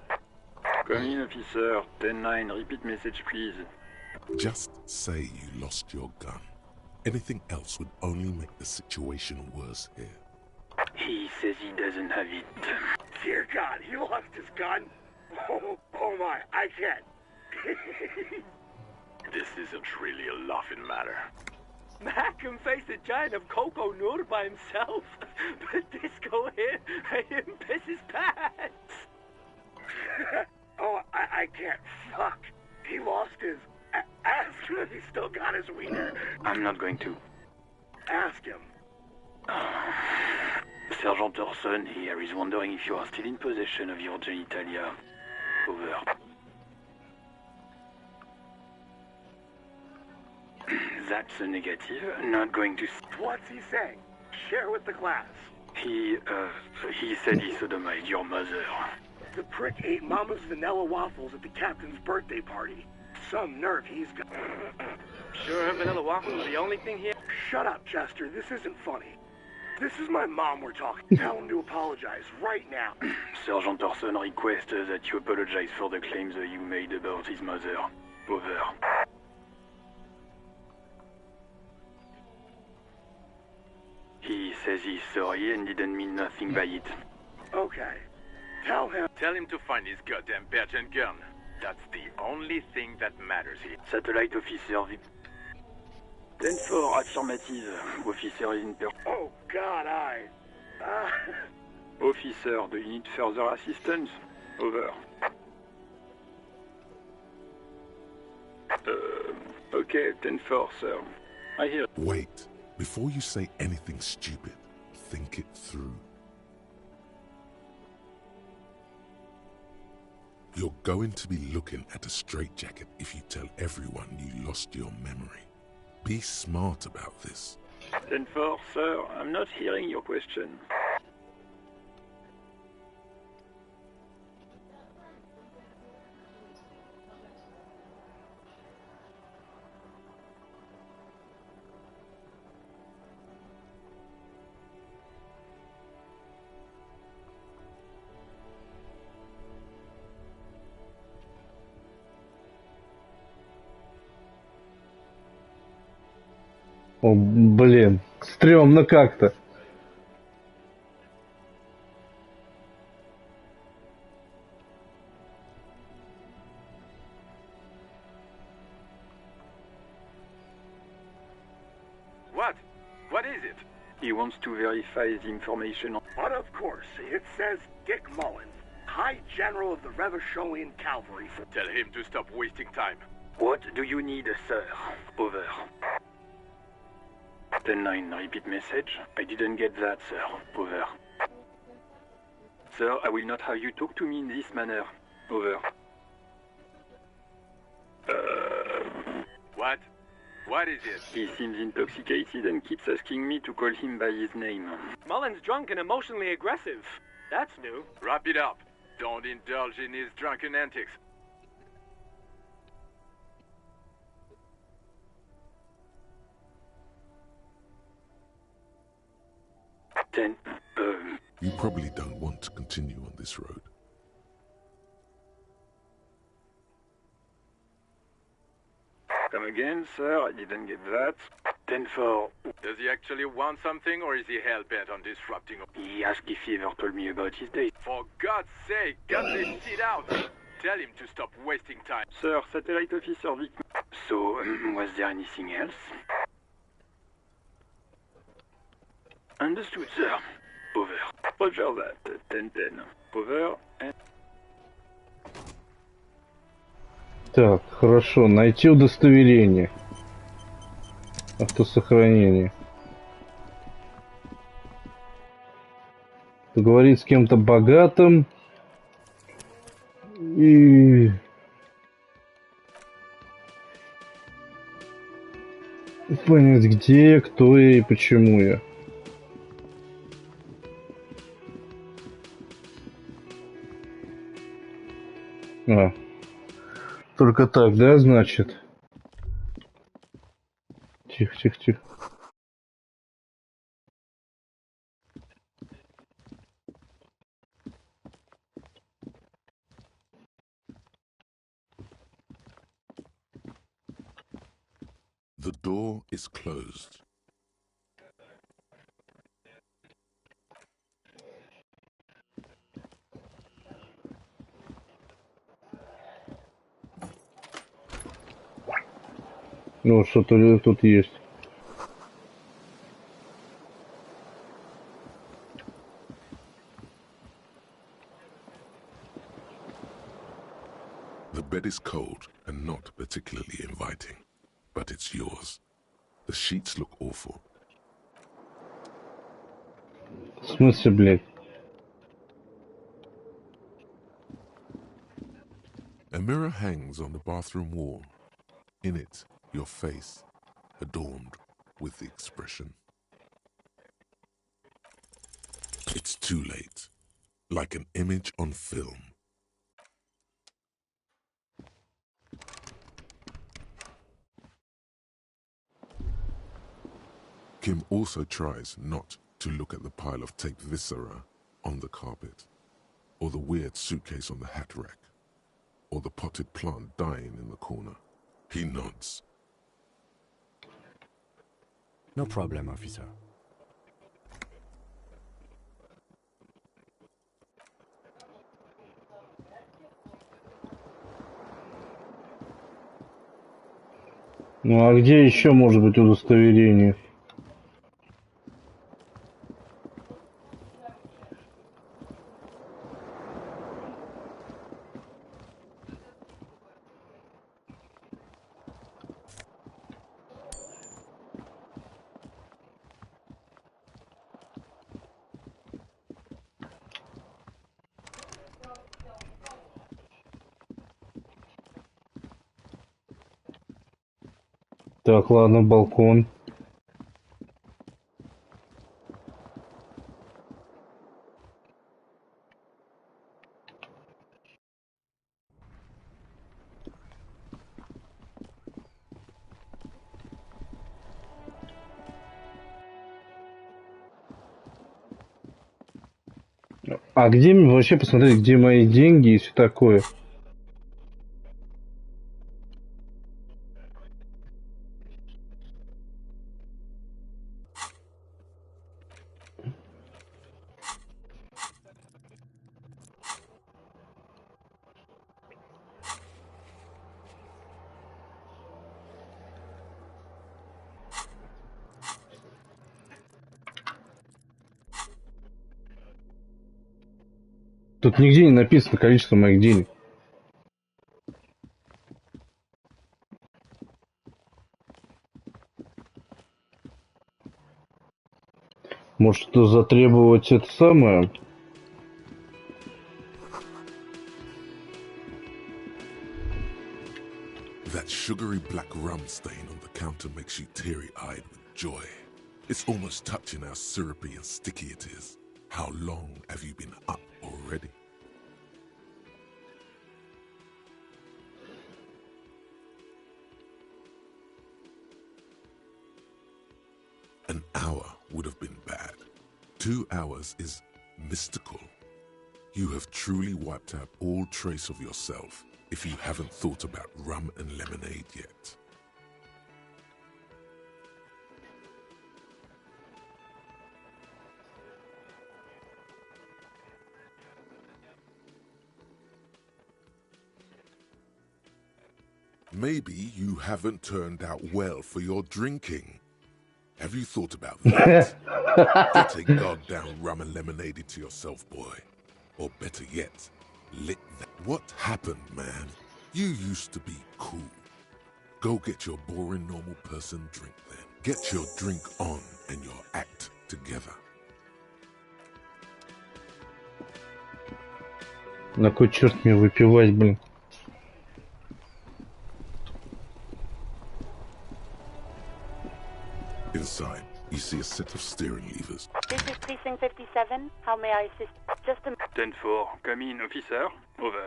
L: Come in, officer. 10-9, repeat message please.
C: Just say you lost your gun. Anything else would only make the situation worse here.
L: He says he doesn't have it.
M: Dear God, he lost his gun? Oh my, I can't. This isn't really a laughing matter.
H: Mac can face a giant of Coco Noodle by himself, but Disco here made him piss his pants.
M: Oh, I can't. Fuck.
N: He lost his... Ask him if he still got his wiener.
L: I'm not going to.
N: Ask him.
L: Sergeant Orson here is wondering if you are still in possession of your genitalia. Over. That's a negative. Not going to...
N: What's he saying? Share with the class.
L: He said he sodomized your mother.
N: The prick ate Mama's vanilla waffles at the captain's birthday party. Some nerve he's got.
O: Sure her vanilla waffles were the only thing here?
N: Shut up, Chester. This isn't funny. This is my mom we're talking. Tell him to apologize right now.
L: Sergeant Orson requests that you apologize for the claims that you made about his mother. Over. He says he's sorry and didn't mean nothing by it.
N: Okay. Tell him.
M: Tell him to find his goddamn badge and gun. That's the only thing that matters here.
L: Satellite officer Vic. 10-4, affirmative. Officer in per...
N: Oh, God,
L: Officer, do you need further assistance? Over. Okay, 10-4, sir. I hear...
C: Wait. Before you say anything stupid, think it through. You're going to be looking at a straitjacket if you tell everyone you lost your memory. Be smart about this.
L: 10-4, sir. I'm not hearing your question.
A: О, блин, стрёмно как-то.
M: What? What is it?
L: He wants to verify the information.
N: But of course, it says Dick Mullins, High General of the Revacholian Cavalry.
M: Tell him to stop wasting time.
L: What do you need, sir? Over. 10-9, repeat message. I didn't get that, sir. Over. Sir, I will not have you talk to me in this manner. Over.
M: What? What is it?
L: He seems intoxicated and keeps asking me to call him by his name.
O: Mullen's drunk and emotionally aggressive. That's new.
M: Wrap it up. Don't indulge in his drunken antics.
C: You probably don't want to continue on this road.
L: Come again, sir? I didn't get that. 10-4.
M: Does he actually want something, or is he hell-bent on disrupting?
L: He asked if he ever told me about his date.
M: For God's sake, get this shit out! Tell him to stop wasting time.
L: Sir, Satellite Officer Vic. So, was there anything else? Understood, sir. Over. Roger that. 10-10. Over. And...
A: Так, хорошо. Найти удостоверение. Автосохранение. Поговорить с кем-то богатым. И... понять, где я, кто я и почему я. А. Только так, да, значит? Тихо, тихо, тихо.
C: The door is closed.
A: Ну, что-то тут есть.
C: The bed is cold and not particularly inviting, but it's yours. The sheets look awful.
A: В смысле, блядь?
C: A mirror hangs on the bathroom wall. In it, your face, adorned with the expression. It's too late, like an image on film. Kim also tries not to look at the pile of taped viscera on the carpet, or the weird suitcase on the hat rack, or the potted plant dying in the corner. He nods.
F: No problem, officer.
A: Ну а где еще может быть удостоверение? Так, ладно, балкон. А где мне вообще посмотреть, где мои деньги и все такое? Тут нигде не написано количество моих денег. Может, что затребовать это самое?
C: That sugary black rum stain on the counter makes you teary-eyed with joy. It's almost touching how syrupy and sticky it is. How long have you been up already? An hour would have been bad. 2 hours is mystical. You have truly wiped out all trace of yourself if you haven't thought about rum and lemonade yet. Maybe you haven't turned out well for your drinking. Have you thought about that? Get a goddamn rum and lemonade into yourself, boy. Or better yet, lick that. What happened, man? You used to be cool. Go get your boring normal person drink then. Get your drink on and your act together.
A: На кой черт мне выпивать, блин?
C: Inside, you see a set of steering levers.
K: This is Precinct 57. How may I assist? Just a...
L: 10-4, come in, officer. Over.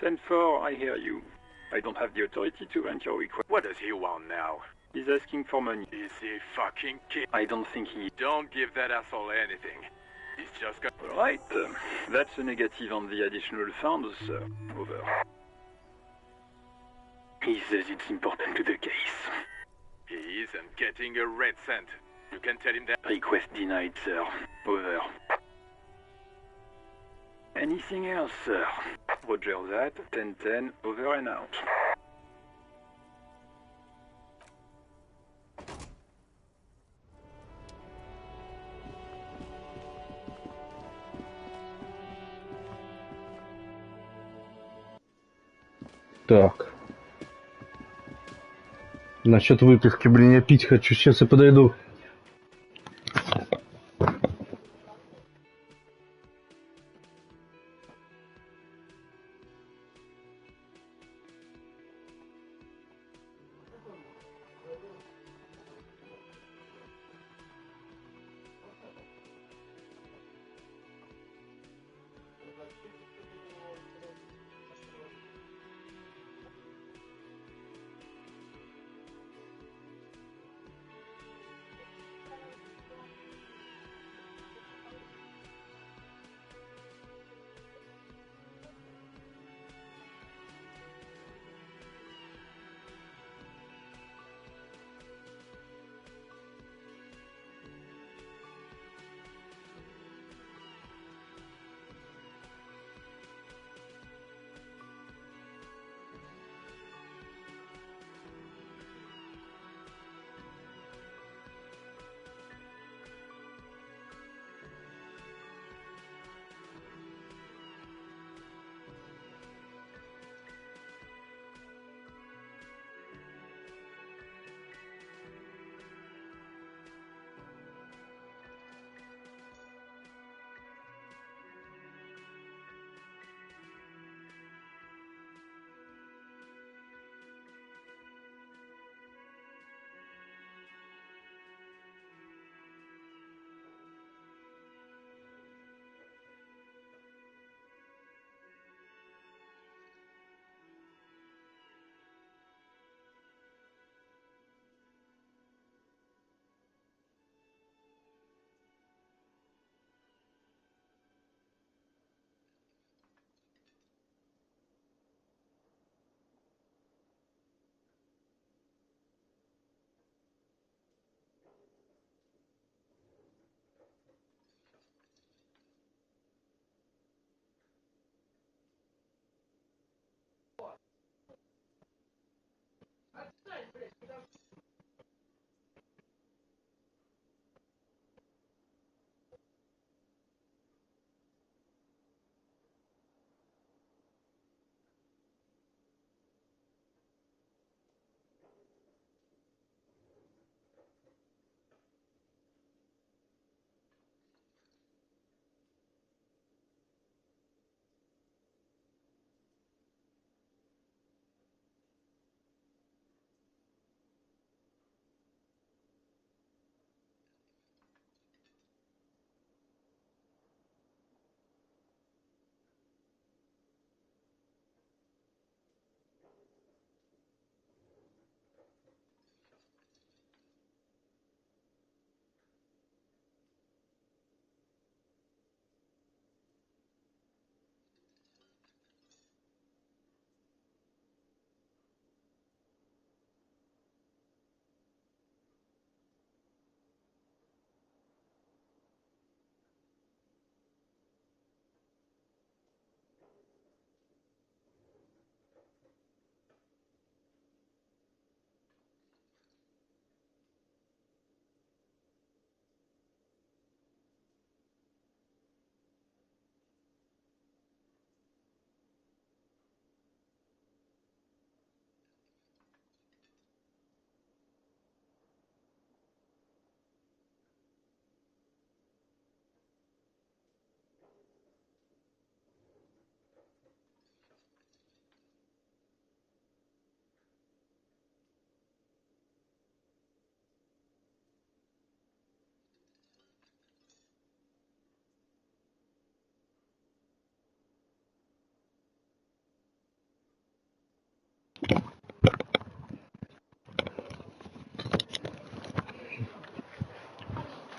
L: 10-4, I hear you. I don't have the authority to grant your request.
M: What does he want now?
L: He's asking for money.
M: Is he fucking kidding?
L: I don't think he...
M: Don't give that asshole anything. He's just got...
L: Alright, that's a negative on the additional funds, sir. Over. He says it's important to the case.
M: He isn't getting a red cent. You can tell him that.
L: Request denied, sir. Over. Anything else, sir? Roger that. 10-10, over and out.
A: Так. Насчет выпивки, блин, я пить хочу. Сейчас я подойду.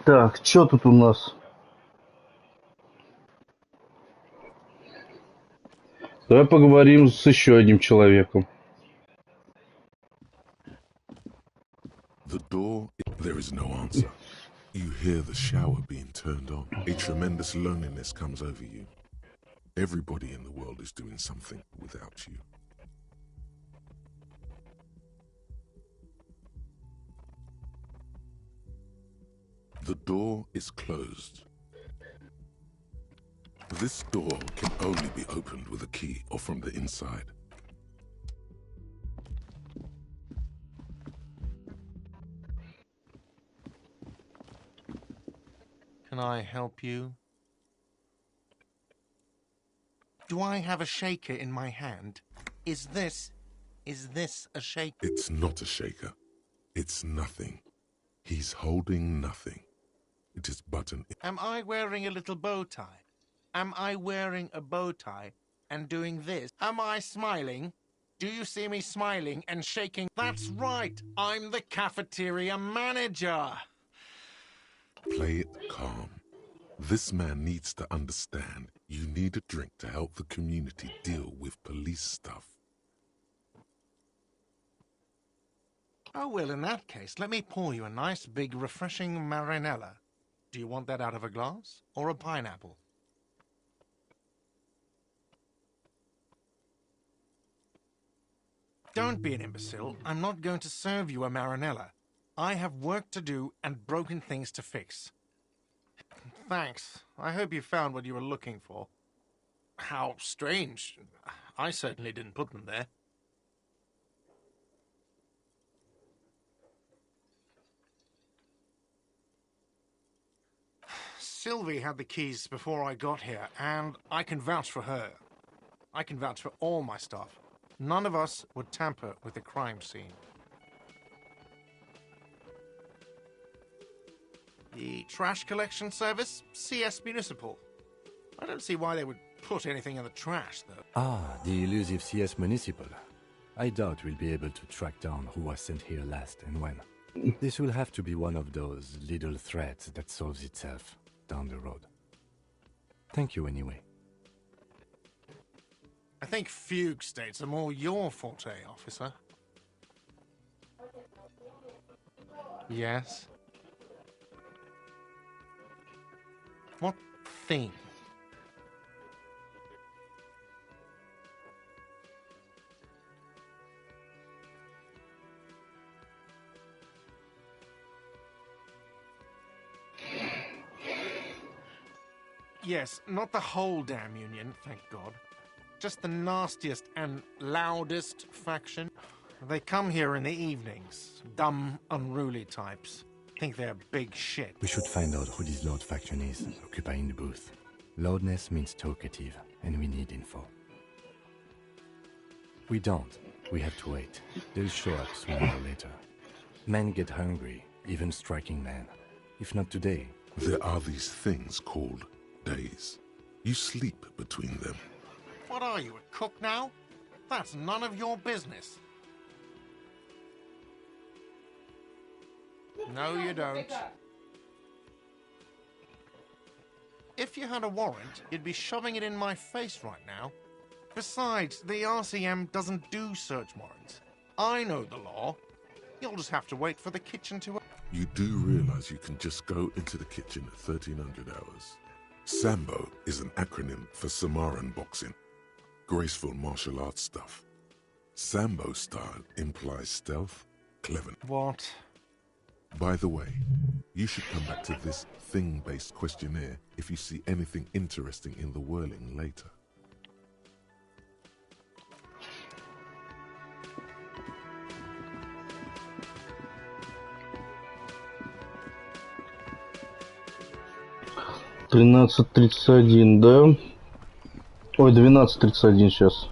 A: Так, что тут у нас? Давай поговорим с еще одним человеком.
C: The door, there is no answer. You hear the shower being turned on. A tremendous loneliness comes over you. Everybody in the world is doing something without you. The door is closed. This door can only be opened with a key or from the inside.
E: Can I help you? Do I have a shaker in my hand? Is this a shaker?
C: It's not a shaker. It's nothing. He's holding nothing. It is but an...
E: Am I wearing a little bow tie? Am I wearing a bow tie and doing this? Am I smiling? Do you see me smiling and shaking? That's right, I'm the cafeteria manager.
C: Play it calm. This man needs to understand you need a drink to help the community deal with police stuff.
E: Oh, well, in that case, let me pour you a nice, big, refreshing marinella. Do you want that out of a glass or a pineapple? Don't be an imbecile. I'm not going to serve you a marinella. I have work to do and broken things to fix. Thanks. I hope you found what you were looking for. How strange. I certainly didn't put them there. Sylvie had the keys before I got here, and I can vouch for her. I can vouch for all my staff. None of us would tamper with the crime scene. The trash collection service, CS Municipal. I don't see why they would put anything in the trash, though.
F: Ah, the elusive CS Municipal. I doubt we'll be able to track down who was sent here last and when. This will have to be one of those little threads that solves itself down the road. Thank you anyway.
E: I think fugue states are more your forte, officer. Yes? What theme? Yes, not the whole damn union, thank God. Just the nastiest and loudest faction. They come here in the evenings. Dumb, unruly types. Think they're big shit.
F: We should find out who this Lord faction is, occupying the booth. Loudness means talkative, and we need info. We don't. We have to wait. They'll show up sooner or later. Men get hungry, even striking men. If not today.
C: There are these things called days. You sleep between them.
E: What are you, a cook now? That's none of your business. No, you don't. If you had a warrant, you'd be shoving it in my face right now. Besides, the RCM doesn't do search warrants. I know the law. You'll just have to wait for the kitchen to...
C: You do realize you can just go into the kitchen at 1300 hours. Sambo is an acronym for Samaran boxing. Graceful martial arts stuff. Sambo style implies stealth, cleverness.
E: What?
C: By the way, you should come back to this thing-based questionnaire if you see anything interesting in the whirling later.
A: «13:31», да? Ой, 12:31 сейчас.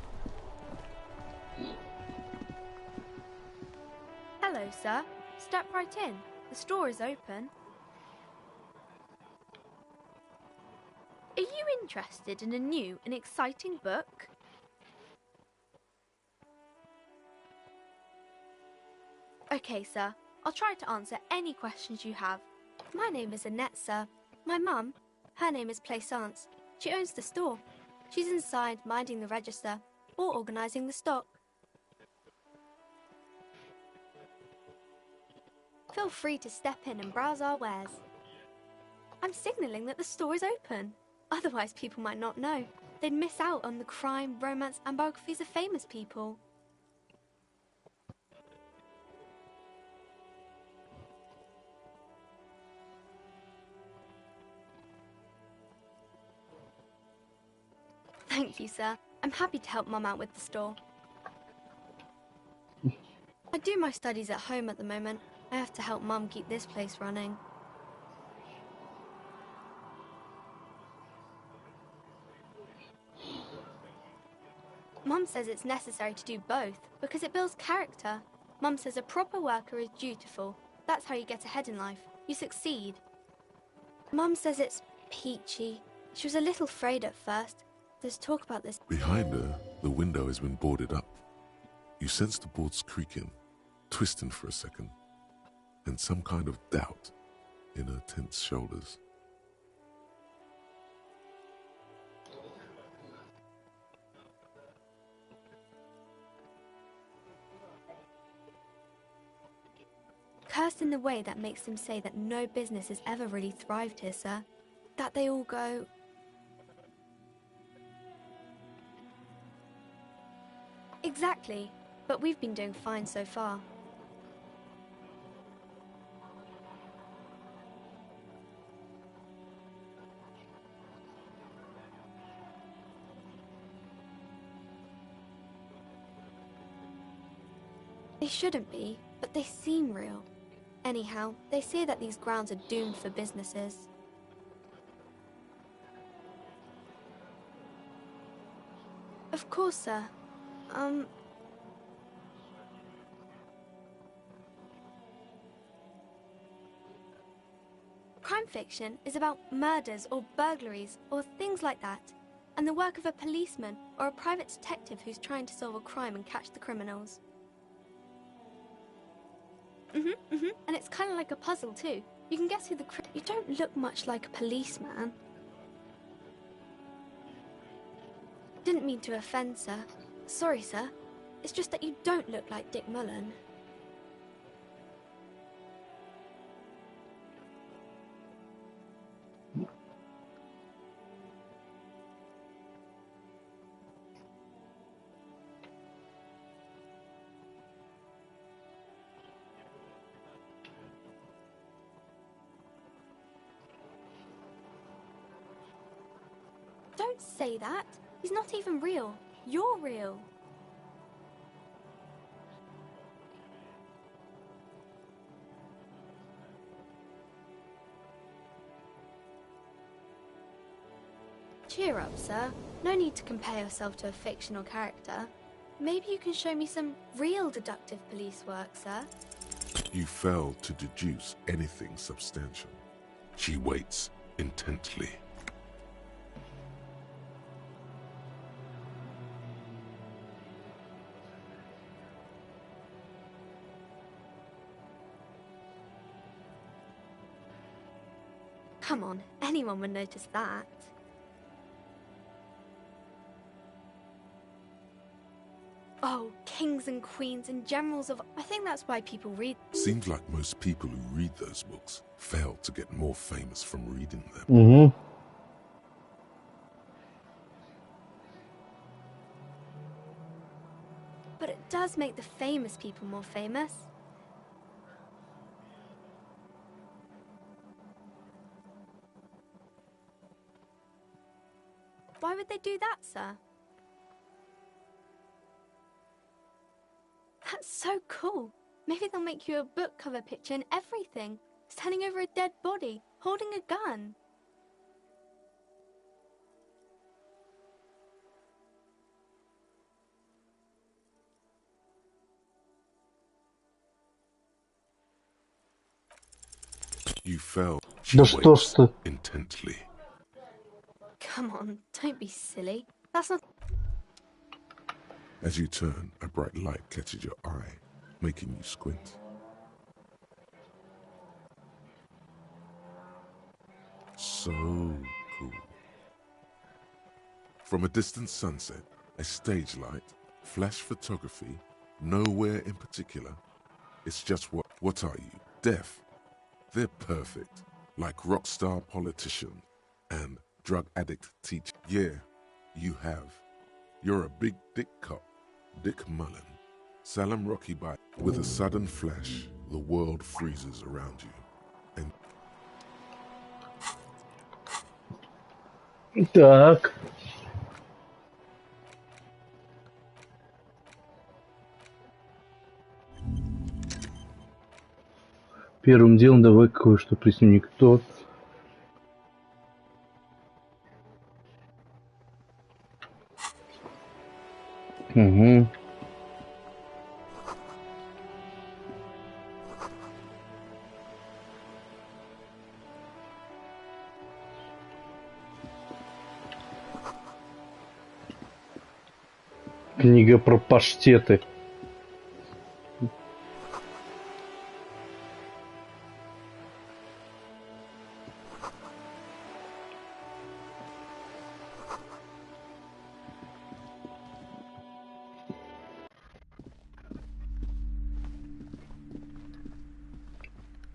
P: Hello, sir. Step right in. The store is open. Are you interested in a new and exciting book? Okay, sir. I'll try to answer any questions you have. My name is Annette, sir. My mum, her name is Plaisance. She owns the store. She's inside minding the register or organising the stock. Feel free to step in and browse our wares. I'm signalling that the store is open. Otherwise people might not know. They'd miss out on the crime, romance and biographies of famous people. Thank you, sir. I'm happy to help Mum out with the store. I do my studies at home at the moment. I have to help Mum keep this place running. Mum says it's necessary to do both because it builds character. Mum says a proper worker is dutiful. That's how you get ahead in life. You succeed. Mum says it's peachy. She was a little afraid at first. There's talk about this.
C: Behind her, the window has been boarded up. You sense the boards creaking, twisting for a second, and some kind of doubt in her tense shoulders.
P: Cursed in the way that makes them say that no business has ever really thrived here, sir. That they all go... Exactly, but we've been doing fine so far. They shouldn't be, but they seem real. Anyhow, they say that these grounds are doomed for businesses. Of course, sir. Crime fiction is about murders or burglaries or things like that, and the work of a policeman or a private detective who's trying to solve a crime and catch the criminals. And it's kind of like a puzzle too. You can guess who the You don't look much like a policeman. Didn't mean to offend, sir. Sorry, sir. It's just that you don't look like Dick Mullen. Don't say that. He's not even real. You're real. Cheer up, sir. No need to compare yourself to a fictional character. Maybe you can show me some real deductive police work, sir.
C: You fail to deduce anything substantial. She waits intently.
P: Come on, anyone would notice that. Oh, kings and queens and generals of... I think that's why people read...
C: Seems like most people who read those books fail to get more famous from reading them.
P: But it does make the famous people more famous. Why would they do that, sir? That's so cool. Maybe they'll make you a book cover picture and everything. Standing over a dead body, holding a gun.
C: You fell. She waits intently.
P: Come on, don't be silly. That's not...
C: As you turn, a bright light catches your eye, making you squint. So cool. From a distant sunset, a stage light, flash photography, nowhere in particular. It's just what are you? Deaf? They're perfect, like rock star politician and drug addict teacher. Yeah, you have. You're a big dick cop, Dick Mullen. Salem Rocky by. With a sudden flash, the world freezes around you. And
A: так. Первым делом давай кое-что проясним. Никто... Угу. Книга про паштеты.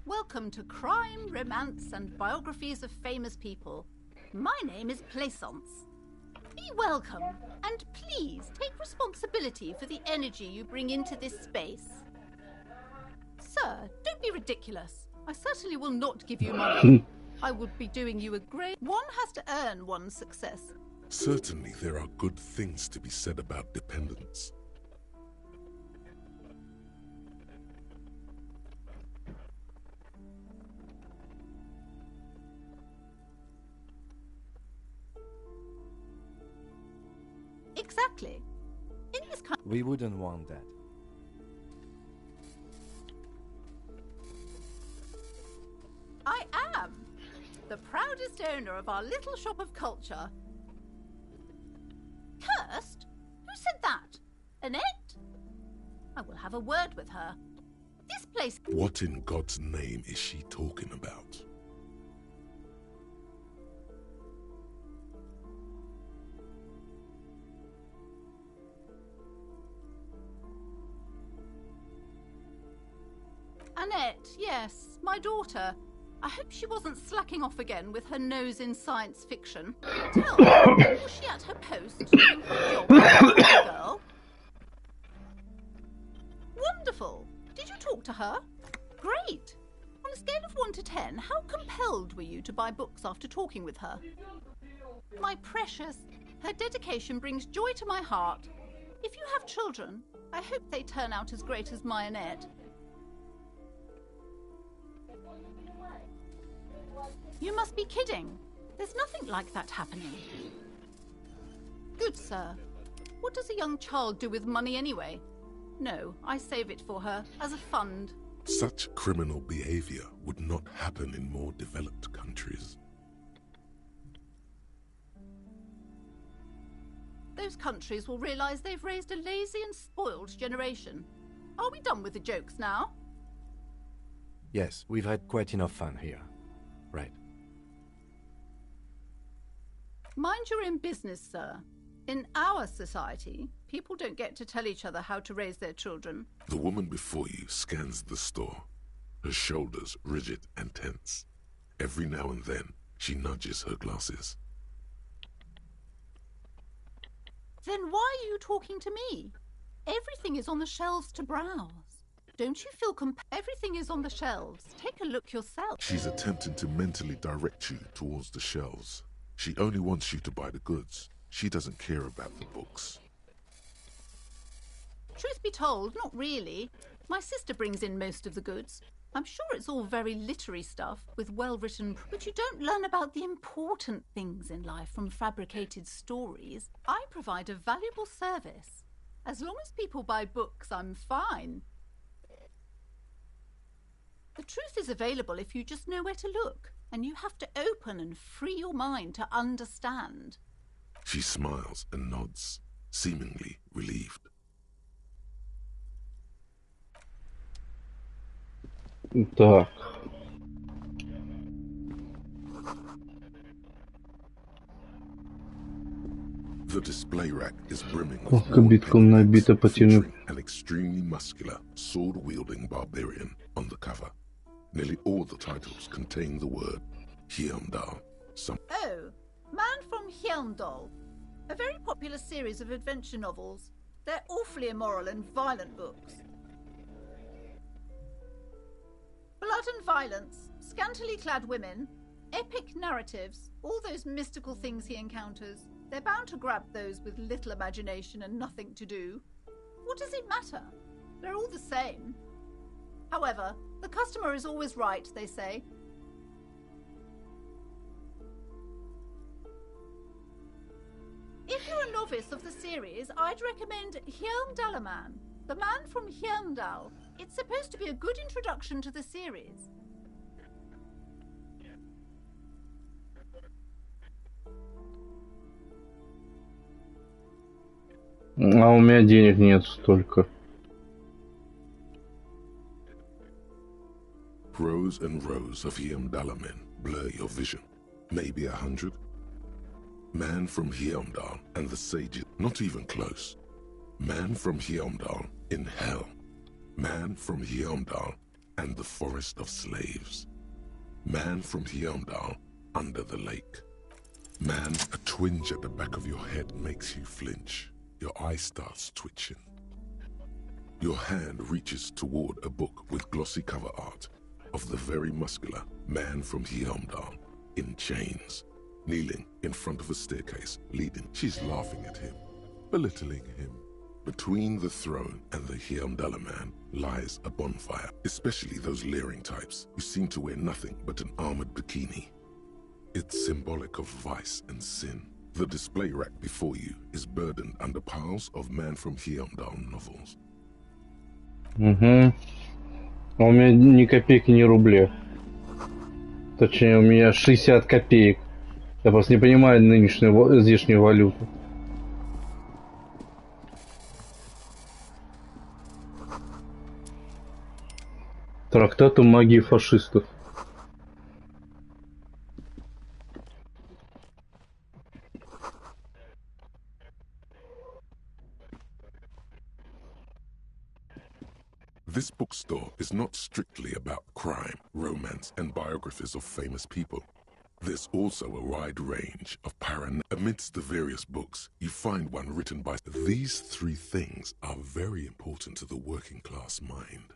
Q: Welcome to Crime, Romance, and Biographies of Famous People. My name is Plaisance. Be welcome, and please take responsibility for the energy you bring into this space. Sir, don't be ridiculous. I certainly will not give you money. I would be doing you a great... One has to earn one's success.
C: Certainly there are good things to be said about dependence.
Q: Exactly. In this kind...
F: We wouldn't want that.
Q: I am the proudest owner of our little shop of culture. Cursed? Who said that? Annette? I will have a word with her. This place...
C: What in God's name is she talking about?
Q: Annette, yes, my daughter. I hope she wasn't slacking off again with her nose in science fiction. Tell me, was she at her post doing her job as a girl? Wonderful. Did you talk to her? Great. On a scale of 1 to 10, how compelled were you to buy books after talking with her? My precious, her dedication brings joy to my heart. If you have children, I hope they turn out as great as my Annette. You must be kidding. There's nothing like that happening. Good sir. What does a young child do with money anyway? No, I save it for her as a fund.
C: Such criminal behavior would not happen in more developed countries.
Q: Those countries will realize they've raised a lazy and spoiled generation. Are we done with the jokes now?
F: Yes, we've had quite enough fun here. Right.
Q: Mind your own business, sir. In our society, people don't get to tell each other how to raise their children.
C: The woman before you scans the store, her shoulders rigid and tense. Every now and then, she nudges her glasses.
Q: Then why are you talking to me? Everything is on the shelves to browse. Don't you feel everything is on the shelves. Take a look yourself.
C: She's attempting to mentally direct you towards the shelves. She only wants you to buy the goods. She doesn't care about the books.
Q: Truth be told, not really. My sister brings in most of the goods. I'm sure it's all very literary stuff with well-written... But you don't learn about the important things in life from fabricated stories. I provide a valuable service. As long as people buy books, I'm fine. The truth is available if you just know where to look. And you have to open and free your mind to understand.
C: She smiles and nods, seemingly relieved.
A: Так.
C: The display rack is brimming with
A: Битком набито потяну.
C: an extremely muscular, sword-wielding barbarian on the cover. Nearly all the titles contain the word Hyundal.
Q: Oh, Man from Hyundal. A very popular series of adventure novels. They're awfully immoral and violent books. Blood and violence, scantily clad women, epic narratives, all those mystical things he encounters. They're bound to grab those with little imagination and nothing to do. What does it matter? They're all the same. However, the customer is always right, they say. If you're a novice of the series, I'd recommend Hjelmdalaman, the man from Hjelmdal. It's supposed to be a good introduction to the series.
A: А у меня денег нет столько.
C: Rows and rows of Hjelmdalamen blur your vision. Maybe 100. Man from Hjelmdal and the sages, not even close. Man from Hjelmdal in hell. Man from Hjelmdal and the forest of slaves. Man from Hjelmdal under the lake. Man, a twinge at the back of your head makes you flinch. Your eye starts twitching. Your hand reaches toward a book with glossy cover art of the very muscular man from Hjelmdal in chains, kneeling in front of a staircase leading. She's laughing at him, belittling him. Between the throne and the Hjelmdalaman lies a bonfire, especially those leering types who seem to wear nothing but an armored bikini. It's symbolic of vice and sin. The display rack before you is burdened under piles of Man from Hjelmdal novels.
A: Угу. А у меня ни копейки, ни рубля. Точнее, у меня 60 копеек. Я просто не понимаю нынешнюю здешнюю валюту. Трактат о магии фашистов.
C: This bookstore is not strictly about crime, romance, and biographies of famous people. There's also a wide range of Amidst the various books, you find one written by... These three things are very important to the working class mind.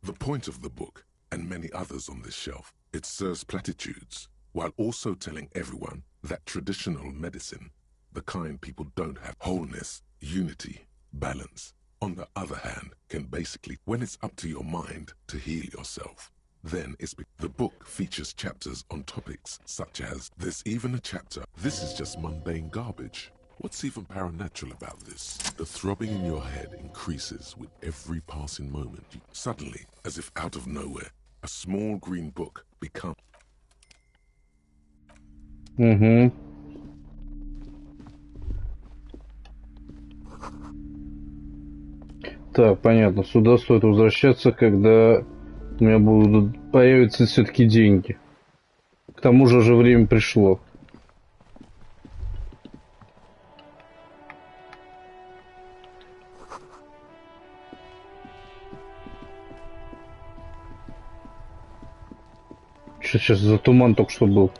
C: The point of the book, and many others on this shelf, it serves platitudes, while also telling everyone that traditional medicine, the kind people don't have, wholeness, unity, balance, on the other hand, can basically, when it's up to your mind to heal yourself, then the book features chapters on topics such as, there's even a chapter, this is just mundane garbage. What's even paranatural about this? The throbbing in your head increases with every passing moment. Suddenly, as if out of nowhere, a small green book becomes...
A: Угу. Так, понятно. Сюда стоит возвращаться, когда у меня появятся все-таки деньги. К тому же уже время пришло. Что сейчас за туман только что был?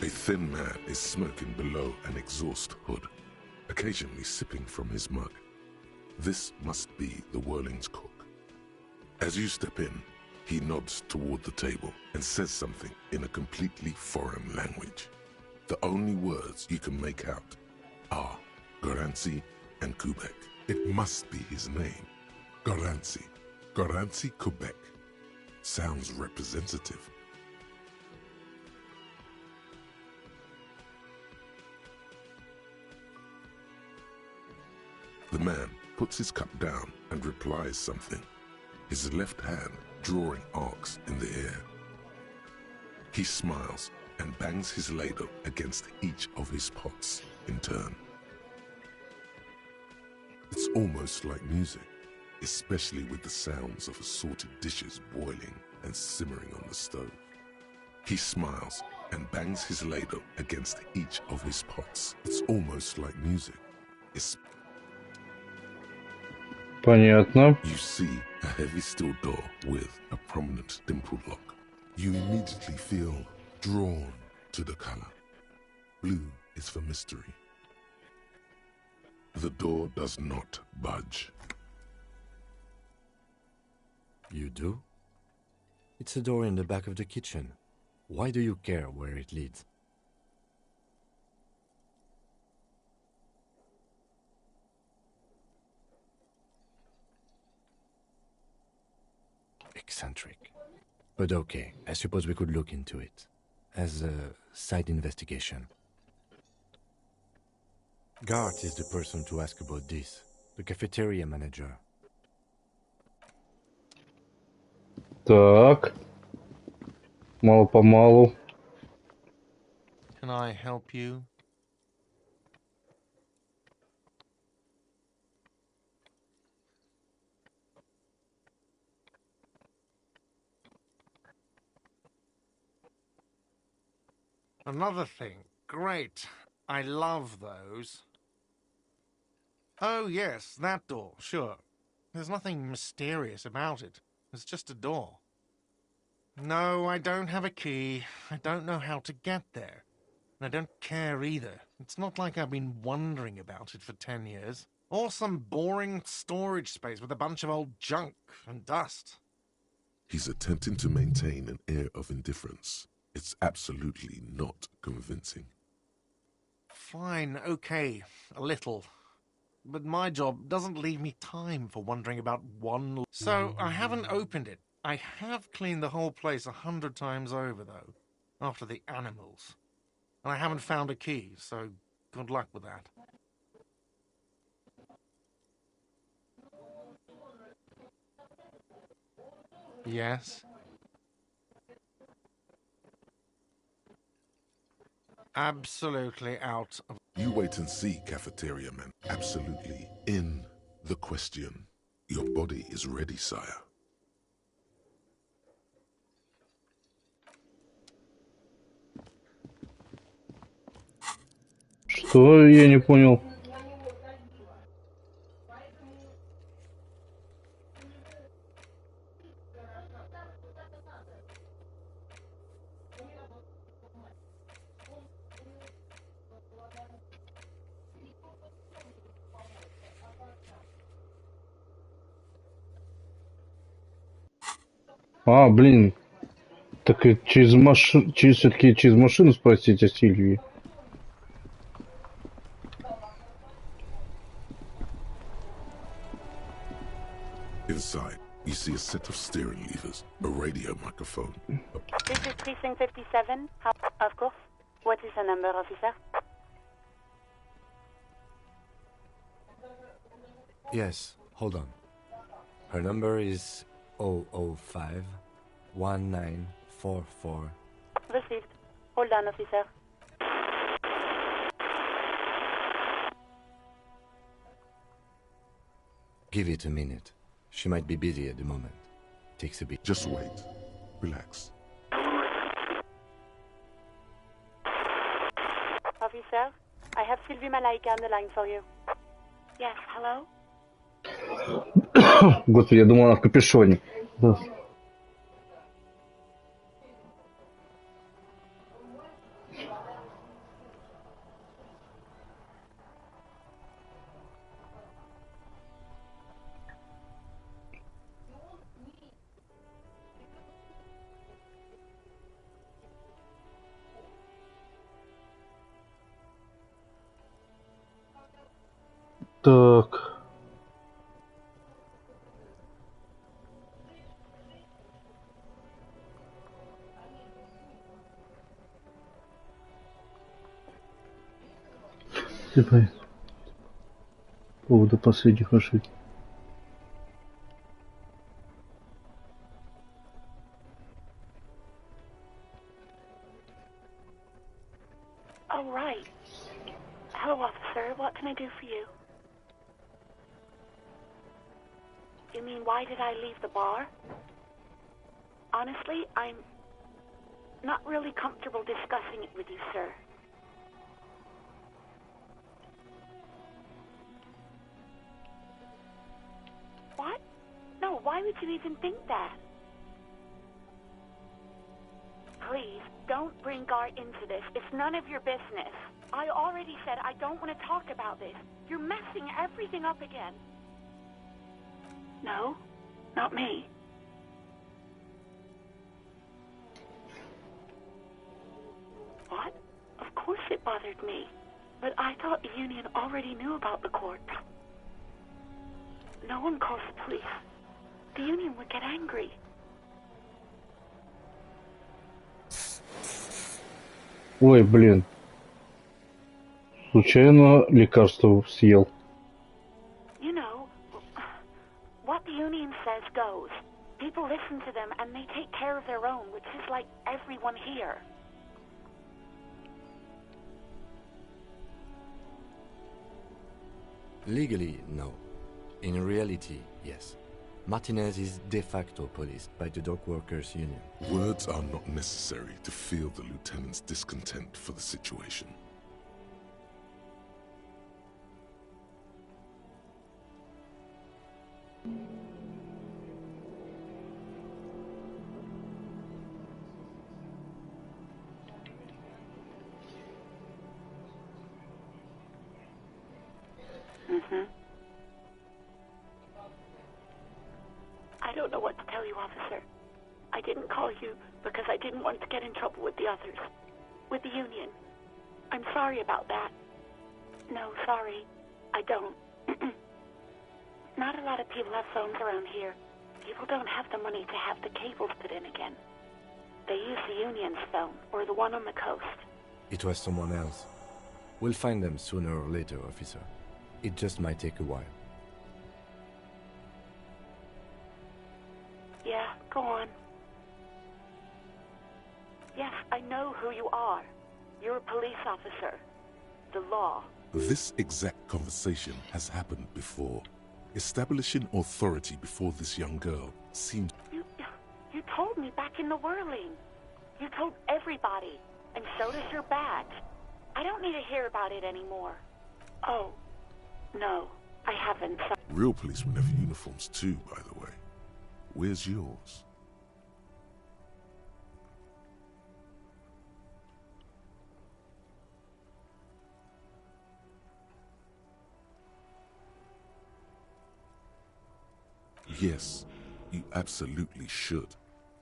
C: A thin man is smoking below an exhaust hood, occasionally sipping from his mug. This must be the Whirling's cook. As you step in, he nods toward the table and says something in a completely foreign language. The only words you can make out are Garanci and Kubek. It must be his name. Garanci. Garanci Kubek. Sounds representative. The man puts his cup down and replies something, his left hand drawing arcs in the air. He smiles and bangs his ladle against each of his pots in turn. It's almost like music, especially with the sounds of assorted dishes boiling and simmering on the stove. He smiles and bangs his ladle against each of his pots. It's almost like music.
A: Понятно.
C: You see a heavy steel door with a prominent dimpled lock. You immediately feel drawn to the color. Blue is for mystery. The door does not budge.
F: You do? It's a door in the back of the kitchen. Why do you care where it leads? Eccentric. But okay, I suppose we could look into it. As a side investigation. Gart is the person to ask about this. The cafeteria manager.
A: Так. Мало-помалу.
E: Can I help you? Another thing. Great. I love those. Oh, yes, that door, sure. There's nothing mysterious about it. It's just a door. No, I don't have a key. I don't know how to get there. And I don't care either. It's not like I've been wondering about it for 10 years. Or some boring storage space with a bunch of old junk and dust.
C: He's attempting to maintain an air of indifference. It's absolutely not convincing.
E: Fine, okay, a little. But my job doesn't leave me time for wondering about one... So, I haven't opened it. I have cleaned the whole place 100 times over, though, after the animals. And I haven't found a key, so good luck with that. Yes? Absolutely out of...
C: You wait and see, cafeteria man. Absolutely in the question. Your body is ready, sire.
A: Что? Я не понял. А, блин. Так и через машину... Все-таки через машину спросите Сильвии.
C: Inside, you see a set of steering levers, a radio microphone.
K: This is Precinct 57. Of course. What is the number, officer?
F: Yes, hold on. Her number is 005 1944.
K: Received. Hold on, officer.
F: Give it a minute. She might be busy at the moment. Takes a bit.
C: Just wait. Relax.
K: Officer, I have Sylvie Malaika on the line for you. Yes, hello?
A: Господи, я думал, она в капюшоне. Так. По поводу последних ошибок.
K: Oh, right. Hello, officer. What can I do for you? You mean, why did I leave the bar? Honestly, I'm not really comfortable discussing it with you, sir. What? No, why would you even think that? don't bring Gar into this. It's none of your business. I already said I don't want to talk about this. You're messing everything up again. No, not me. What? Of course it bothered me. But I thought the Union already knew about the corpse. No one calls the police. The Union would get angry.
A: Ой, блин. Случайно лекарство съел.
K: You know, what the Union says goes. People listen to them and they take care of their own, which is like everyone here.
F: Legally, no. In reality, yes. Martinez is de facto policed by the dock workers union.
C: Words are not necessary to feel the lieutenant's discontent for the situation.
K: I don't know what to tell you, officer. I didn't call you because I didn't want to get in trouble with the others. With the Union. I'm sorry about that. No, sorry. I don't. Not a lot of people have phones around here. People don't have the money to have the cables put in again. They use the Union's phone, or the one on the coast.
F: It was someone else. We'll find them sooner or later, officer. It just might take a while.
K: Yeah, go on. Yes, I know who you are. You're a police officer. The law.
C: This exact conversation has happened before. Establishing authority before this young girl seems...
K: You told me back in the whirling. You told everybody, and so does your badge. I don't need to hear about it anymore. Oh, no, I haven't.
C: Real policemen have uniforms too, by the way. Where's yours? Yes, you absolutely should.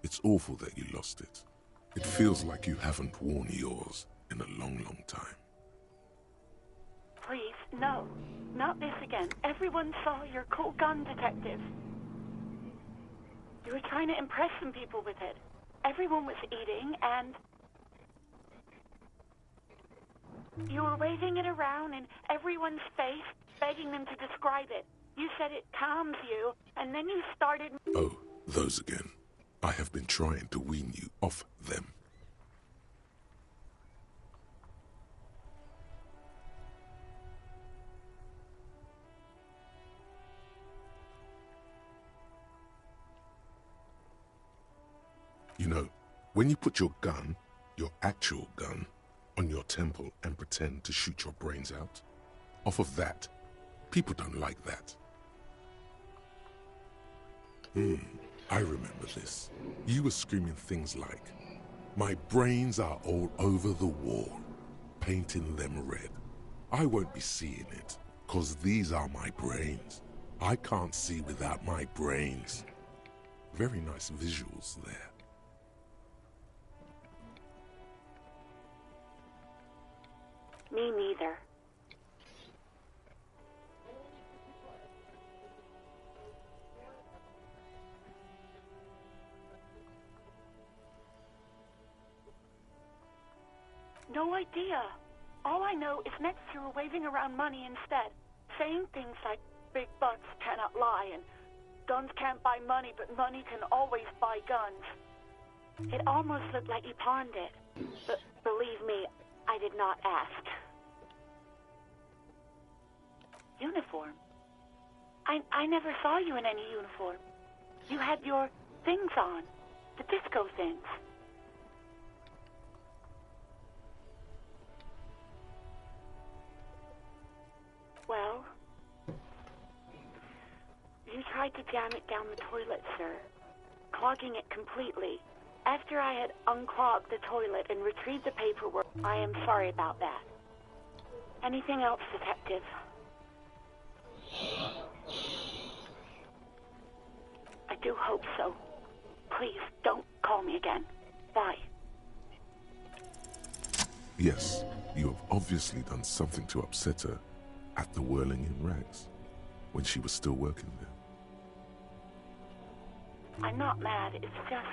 C: It's awful that you lost it. It feels like you haven't worn yours in a long, long time.
K: Please, no. Not this again. Everyone saw your cool gun, detective. You were trying to impress some people with it. Everyone was eating, and... you were waving it around in everyone's face, begging them to describe it. You said it calms you, and then you started...
C: Oh, those again. I have been trying to wean you off them. You know, when you put your gun, your actual gun, on your temple and pretend to shoot your brains out, off of that, people don't like that. I remember this. You were screaming things like, "My brains are all over the wall, painting them red. I won't be seeing it, 'cause these are my brains. I can't see without my brains." Very nice visuals there.
K: Me neither. No idea. All I know is next you were waving around money instead, saying things like big bucks cannot lie and guns can't buy money, but money can always buy guns. It almost looked like you pawned it, but believe me, I did not ask. Uniform? I never saw you in any uniform. You had your things on, the disco things. Well, you tried to jam it down the toilet, sir, clogging it completely. After I had unclogged the toilet and retrieved the paperwork, I am sorry about that. Anything else, Detective? I do hope so. Please, don't call me again. Bye.
C: Yes, you have obviously done something to upset her at the Whirling in Rags, when she was still working there.
K: I'm not mad, it's just...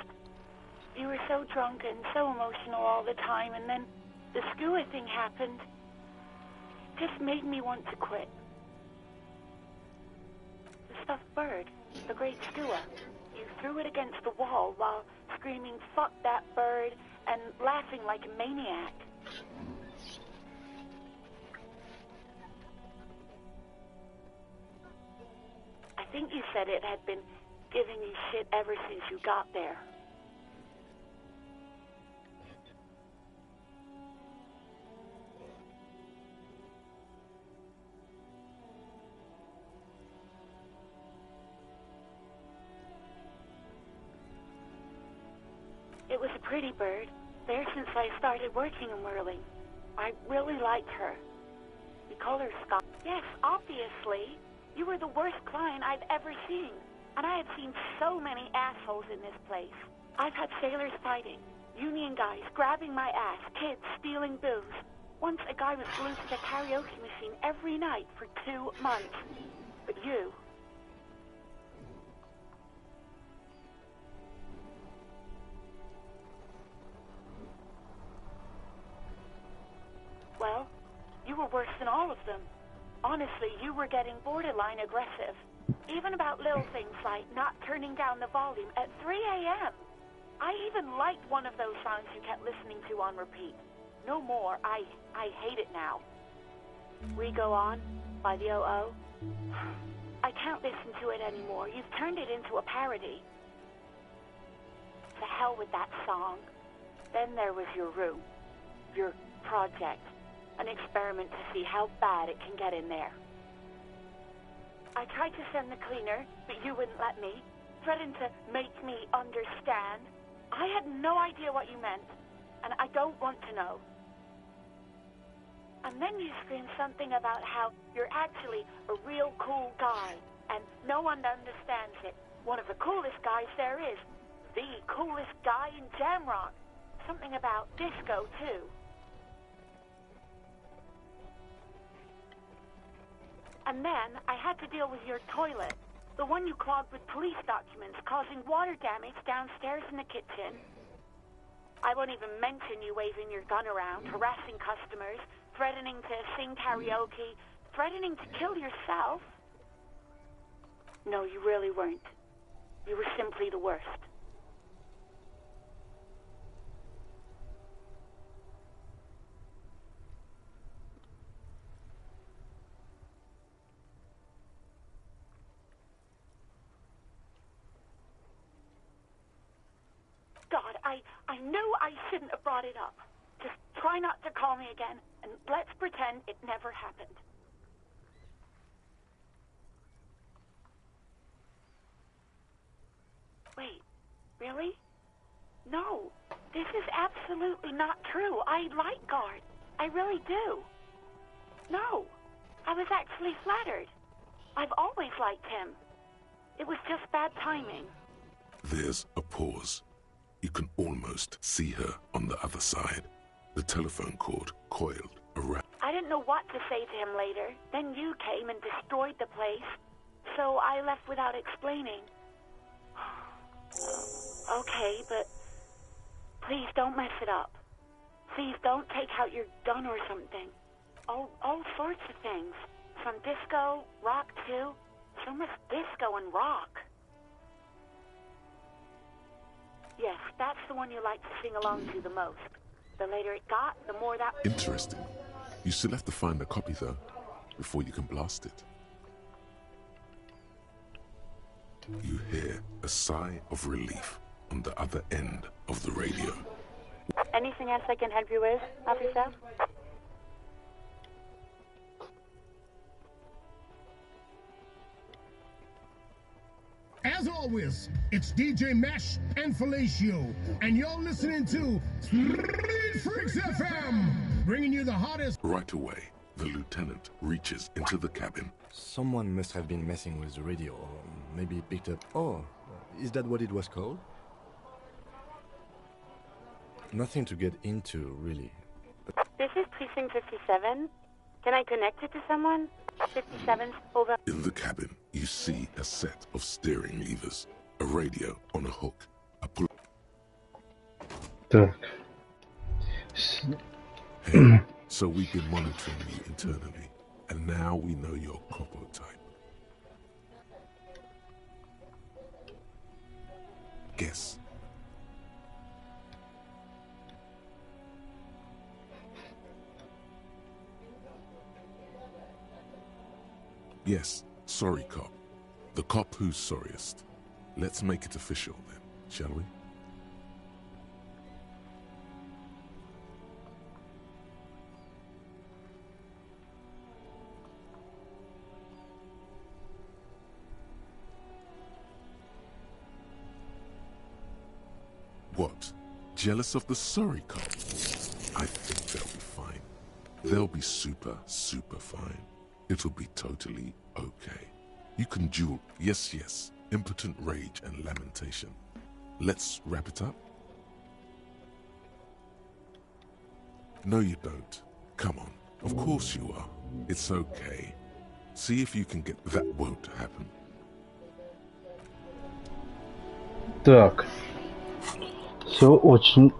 K: You were so drunk and so emotional all the time, and then the skua thing happened. It just made me want to quit. The stuffed bird, the great skua, you threw it against the wall while screaming, "Fuck that bird," and laughing like a maniac. I think you said it had been giving you shit ever since you got there. It was a pretty bird, there since I started working in Whirling. I really liked her. We call her Scott. Yes, obviously. You were the worst client I've ever seen. And I have seen so many assholes in this place. I've had sailors fighting, union guys grabbing my ass, kids stealing booze. Once a guy was glued to the karaoke machine every night for 2 months. But you... Well, you were worse than all of them. Honestly, you were getting borderline aggressive. Even about little things like not turning down the volume at 3 a.m. I even liked one of those songs you kept listening to on repeat. No more. I hate it now. We Go On by the O.O. I can't listen to it anymore. You've turned it into a parody. To hell with that song. Then there was your room. Your project. An experiment to see how bad it can get in there. I tried to send the cleaner, but you wouldn't let me. Threatened to make me understand. I had no idea what you meant, and I don't want to know. And then you screamed something about how you're actually a real cool guy, and no one understands it. One of the coolest guys there is. The coolest guy in Jamrock. Something about disco, too. And then I had to deal with your toilet, the one you clogged with police documents, causing water damage downstairs in the kitchen. I won't even mention you waving your gun around, harassing customers, threatening to sing karaoke, threatening to kill yourself. No, you really weren't. You were simply the worst. God, I knew I shouldn't have brought it up. Just try not to call me again, and let's pretend it never happened. Wait, really? No, this is absolutely not true. I like Guard. I really do. No, I was actually flattered. I've always liked him. It was just bad timing.
C: There's a pause. You can almost see her on the other side. The telephone cord coiled around.
K: I didn't know what to say to him later. Then you came and destroyed the place. So I left without explaining. Okay, but please don't mess it up. Please don't take out your gun or something. All sorts of things. From disco, rock too. So much disco and rock. Yes, that's the one you like to sing along to the most. The later it got, the more that...
C: Interesting. You still have to find a copy, though, before you can blast it. You hear a sigh of relief on the other end of the radio.
K: Anything else I can help you with, officer?
R: As always, it's DJ Mesh and Fellatio, and you're listening to Street Freaks FM, bringing you the hottest.
C: Right away, the lieutenant reaches into the cabin.
F: Someone must have been messing with the radio, or maybe picked up... Oh, is that what it was called? Nothing to get into, really.
K: This is Precinct 57. Can I connect it to someone? 57, over.
C: In the cabin, you see a set of steering levers, a radio on a hook, a pull...
A: Так.
C: Hey, so we've been monitoring you internally, and now we know your Copo type. Guess. Yes, sorry cop. The cop who's sorriest. Let's make it official then, shall we? What? Jealous of the sorry cop? I think they'll be fine. They'll be super, super fine. It'll be totally okay. You can duel, yes, yes, impotent rage and lamentation. Let's wrap it up? No, you don't. Come on. Of course you are. It's okay. See if you can get... That won't happen.
A: Так. Все очень...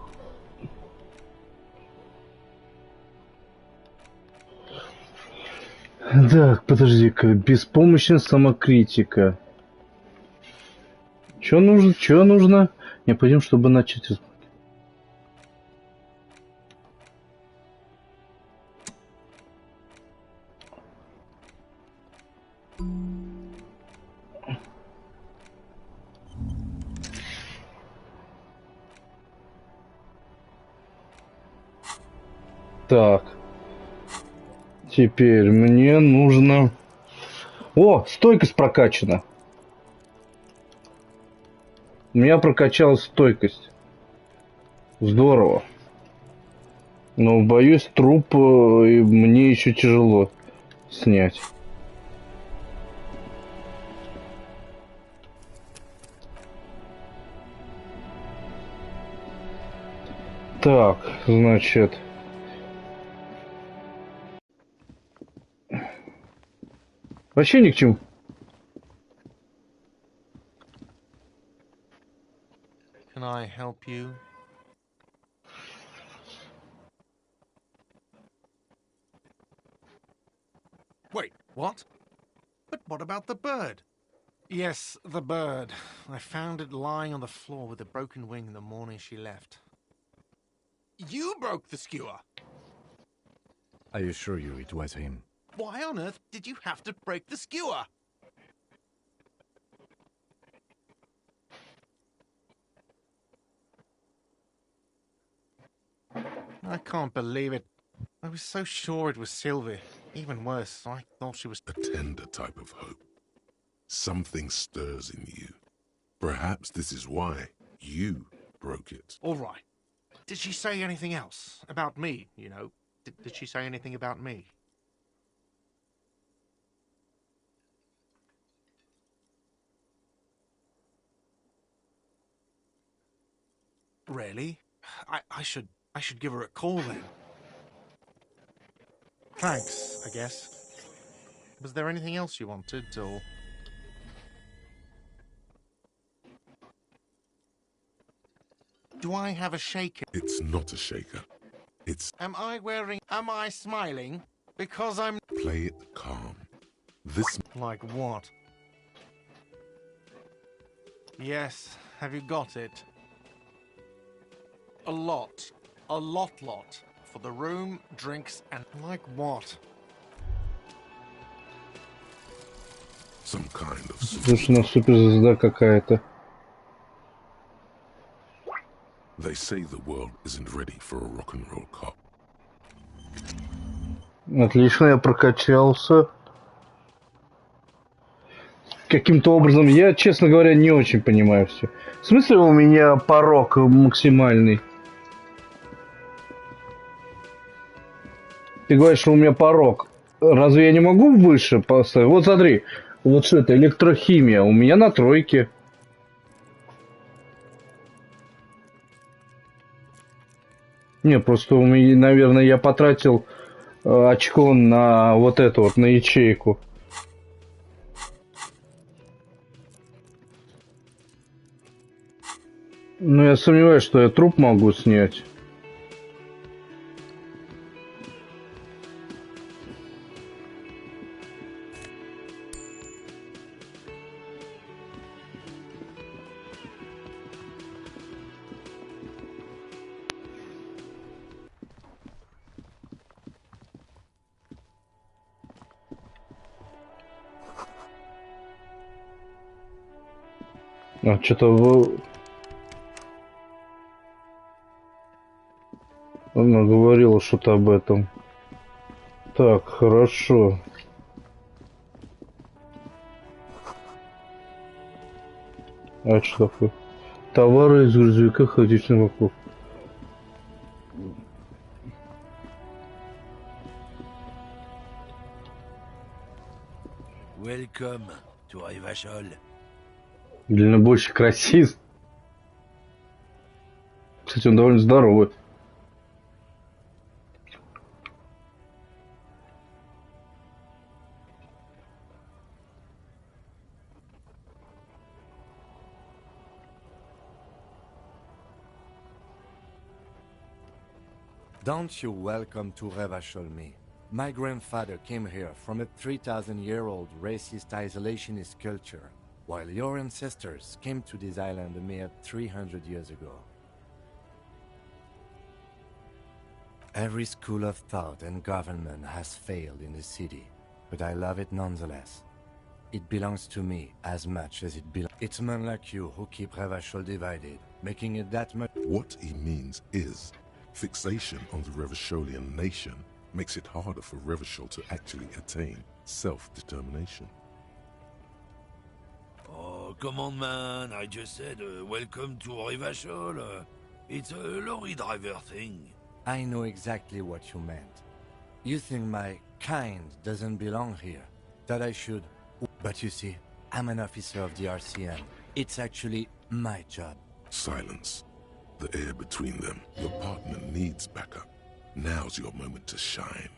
A: Так, подожди-ка. Беспомощная самокритика. Что нужно? Что нужно? Необходимо, чтобы начать... Так. Теперь мне нужно... О, стойкость прокачана. У меня прокачалась стойкость. Здорово. Но боюсь, труп мне еще тяжело снять. Так, значит... Вообще ни к чему.
E: Can I help you? Wait, what? But what about the bird? Yes, the bird. I found it lying on the floor with a broken wing the morning she left. You broke the skewer!
F: I assure you it was him.
E: Why on earth did you have to break the skewer? I can't believe it. I was so sure it was Sylvie. Even worse, I thought she was...
C: A tender type of hope. Something stirs in you. Perhaps this is why you broke it.
E: All right. Did she say anything else? About me, you know? Did she say anything about me? Really? I should give her a call then. Thanks, I guess. Was there anything else you wanted, or... Do I have a shaker?
C: It's not a shaker. It's...
E: Am I smiling? Because I'm...
C: Play it calm. This...
E: Like what? Yes, have you got it? A lot. A lot. For the room, drinks, and... Like what?
C: Some kind of...
A: Слушай, ну суперзвезда какая-то.
C: They say the world isn't ready for a rock and roll cop.
A: Отлично, я прокачался. каким-то образом, я, честно говоря, не очень понимаю все. В смысле у меня порог максимальный? Ты говоришь, что у меня порог. Разве я не могу выше поставить? Вот смотри, вот что это, электрохимия. У меня на 3. Не, просто у меня, наверное, я потратил очко на вот эту вот, на ячейку. Ну, я сомневаюсь, что я труп могу снять. А, что-то она говорила что-то об этом. Так, хорошо. А что такое? Товары из грузовика хаотично вокруг.
S: Welcome to Rivachol.
A: Дальнобойщик расист. Кстати, он довольно здоровый.
F: Don't you welcome to Revachol me. My grandfather came here from a 3,000-year-old racist isolationist culture, while your ancestors came to this island a mere 300 years ago. Every school of thought and government has failed in the city, but I love it nonetheless. It belongs to me as much as it belongs. It's men like you who keep Revachol divided, making it that much.
C: What he means is, fixation on the Revacholian nation makes it harder for Revachol to actually attain self-determination.
S: Oh, come on, man. I just said, welcome to Rivachol. It's a lorry driver thing.
F: I know exactly what you meant. You think my kind doesn't belong here, that I should... But you see, I'm an officer of the RCM. It's actually my job.
C: Silence. The air between them. Your partner needs backup. Now's your moment to shine.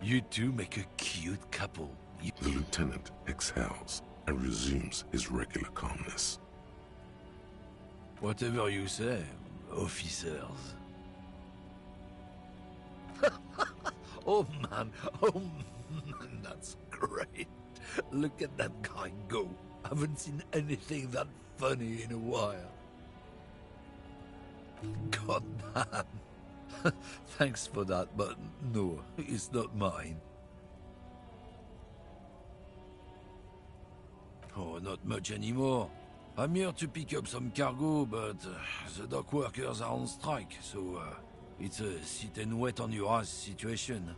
S: You two make a cute couple.
C: The lieutenant exhales and resumes his regular calmness.
S: Whatever you say, officers. Oh man, that's great. Look at that guy go. Haven't seen anything that funny in a while. God damn. Thanks for that, but no, it's not mine. Oh, not much anymore. I'm here to pick up some cargo, but the dock workers are on strike, so it's a sit and wait on your ass situation.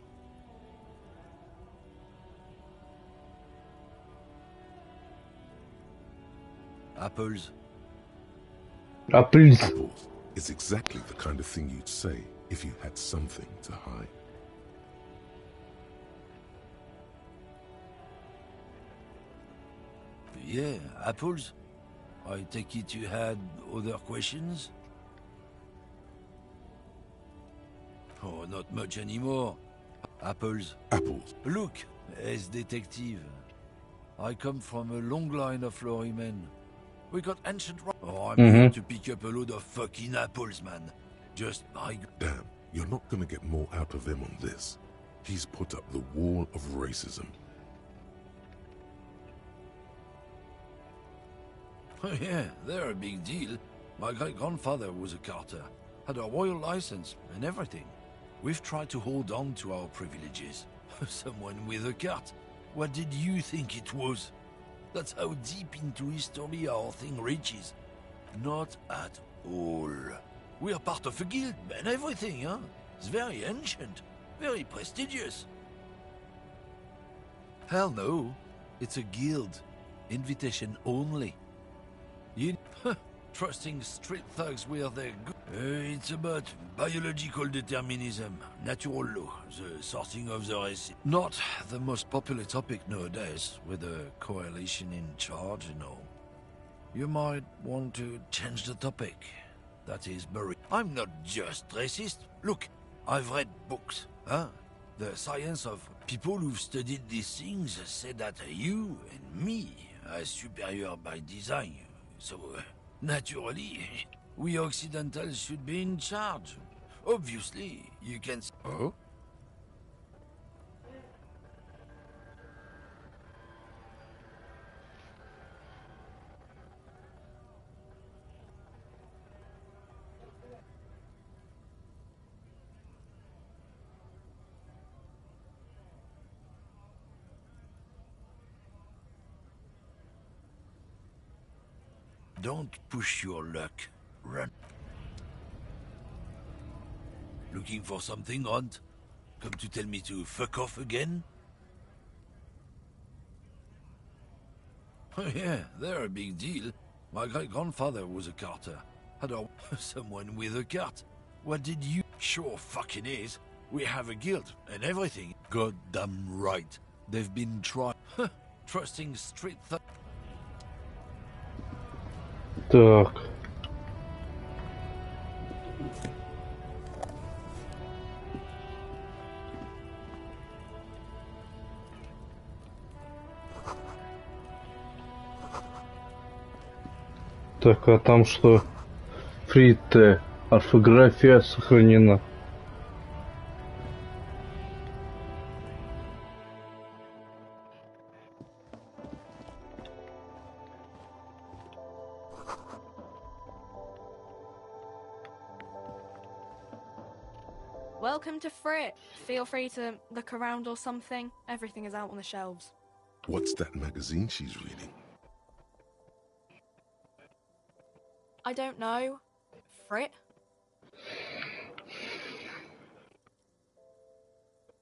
S: Apples.
A: Apples.
C: Apples is exactly the kind of thing you'd say if you had something to hide.
S: Yeah, apples. I take it you had other questions? Oh, not much anymore. Apples.
C: Apples.
S: Look, as detective. I come from a long line of lorrymen. We got ancient... Oh, I'm here to pick up a load of fucking apples, man. Just...
C: Damn, you're not gonna get more out of him on this. He's put up the wall of racism.
S: Oh yeah, they're a big deal. My great-grandfather was a carter. Had a royal license and everything. We've tried to hold on to our privileges. Someone with a cart. What did you think it was? That's how deep into history our thing reaches. Not at all. We are part of a guild and everything, huh? It's very ancient. Very prestigious. Hell no. It's a guild. Invitation only. You trusting street thugs where they're good. It's about biological determinism, natural law, the sorting of the race. Not the most popular topic nowadays, with a coalition in charge and all. You might want to change the topic. That is buried. I'm not just racist. Look, I've read books, huh? The science of people who've studied these things say that you and me are superior by design. So, naturally, we Occidentals should be in charge. Obviously, you can... Oh? Don't push your luck. Run. Looking for something, Hunt? Come to tell me to fuck off again? Oh yeah, they're a big deal. My great-grandfather was a carter. Had a... someone with a cart. What did you... Sure fucking is. We have a guild and everything. Goddamn right. They've been trying... trusting street thugs.
A: Так. Так, а там что? Фрите. Орфография сохранена.
T: Welcome to Frit. Feel free to look around or something. Everything is out on the shelves.
C: What's that magazine she's reading?
T: I don't know. Frit?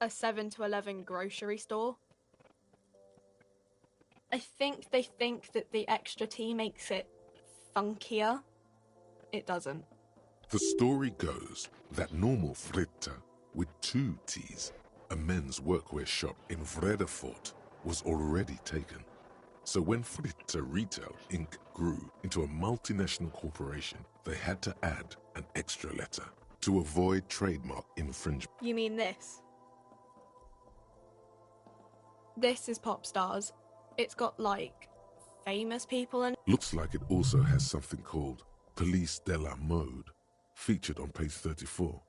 T: A 7 to 11 grocery store. I think they think that the extra tea makes it funkier. It doesn't.
C: The story goes that normal Fritta, with 2 T's, a men's workwear shop in Vredefort, was already taken. So when Fritta Retail Inc. grew into a multinational corporation, they had to add an extra letter to avoid trademark infringement.
T: You mean this? This is Pop Stars. It's got, like, famous people in it.
C: Looks like it also has something called Police de la Mode, featured on page 34.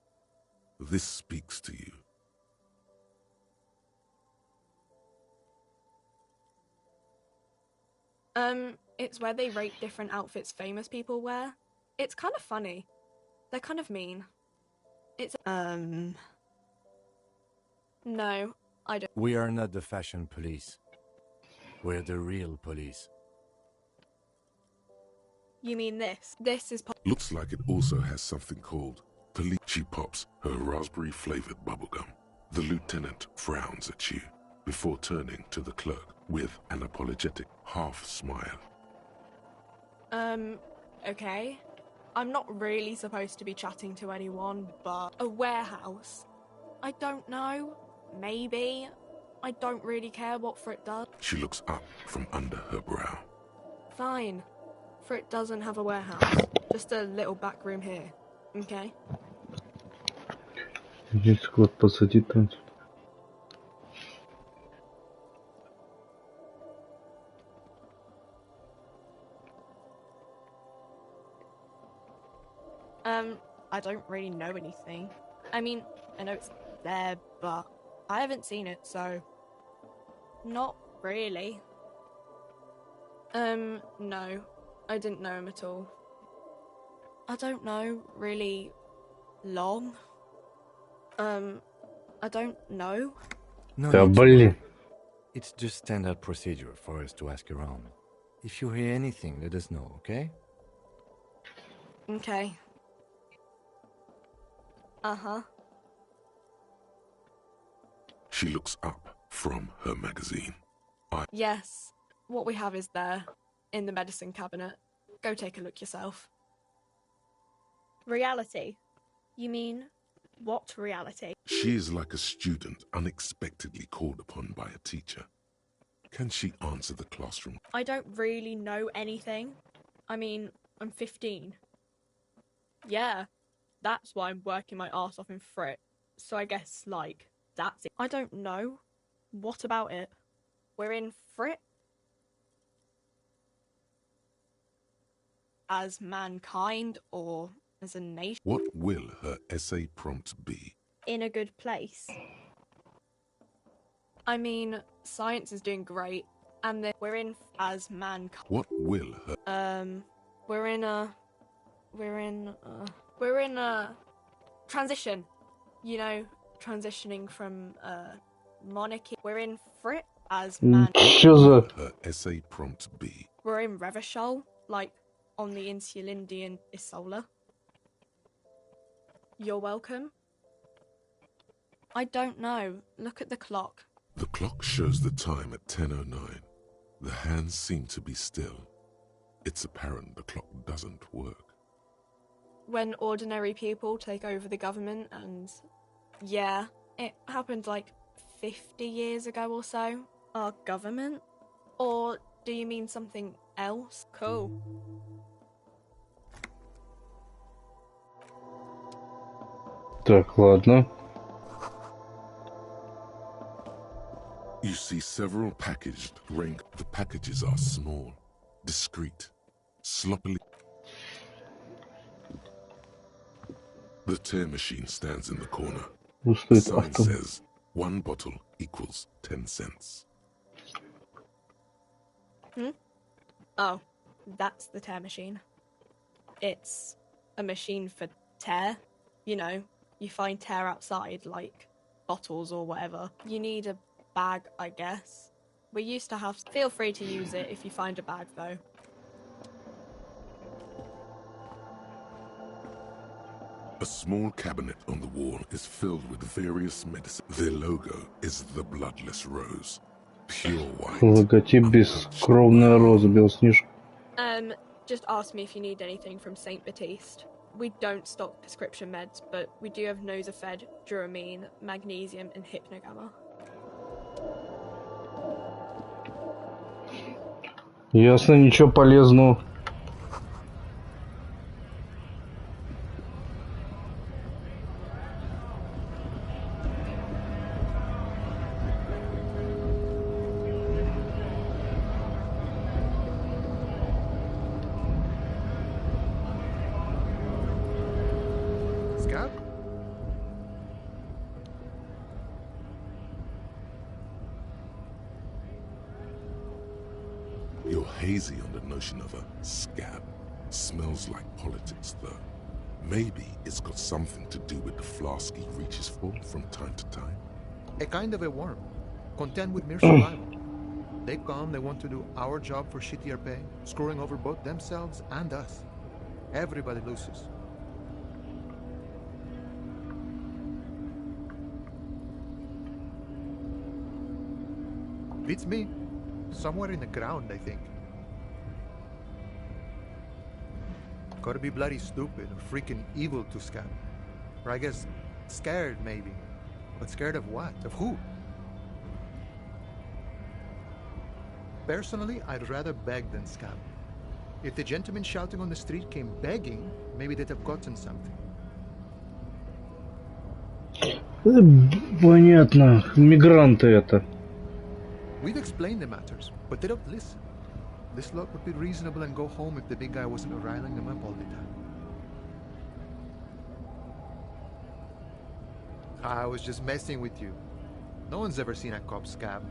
C: This speaks to you.
T: It's where they rate different outfits famous people wear. It's kind of funny. They're kind of mean. It's, no, I don't.
F: We are not the fashion police. We're the real police.
T: You mean this? This is Pop.
C: Looks like it also has something called Police. She pops her raspberry-flavored bubblegum. The lieutenant frowns at you before turning to the clerk with an apologetic half-smile.
T: Okay. I'm not really supposed to be chatting to anyone, but a warehouse? I don't know. Maybe. I don't really care what Frit does.
C: She looks up from under her brow.
T: Fine. Frit doesn't have a warehouse. Just a little back room here. Okay?
A: Здесь вот посади там.
T: I don't really know anything. I mean, I know it's there, but I haven't seen it, so... Not really. No. I didn't know him at all. I don't know, really... long. I don't know.
F: No,
A: Да, блин.
F: it's just standard procedure for us to ask around. If you hear anything, let us know, okay?
T: Okay. Uh-huh.
C: She looks up from her magazine.
T: Yes, what we have is there, in the medicine cabinet. Go take a look yourself.
P: Reality? You mean, what reality?
C: She is like a student unexpectedly called upon by a teacher. Can she answer the classroom?
T: I don't really know anything. I mean, I'm 15. Yeah, that's why I'm working my arse off in Frick. So I guess, like, that's it. I don't know. What about it? We're in Frick? As mankind or as a nation?
C: What will her essay prompt be?
P: In a good place.
T: I mean, science is doing great, and then we're in as mankind.
C: What will her...
T: We're in a transition. You know, transitioning from monarchy. We're in Frick as man.
C: What will her essay prompt be?
T: We're in Revachol, like on the Insulindian Isola. You're welcome. I don't know. Look at the clock.
C: The clock shows the time at 10:09. The hands seem to be still. It's apparent the clock doesn't work.
T: When ordinary people take over the government and... Yeah, it happened like 50 years ago or so. Our government? Or do you mean something else? Cool.
A: Так, ладно.
C: You see several packaged rank. The packages are small, discreet, sloppily. The tear machine stands in the corner. The sign says 1 bottle equals 10 cents.
T: Oh, that's the tear machine. It's a machine for tear. You know, you find tear outside, like bottles or whatever. You need a bag, I guess. We used to have... Feel free to use it if you find a bag, though.
C: A small cabinet on the wall is filled with various medicines. Their logo is the bloodless rose. Pure white.
A: Логотип бескровная роза, белоснежка.
T: Just ask me if you need anything from St. Baptiste. We don't stock prescription meds, but we do have Nosafed, Duramine, magnesium, and Hypnogamma.
A: Ясно, ничего полезного.
E: Scab?
C: You're hazy on the notion of a scab. Smells like politics, though. Maybe it's got something to do with the flask he reaches for from time to time.
U: A kind of a worm, content with mere survival. They come, they want to do our job for shittier pay, screwing over both themselves and us. Everybody loses. Beats me. Somewhere in the ground, I think. Gotta be bloody stupid or freaking evil to scab. Or I guess scared, maybe. But scared of what? Of who? Personally, I'd rather beg than scab. If the gentleman shouting on the street came begging, maybe they'd have gotten something.
A: Понятно. Мигранты это.
U: We've explained the matters, but they don't listen. This lot would be reasonable and go home if the big guy wasn't riling them up all the time. I was just messing with you. No one's ever seen a cop scab.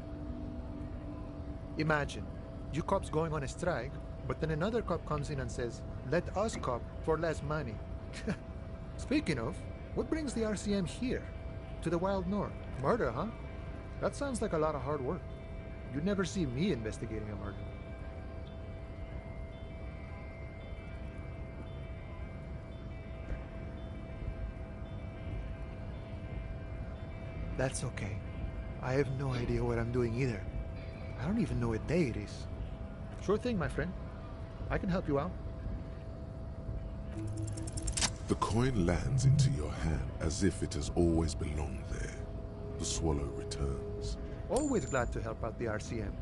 U: Imagine, you cops going on a strike, but then another cop comes in and says, let us cop for less money. Speaking of, what brings the RCM here? To the wild north? Murder, huh? That sounds like a lot of hard work. You'd never see me investigating a murder. That's okay. I have no idea what I'm doing either. I don't even know what day it is. Sure thing, my friend. I can help you out.
C: The coin lands into your hand as if it has always belonged there. The swallow returns.
U: Always glad to help out the RCM.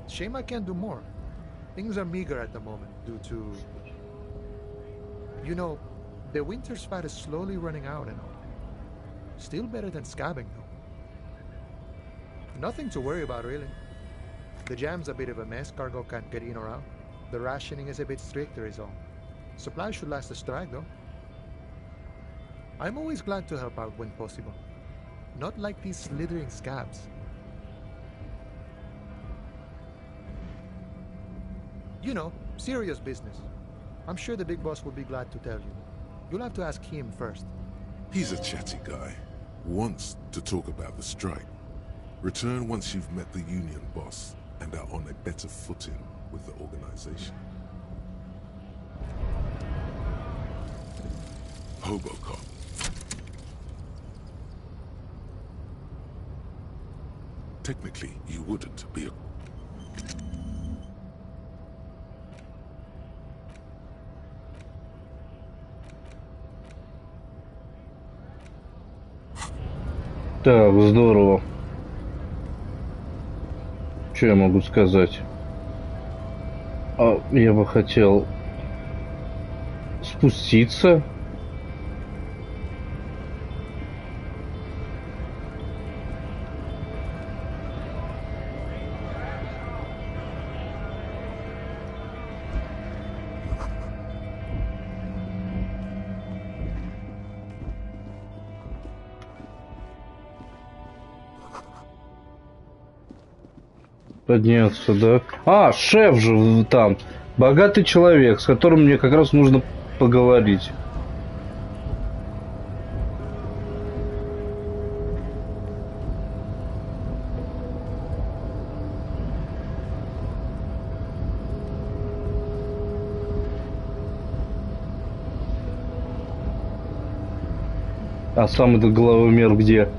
U: Shame I can't do more. Things are meager at the moment due to... You know, the winter's fat is slowly running out and all. Still better than scabbing, though. Nothing to worry about, really. The jam's a bit of a mess, cargo can't get in or out. The rationing is a bit stricter is all. Supplies should last the strike, though. I'm always glad to help out when possible. Not like these slithering scabs. You know, serious business. I'm sure the big boss will be glad to tell you. You'll have to ask him first.
C: He's a chatty guy. Wants to talk about the strike. Return once you've met the union boss and are on a better footing with the organization. Hobocop. Technically, you wouldn't be a...
A: Так, здорово. Что я могу сказать? Я бы хотел спуститься. Подняться, да? Шеф же там. Богатый человек, с которым мне как раз нужно поговорить. А сам этот главомер где?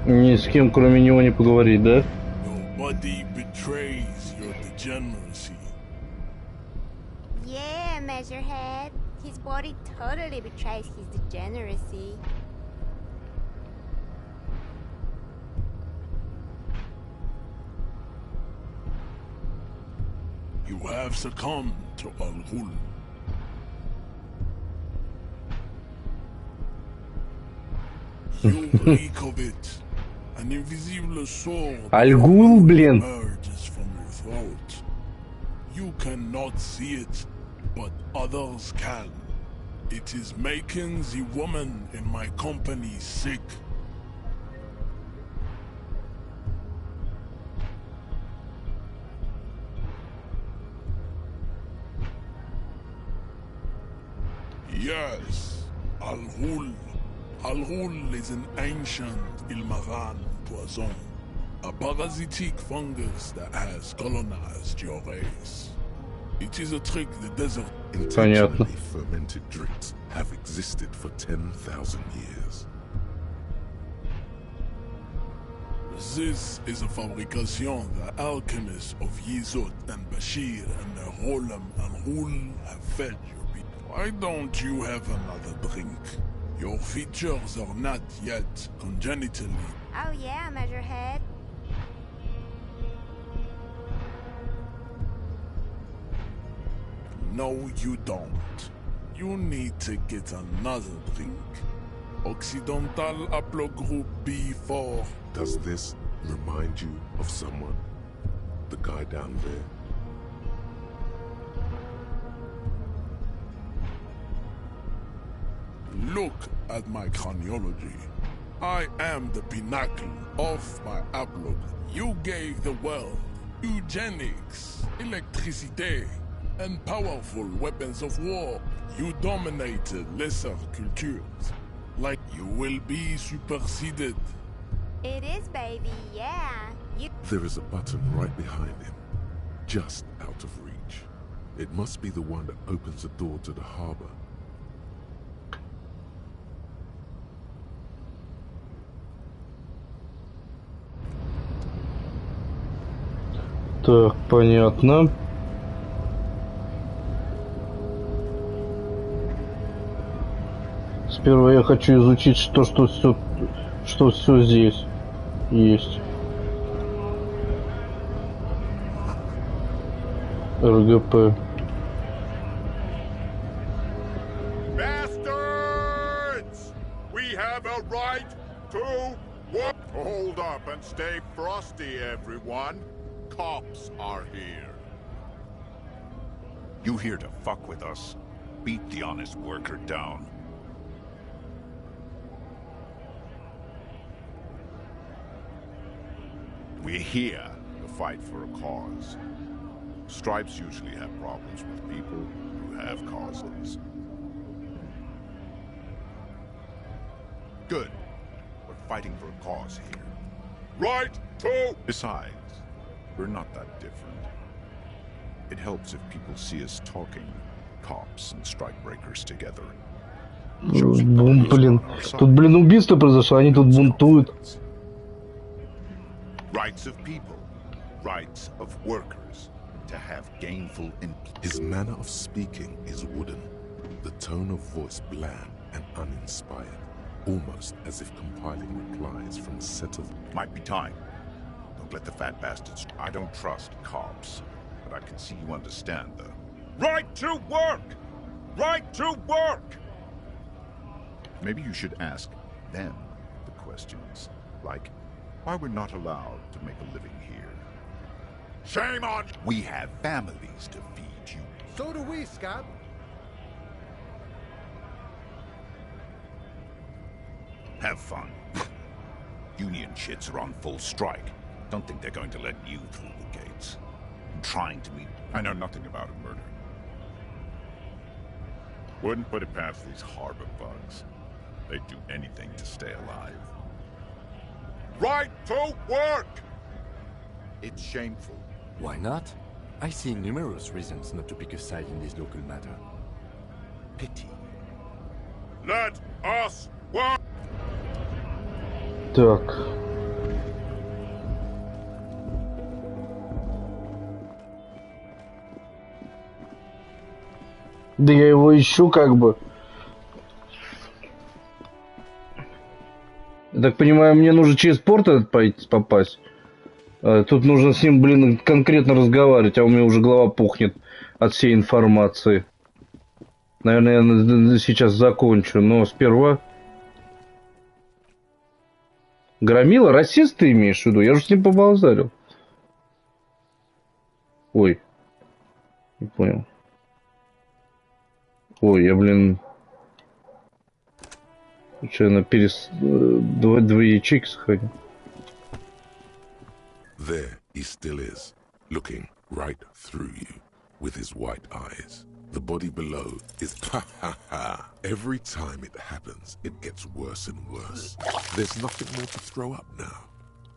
A: Ни с кем, кроме него, не поговорить, да?
D: Nobody betrays your degeneracy.
V: Yeah, Measurehead. His body totally betrays his degeneracy.
D: You have succumbed to Al-Ghul. You reek of it. An invisible sword
A: Al-Ghul, блин.
D: emerges from your throat. You cannot see it, but others can. It is making the woman in my company sick. Yes, Al-Ghul. Al-Ghul is an ancient Ilmaran poison, a parasitic fungus that has colonized your race. It is a trick the desert...
C: Intentionally fermented drinks have existed for 10,000 years.
D: This is a fabrication the alchemists of Yizot and Bashir and the Rolam and Ghul have fed you. Why don't you have another drink? Your features are not yet congenitally...
V: Oh yeah, Measurehead.
D: No, you don't. You need to get another drink. Occidental Haplogroup B4.
C: Does this remind you of someone? The guy down there?
D: Look at my craniology. I am the pinnacle of my upload. You gave the world eugenics, electricity, and powerful weapons of war. You dominated lesser cultures. Like you will be superseded.
V: It is, baby, yeah.
C: There is a button right behind him, just out of reach. It must be the one that opens the door to the harbor.
A: Так, понятно. Сперва я хочу изучить, что все здесь есть. РГП.
B: Bastards! We have a right to work. Hold up and stay frosty, everyone. Cops are here.
I: You here to fuck with us? Beat the honest worker down. We're here to fight for a cause. Stripes usually have problems with people who have causes. Good. We're fighting for a cause here.
B: Right to...
I: Besides, we're not that different. It helps if people see us talking, cops and strikebreakers together.
A: Блин, тут, блин, убийство произошло, они тут бунтуют.
I: Rights of people, rights of workers, to have gainful
C: His manner of speaking is wooden, the tone of voice bland and uninspired, almost as if compiling replies from a set of...
I: Might be time. Don't let the fat bastards... I don't trust cops, but I can see you understand the...
B: Right to work! Right to work!
I: Maybe you should ask them the questions, like why we're not allowed to make a living here.
B: Shame on you!
I: We have families to feed you.
U: So do we, Scott.
I: Have fun. Union shits are on full strike. Don't think they're going to let you through the gates. I'm trying to meet... I know nothing about a murder. Wouldn't put it past these harbor bugs. They'd do anything to stay alive.
B: Right to work!
I: It's shameful.
F: Why not? I see numerous reasons not to pick a side in this local matter.
I: Pity.
B: Let us work!
A: Так. Да я его ищу как бы. Я так понимаю, мне нужно через порт этот попасть. Тут нужно с ним, блин, конкретно разговаривать, а у меня уже голова пухнет от всей информации. Наверное, я сейчас закончу, но сперва... Громила? Расист ты имеешь в виду? Я же с ним побалзарил. Ой. Не понял. Ой, я, блин... Что, я на две ячейки сохранил?
C: There he still is, looking right through you with his white eyes. The body below is ha ha ha. Every time it happens, it gets worse and worse. There's nothing more to throw up now.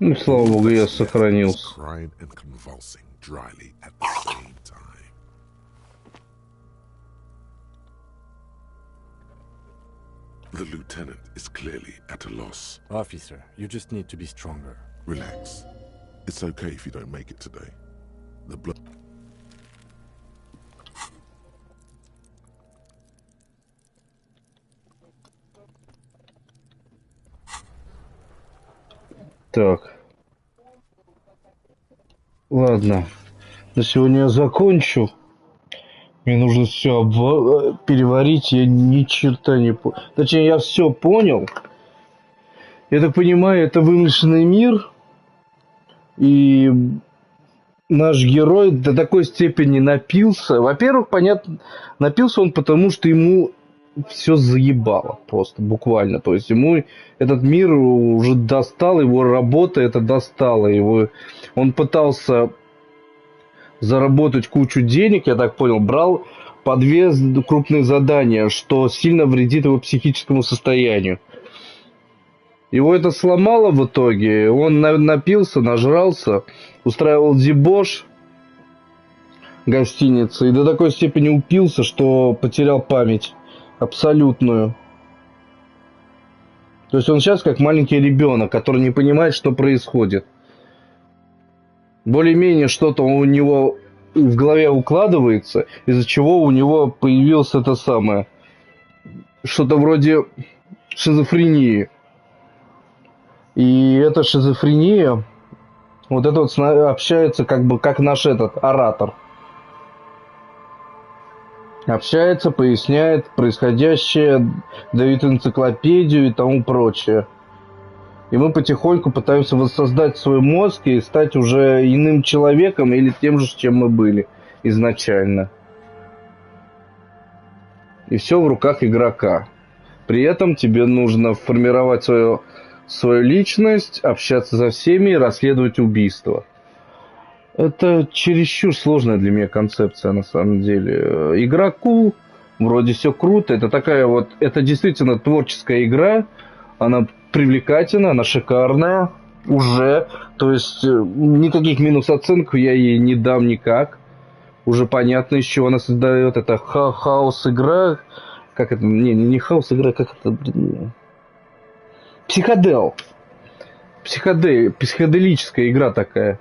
A: Ну, слава богу, я сохранился.
C: Crying and convulsing dryly at the same time. The lieutenant is clearly at a loss.
F: Officer, you just need to be stronger.
C: Relax. It's okay if you don't make it today. The blood...
A: Так. Ладно. На сегодня я закончу. Мне нужно все переварить. Я ни черта не понял. Точнее, я все понял. Я так понимаю, это вымышленный мир. И наш герой до такой степени напился. Во-первых, понятно, напился он потому, что ему все заебало просто, буквально. То есть ему этот мир уже достал, его работа это достала. Он пытался заработать кучу денег, я так понял, брал по 2 крупные задания, что сильно вредит его психическому состоянию. Его это сломало в итоге, он напился, нажрался, устраивал дебош гостиницы и до такой степени упился, что потерял память абсолютную. То есть он сейчас как маленький ребенок, который не понимает, что происходит. Более-менее что-то у него в голове укладывается, из-за чего у него появилось это самое, что-то вроде шизофрении. И эта шизофрения, вот это вот общается как бы как наш этот оратор. Общается, поясняет происходящее, дает энциклопедию и тому прочее. И мы потихоньку пытаемся воссоздать свой мозг и стать уже иным человеком или тем же, чем мы были изначально. И все в руках игрока. При этом тебе нужно формировать свою личность, общаться со всеми и расследовать убийства. Это чересчур сложная для меня концепция, на самом деле. Игроку вроде все круто. Это такая вот, это действительно творческая игра. Она привлекательная, она шикарная уже. То есть никаких минус оценок я ей не дам никак. Уже понятно, из чего она создает. Это хаос игра. Как это? Не хаос игра, как это? Психоделическая игра такая.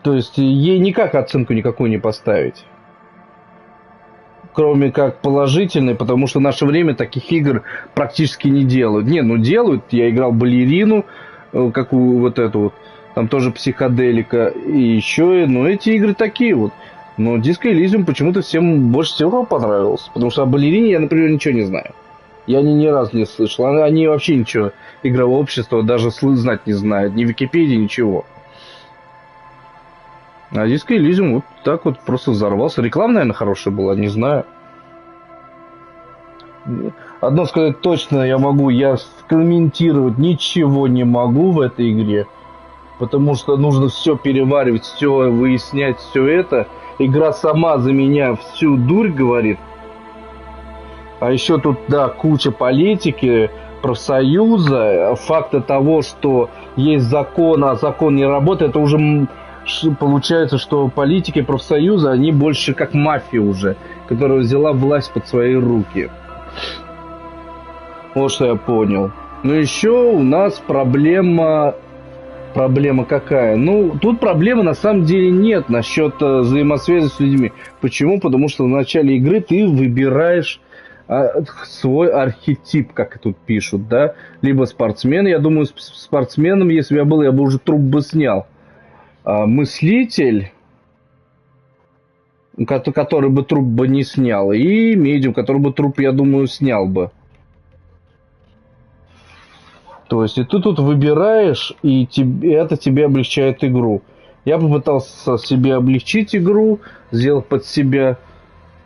A: То есть ей никак оценку никакую не поставить. Кроме как положительной, потому что в наше время таких игр практически не делают. Делают. Я играл балерину, какую вот эту вот. Там тоже психоделика. И еще, эти игры такие вот. Но Disco Elysium почему-то всем больше всего понравился. Потому что о балерине я, например, ничего не знаю. Я ни разу не слышал. Они вообще ничего игрового общества даже знать не знают. Ни Википедии, ничего. А Disco Elysium вот так вот просто взорвался. Реклама, наверное, хорошая была, не знаю. Одно сказать точно я комментировать ничего не могу в этой игре. Потому что нужно все переваривать, все выяснять, все это. Игра сама за меня всю дурь говорит. А еще тут, куча политики, профсоюза, факта того, что есть закон, а закон не работает, это уже получается, что политики профсоюза, они больше как мафия уже, которая взяла власть под свои руки. Вот что я понял. Но еще у нас проблема какая? Тут проблемы на самом деле нет насчет взаимосвязи с людьми. Почему? Потому что в начале игры ты выбираешь свой архетип, как тут пишут, да? Либо спортсмен. Я думаю, спортсменом, если бы я был, я бы уже труп бы снял. Мыслитель, который бы труп бы не снял, и медиум, который бы труп, я думаю, снял бы. То есть и ты тут выбираешь, и это тебе облегчает игру. Я попытался себе облегчить игру, сделать под себя.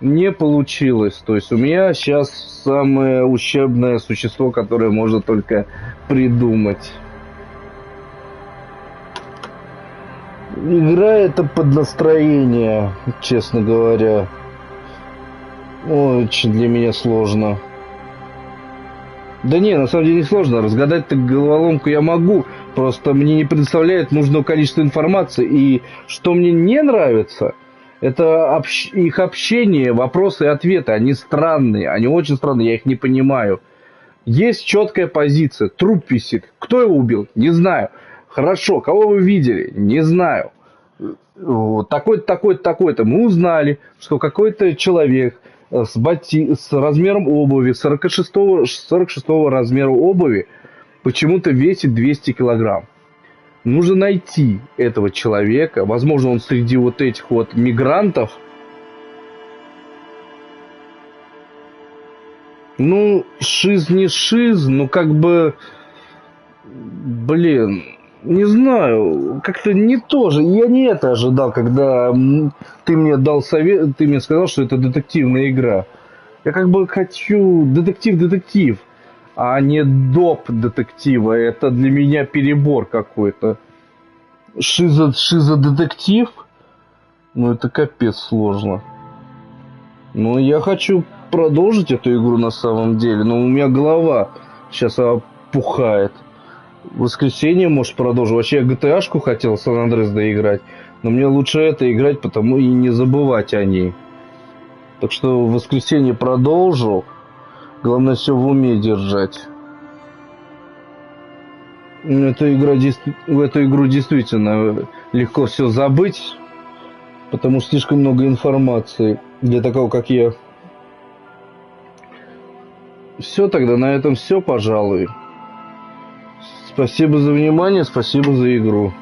A: Не получилось. То есть у меня сейчас самое ущербное существо, которое можно только придумать. Игра это под настроение, честно говоря. Очень для меня сложно. Да не, на самом деле не сложно. Разгадать-то головоломку я могу. Просто мне не предоставляет нужного количества информации. И что мне не нравится, это их общение, вопросы и ответы. Они странные, они очень странные, я их не понимаю. Есть четкая позиция. Труп висит. Кто его убил? Не знаю. Хорошо, кого вы видели? Не знаю. Такой-то, такой-то, такой-то. Мы узнали, что какой-то человек с размером обуви, 46 размера обуви, почему-то весит 200 килограмм. Нужно найти этого человека. Возможно, он среди вот этих вот мигрантов. Шиз не шиз, не знаю, как-то не то же. Я не это ожидал, когда ты мне дал совет, ты мне сказал, что это детективная игра. Я как бы хочу детектив, а не доп детектива. Это для меня перебор какой-то. Шиза-детектив? Ну это капец сложно. Ну я хочу продолжить эту игру на самом деле, но у меня голова сейчас опухает. В воскресенье, может, продолжу. Вообще я GTA-шку хотел Сан-Андрес доиграть, но мне лучше это играть, потому и не забывать о ней. Так что в воскресенье продолжу. Главное все в уме держать. В эту игру действительно легко все забыть, потому что слишком много информации для такого, как я. Все, тогда на этом все, пожалуй. Спасибо за внимание, спасибо за игру.